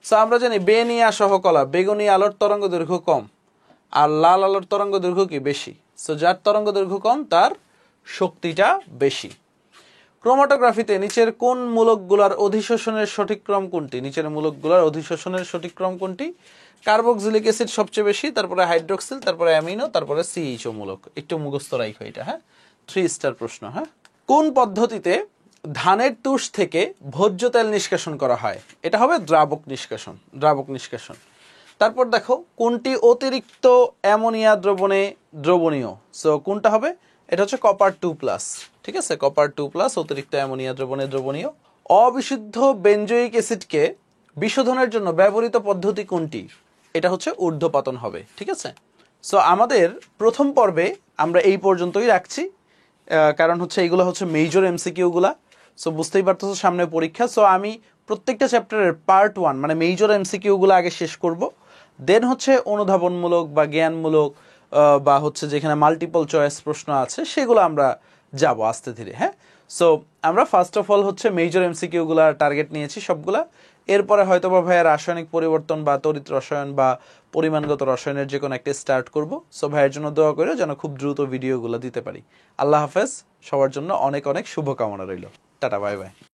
সো আমরা জানি বেনিয়া সহ কলা, বেগুনি আলোর তরঙ্গ দৈর্ঘ্য কম আর লাল আলোর তরঙ্গ দৈর্ঘ্য কি বেশি। সো যার তরঙ্গ দৈর্ঘ্য কম তার শক্তিটা বেশি। ক্রোমাটোগ্রাফিতে নিচের কোন মূলকগুলোর অধিশোষণের সঠিক ক্রম কোনটি? নিচের মূলকগুলোর অধিশোষণের সঠিক ক্রম কোনটি? কার্বক্সিলিক অ্যাসিড সবচেয়ে বেশি, তারপরে হাইড্রোক্সিল, তারপরে অ্যামিনো, তারপরে সিএইচও মূলক। একটু মুখস্থ রাখো এটা, হ্যাঁ, 3 স্টার প্রশ্ন। হ্যাঁ, কোন পদ্ধতিতে ধানের তুষ থেকে ভোজ্য তেল নিষ্কাশন করা হয়? এটা হবে দ্রাবক নিষ্কাশন, দ্রাবক নিষ্কাশন। তারপর দেখো কোনটি অতিরিক্ত অ্যামোনিয়া দ্রবণে দ্রবণীয়? সো কোনটা হবে? এটা হচ্ছে কপার 2+, ঠিক আছে, কপার 2+ অতিরিক্ত অ্যামোনিয়া দ্রবণে দ্রবণীয়। অবিশুদ্ধ বেনজোইক অ্যাসিডকে বিশোধনের জন্য ব্যবহৃত পদ্ধতি কোনটি? এটা হচ্ছে ঊর্ধ্বপাতন হবে, ঠিক আছে। সো আমাদের প্রথম পর্বে আমরা এই পর্যন্তই রাখছি, কারণ হচ্ছে এইগুলো হচ্ছে মেজর এমসিকিউগুলা। সো বুঝতেই পারতেছো সামনে পরীক্ষা। সো আমি প্রত্যেকটা চ্যাপ্টারের পার্ট 1 মানে মেজর এমসিকিউগুলো আগে শেষ করব, দেন হচ্ছে অনুধাবনমূলক বা জ্ঞানমূলক বা হচ্ছে যেখানে মাল্টিপল চয়েস প্রশ্ন আছে সেগুলো আমরা যাব আস্তে ধীরে। হ্যাঁ, সো আমরা ফার্স্ট অফ অল হচ্ছে মেজর এমসিকিউগুলা টার্গেট নিয়েছি সবগুলা। এরপরে হয়তো বা ভাইয়া রাসায়নিক পরিবর্তন বা তড়িৎ রসায়ন বা পরিমাণগত রসায়নের যে কোনো একটা স্টার্ট করব। সো ভাইয়ের জন্য দোয়া করে যেন খুব দ্রুত ভিডিওগুলো দিতে পারি। আল্লাহ হাফেজ, সবার জন্য অনেক অনেক শুভকামনা রইল। Tata, bye bye.